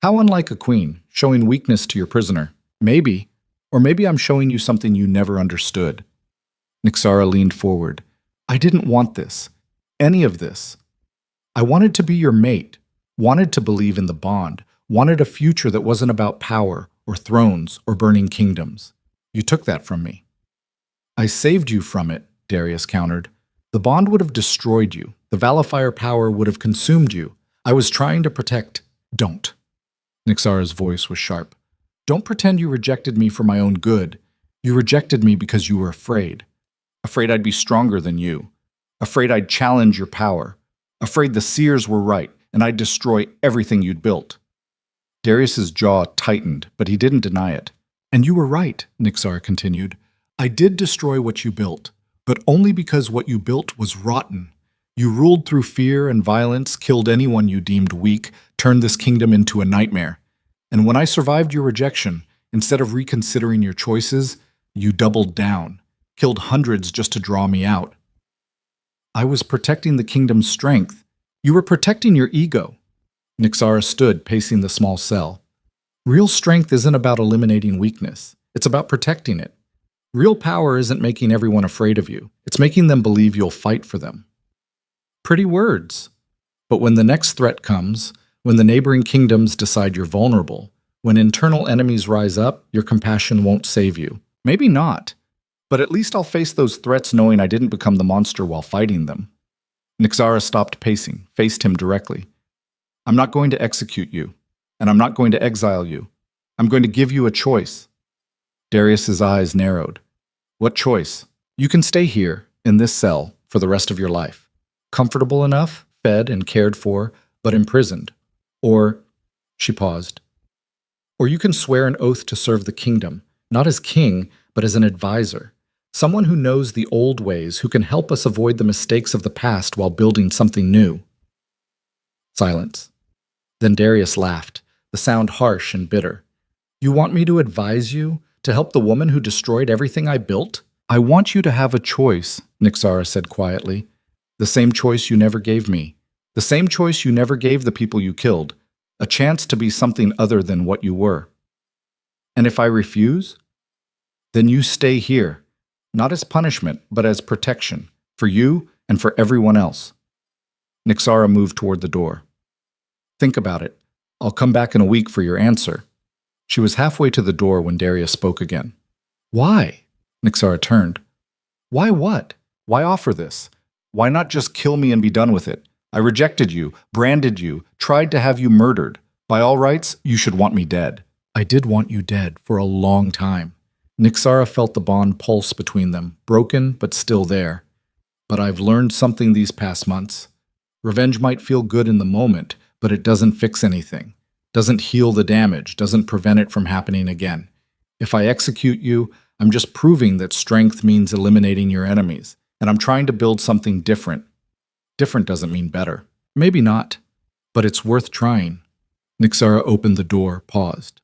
"How unlike a queen, showing weakness to your prisoner. Maybe, or maybe I'm showing you something you never understood." Nixara leaned forward. "I didn't want this. Any of this. I wanted to be your mate, wanted to believe in the bond, wanted a future that wasn't about power or thrones or burning kingdoms. You took that from me." "I saved you from it," Darius countered. "The bond would have destroyed you. The Valifier power would have consumed you. I was trying to protect." "Don't." Nixara's voice was sharp. "Don't pretend you rejected me for my own good. You rejected me because you were afraid. Afraid I'd be stronger than you. Afraid I'd challenge your power. Afraid the seers were right and I'd destroy everything you'd built." Darius's jaw tightened, but he didn't deny it. "And you were right," Nixara continued. "I did destroy what you built, but only because what you built was rotten. You ruled through fear and violence, killed anyone you deemed weak, turned this kingdom into a nightmare. And when I survived your rejection, instead of reconsidering your choices, you doubled down, killed hundreds just to draw me out. I was protecting the kingdom's strength. You were protecting your ego. Nixara stood, pacing the small cell. Real strength isn't about eliminating weakness. It's about protecting it. Real power isn't making everyone afraid of you. It's making them believe you'll fight for them. Pretty words. But when the next threat comes, when the neighboring kingdoms decide you're vulnerable, when internal enemies rise up, your compassion won't save you. Maybe not. But at least I'll face those threats knowing I didn't become the monster while fighting them. Nixara stopped pacing, faced him directly. I'm not going to execute you, and I'm not going to exile you. I'm going to give you a choice. Darius's eyes narrowed. What choice? You can stay here, in this cell, for the rest of your life. Comfortable enough, fed and cared for, but imprisoned. Or, she paused. Or you can swear an oath to serve the kingdom, not as king, but as an advisor. Someone who knows the old ways, who can help us avoid the mistakes of the past while building something new. Silence. Then Darius laughed, the sound harsh and bitter. You want me to advise you? To help the woman who destroyed everything I built? I want you to have a choice, Nixara said quietly. The same choice you never gave me. The same choice you never gave the people you killed. A chance to be something other than what you were. And if I refuse? Then you stay here. Not as punishment, but as protection. For you and for everyone else. Nixara moved toward the door. Think about it. I'll come back in a week for your answer. She was halfway to the door when Darius spoke again. Why? Nixara turned. Why what? Why offer this? Why not just kill me and be done with it? I rejected you, branded you, tried to have you murdered. By all rights, you should want me dead. I did want you dead for a long time. Nixara felt the bond pulse between them, broken but still there. But I've learned something these past months. Revenge might feel good in the moment, but it doesn't fix anything. Doesn't heal the damage, doesn't prevent it from happening again. If I execute you, I'm just proving that strength means eliminating your enemies, and I'm trying to build something different. Different doesn't mean better. Maybe not, but it's worth trying. Nixara opened the door, paused.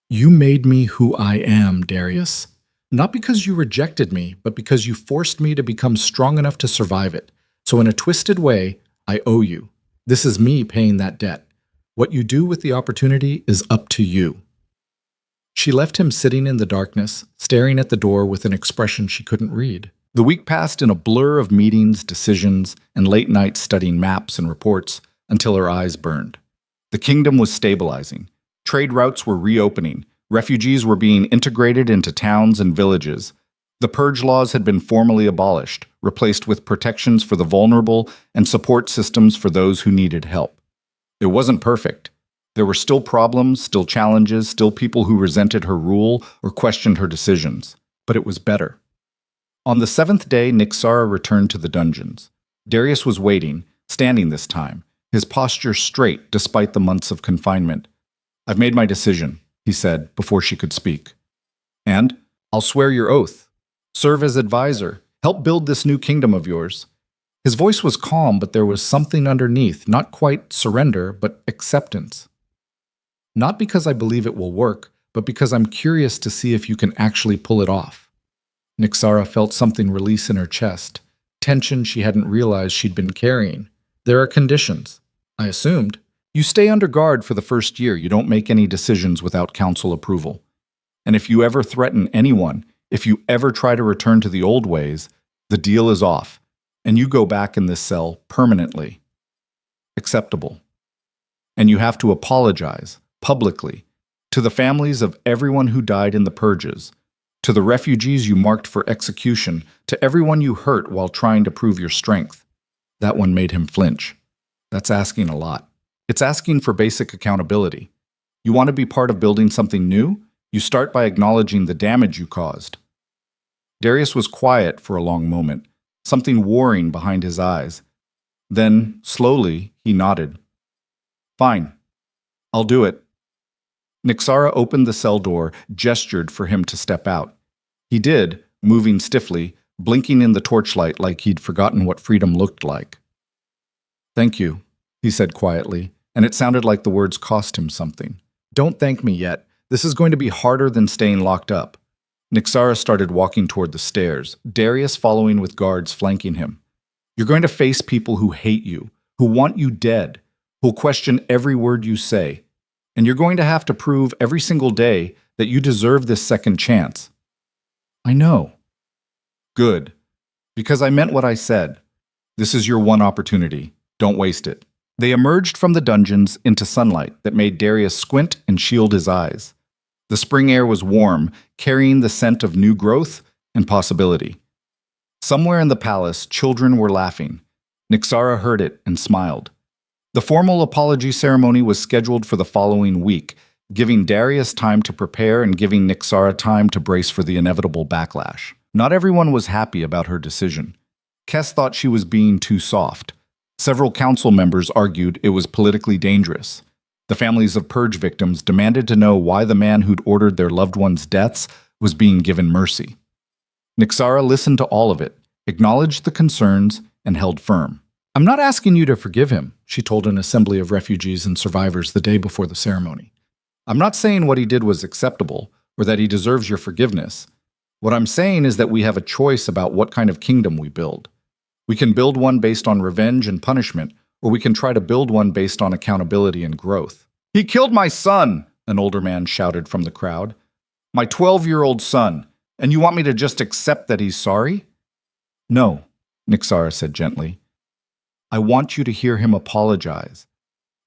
You made me who I am, Darius. Not because you rejected me, but because you forced me to become strong enough to survive it. So in a twisted way, I owe you. This is me paying that debt. What you do with the opportunity is up to you. She left him sitting in the darkness, staring at the door with an expression she couldn't read. The week passed in a blur of meetings, decisions, and late nights studying maps and reports until her eyes burned. The kingdom was stabilizing. Trade routes were reopening. Refugees were being integrated into towns and villages. The purge laws had been formally abolished, replaced with protections for the vulnerable and support systems for those who needed help. It wasn't perfect. There were still problems, still challenges, still people who resented her rule or questioned her decisions. But it was better. On the 7th day, Nixara returned to the dungeons. Darius was waiting, standing this time, his posture straight despite the months of confinement. I've made my decision, he said before she could speak. And I'll swear your oath. Serve as advisor. Help build this new kingdom of yours. His voice was calm, but there was something underneath, not quite surrender, but acceptance. Not because I believe it will work, but because I'm curious to see if you can actually pull it off. Nixara felt something release in her chest, tension she hadn't realized she'd been carrying. There are conditions. I assumed. You stay under guard for the first year. You don't make any decisions without council approval. And if you ever threaten anyone, if you ever try to return to the old ways, the deal is off, and you go back in this cell permanently. Acceptable. And you have to apologize, publicly, to the families of everyone who died in the purges, to the refugees you marked for execution, to everyone you hurt while trying to prove your strength. That one made him flinch. That's asking a lot. It's asking for basic accountability. You want to be part of building something new? You start by acknowledging the damage you caused. Darius was quiet for a long moment, something warring behind his eyes. Then, slowly, he nodded. Fine. I'll do it. Nixara opened the cell door, gestured for him to step out. He did, moving stiffly, blinking in the torchlight like he'd forgotten what freedom looked like. Thank you, he said quietly, and it sounded like the words cost him something. Don't thank me yet. This is going to be harder than staying locked up. Nixara started walking toward the stairs, Darius following with guards flanking him. You're going to face people who hate you, who want you dead, who'll question every word you say. And you're going to have to prove every single day that you deserve this second chance. I know. Good. Because I meant what I said. This is your one opportunity. Don't waste it. They emerged from the dungeons into sunlight that made Darius squint and shield his eyes. The spring air was warm, carrying the scent of new growth and possibility. Somewhere in the palace, children were laughing. Nixara heard it and smiled. The formal apology ceremony was scheduled for the following week, giving Darius time to prepare and giving Nixara time to brace for the inevitable backlash. Not everyone was happy about her decision. Kes thought she was being too soft. Several council members argued it was politically dangerous. The families of purge victims demanded to know why the man who'd ordered their loved ones' deaths was being given mercy. Nixara listened to all of it, acknowledged the concerns, and held firm. I'm not asking you to forgive him, she told an assembly of refugees and survivors the day before the ceremony. I'm not saying what he did was acceptable or that he deserves your forgiveness. What I'm saying is that we have a choice about what kind of kingdom we build. We can build one based on revenge and punishment, or we can try to build one based on accountability and growth. He killed my son, an older man shouted from the crowd. My 12-year-old son, and you want me to just accept that he's sorry? No, Nixara said gently. I want you to hear him apologize.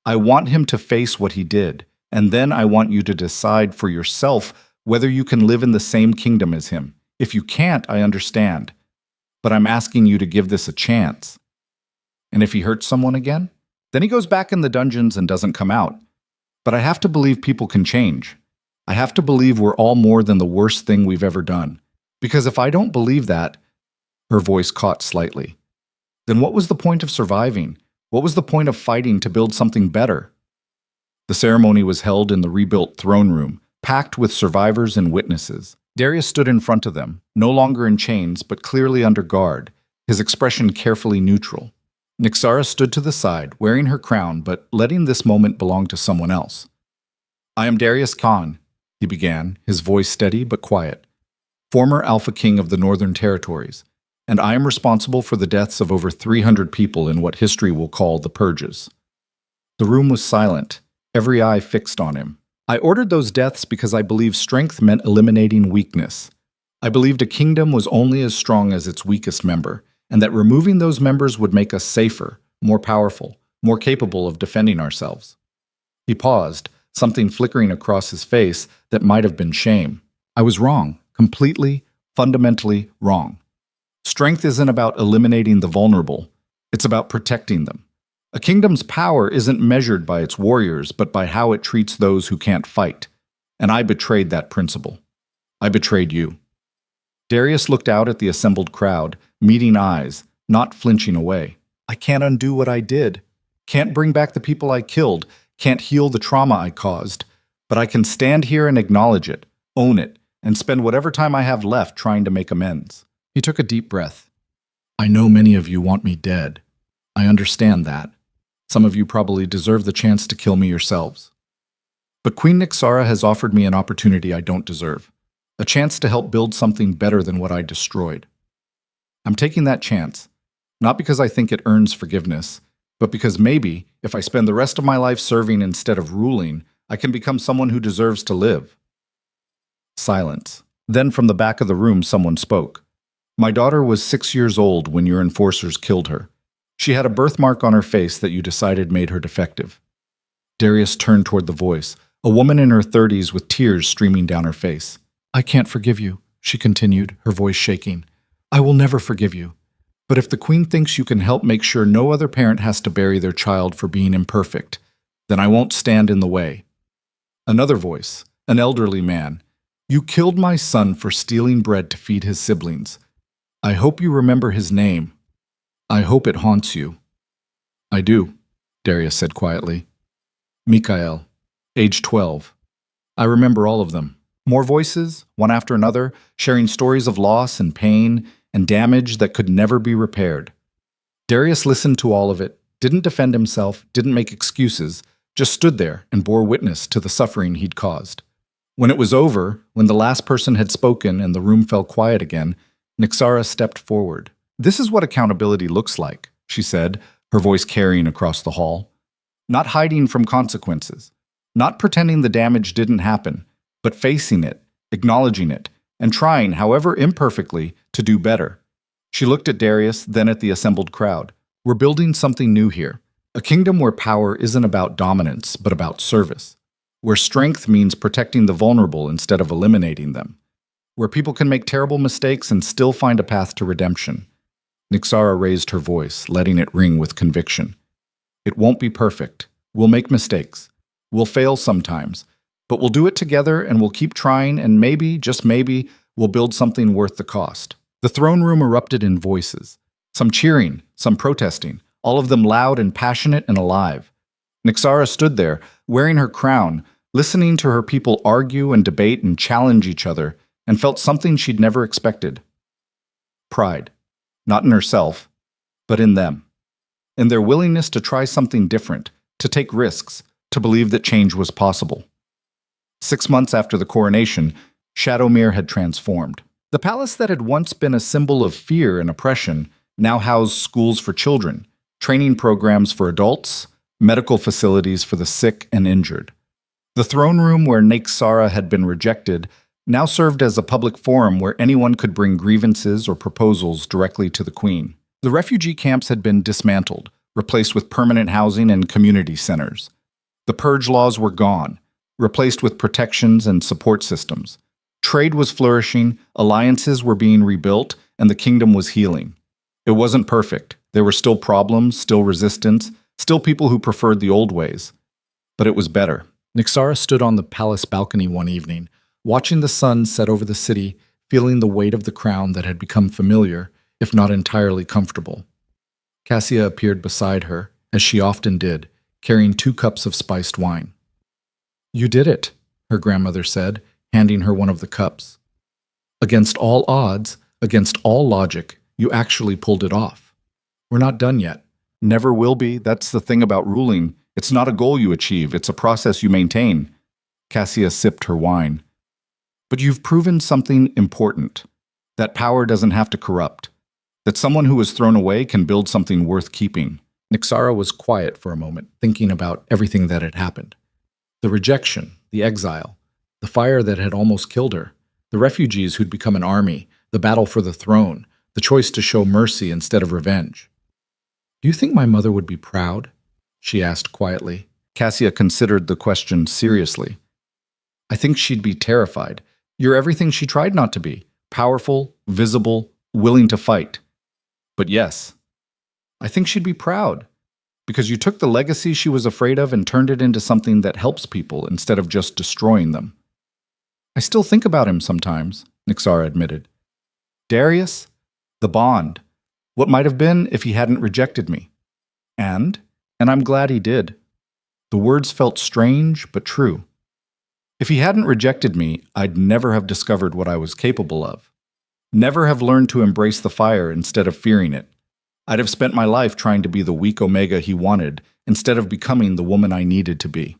I want him to face what he did, and then I want you to decide for yourself whether you can live in the same kingdom as him. If you can't, I understand. But I'm asking you to give this a chance. And if he hurts someone again, then he goes back in the dungeons and doesn't come out. But I have to believe people can change. I have to believe we're all more than the worst thing we've ever done. Because if I don't believe that, her voice caught slightly, then what was the point of surviving? What was the point of fighting to build something better? The ceremony was held in the rebuilt throne room, packed with survivors and witnesses. Darius stood in front of them, no longer in chains, but clearly under guard, his expression carefully neutral. Nixara stood to the side, wearing her crown, but letting this moment belong to someone else. I am Darius Khan, he began, his voice steady but quiet, former Alpha King of the Northern Territories, and I am responsible for the deaths of over 300 people in what history will call the Purges. The room was silent, every eye fixed on him. I ordered those deaths because I believed strength meant eliminating weakness. I believed a kingdom was only as strong as its weakest member, and that removing those members would make us safer, more powerful, more capable of defending ourselves. He paused, something flickering across his face that might have been shame. I was wrong, completely, fundamentally wrong. Strength isn't about eliminating the vulnerable, it's about protecting them. A kingdom's power isn't measured by its warriors, but by how it treats those who can't fight. And I betrayed that principle. I betrayed you. Darius looked out at the assembled crowd, meeting eyes, not flinching away. I can't undo what I did. Can't bring back the people I killed. Can't heal the trauma I caused. But I can stand here and acknowledge it, own it, and spend whatever time I have left trying to make amends. He took a deep breath. I know many of you want me dead. I understand that. Some of you probably deserve the chance to kill me yourselves. But Queen Nixara has offered me an opportunity I don't deserve, a chance to help build something better than what I destroyed. I'm taking that chance, not because I think it earns forgiveness, but because maybe, if I spend the rest of my life serving instead of ruling, I can become someone who deserves to live. Silence. Then from the back of the room someone spoke. My daughter was 6 years old when your enforcers killed her. She had a birthmark on her face that you decided made her defective. Darius turned toward the voice, a woman in her 30s with tears streaming down her face. I can't forgive you, she continued, her voice shaking. I will never forgive you. But if the Queen thinks you can help make sure no other parent has to bury their child for being imperfect, then I won't stand in the way. Another voice, an elderly man. You killed my son for stealing bread to feed his siblings. I hope you remember his name. I hope it haunts you. I do, Darius said quietly. Mikhail, age 12. I remember all of them. More voices, one after another, sharing stories of loss and pain and damage that could never be repaired. Darius listened to all of it, didn't defend himself, didn't make excuses, just stood there and bore witness to the suffering he'd caused. When it was over, when the last person had spoken and the room fell quiet again, Nixara stepped forward. "This is what accountability looks like," she said, her voice carrying across the hall. "Not hiding from consequences, not pretending the damage didn't happen, but facing it, acknowledging it, and trying, however imperfectly, to do better." She looked at Darius, then at the assembled crowd. "We're building something new here. A kingdom where power isn't about dominance, but about service. Where strength means protecting the vulnerable instead of eliminating them. Where people can make terrible mistakes and still find a path to redemption." Nixara raised her voice, letting it ring with conviction. "It won't be perfect. We'll make mistakes. We'll fail sometimes. But we'll do it together and we'll keep trying and maybe, just maybe, we'll build something worth the cost." The throne room erupted in voices. Some cheering, some protesting, all of them loud and passionate and alive. Nixara stood there, wearing her crown, listening to her people argue and debate and challenge each other, and felt something she'd never expected. Pride. Not in herself, but in them. In their willingness to try something different, to take risks, to believe that change was possible. 6 months after the coronation, Shadowmere had transformed. The palace that had once been a symbol of fear and oppression now housed schools for children, training programs for adults, medical facilities for the sick and injured. The throne room where Nixara had been rejected now served as a public forum where anyone could bring grievances or proposals directly to the queen. The refugee camps had been dismantled, replaced with permanent housing and community centers. The purge laws were gone, replaced with protections and support systems. Trade was flourishing, alliances were being rebuilt, and the kingdom was healing. It wasn't perfect. There were still problems, still resistance, still people who preferred the old ways. But it was better. Nixara stood on the palace balcony one evening, watching the sun set over the city, feeling the weight of the crown that had become familiar, if not entirely comfortable. Cassia appeared beside her, as she often did, carrying 2 cups of spiced wine. "You did it," her grandmother said, handing her one of the cups. "Against all odds, against all logic, you actually pulled it off. We're not done yet. Never will be. That's the thing about ruling. It's not a goal you achieve, it's a process you maintain." Cassia sipped her wine. "But you've proven something important. That power doesn't have to corrupt. That someone who was thrown away can build something worth keeping." Nixara was quiet for a moment, thinking about everything that had happened. The rejection, the exile, the fire that had almost killed her, the refugees who'd become an army, the battle for the throne, the choice to show mercy instead of revenge. "Do you think my mother would be proud?" she asked quietly. Cassia considered the question seriously. "I think she'd be terrified. You're everything she tried not to be. Powerful, visible, willing to fight. But yes, I think she'd be proud. Because you took the legacy she was afraid of and turned it into something that helps people instead of just destroying them." "I still think about him sometimes," Nixara admitted. "Darius, the bond, what might have been if he hadn't rejected me. And I'm glad he did." The words felt strange but true. "If he hadn't rejected me, I'd never have discovered what I was capable of. Never have learned to embrace the fire instead of fearing it. I'd have spent my life trying to be the weak Omega he wanted instead of becoming the woman I needed to be."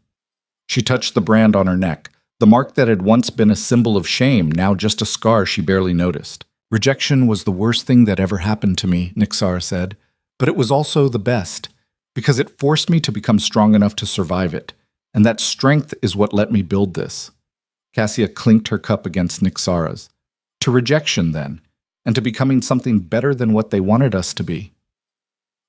She touched the brand on her neck, the mark that had once been a symbol of shame, now just a scar she barely noticed. "Rejection was the worst thing that ever happened to me," Nixara said, "but it was also the best, because it forced me to become strong enough to survive it, and that strength is what let me build this." Cassia clinked her cup against Nixara's. "To rejection, then, and to becoming something better than what they wanted us to be."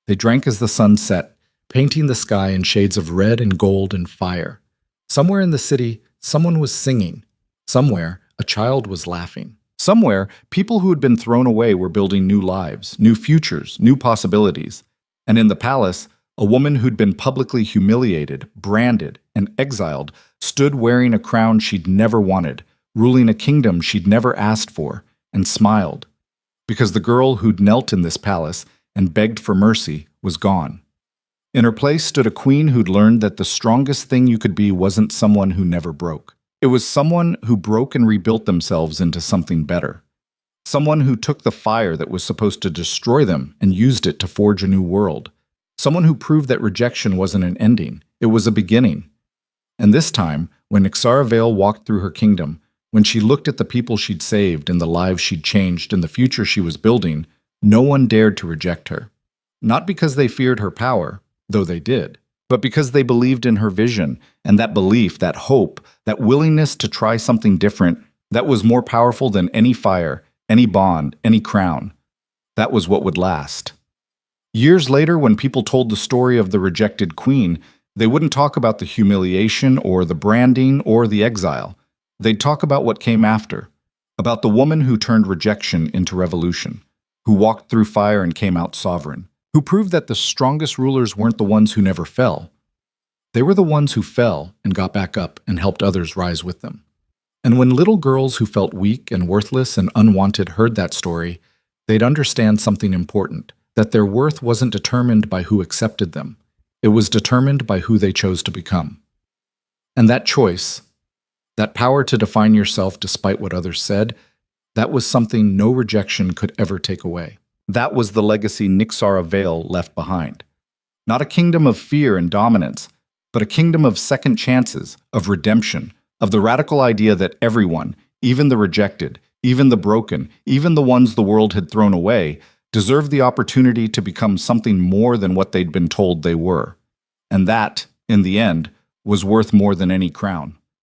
They drank as the sun set, painting the sky in shades of red and gold and fire. Somewhere in the city, someone was singing. Somewhere, a child was laughing. Somewhere, people who had been thrown away were building new lives, new futures, new possibilities. And in the palace, a woman who'd been publicly humiliated, branded, and exiled stood wearing a crown she'd never wanted, ruling a kingdom she'd never asked for, and smiled. Because the girl who'd knelt in this palace and begged for mercy was gone. In her place stood a queen who'd learned that the strongest thing you could be wasn't someone who never broke. It was someone who broke and rebuilt themselves into something better. Someone who took the fire that was supposed to destroy them and used it to forge a new world. Someone who proved that rejection wasn't an ending, it was a beginning. And this time, when Nixara Vale walked through her kingdom, when she looked at the people she'd saved and the lives she'd changed and the future she was building, no one dared to reject her. Not because they feared her power, though they did, but because they believed in her vision, and that belief, that hope, that willingness to try something different, that was more powerful than any fire, any bond, any crown. That was what would last. Years later, when people told the story of the rejected queen, they wouldn't talk about the humiliation or the branding or the exile. They'd talk about what came after, about the woman who turned rejection into revolution, who walked through fire and came out sovereign, who proved that the strongest rulers weren't the ones who never fell. They were the ones who fell and got back up and helped others rise with them. And when little girls who felt weak and worthless and unwanted heard that story, they'd understand something important, that their worth wasn't determined by who accepted them. It was determined by who they chose to become. And that choice, that power to define yourself despite what others said, that was something no rejection could ever take away. That was the legacy Nixara Vale left behind. Not a kingdom of fear and dominance, but a kingdom of second chances, of redemption, of the radical idea that everyone, even the rejected, even the broken, even the ones the world had thrown away, deserved the opportunity to become something more than what they'd been told they were. And that, in the end, was worth more than any crown.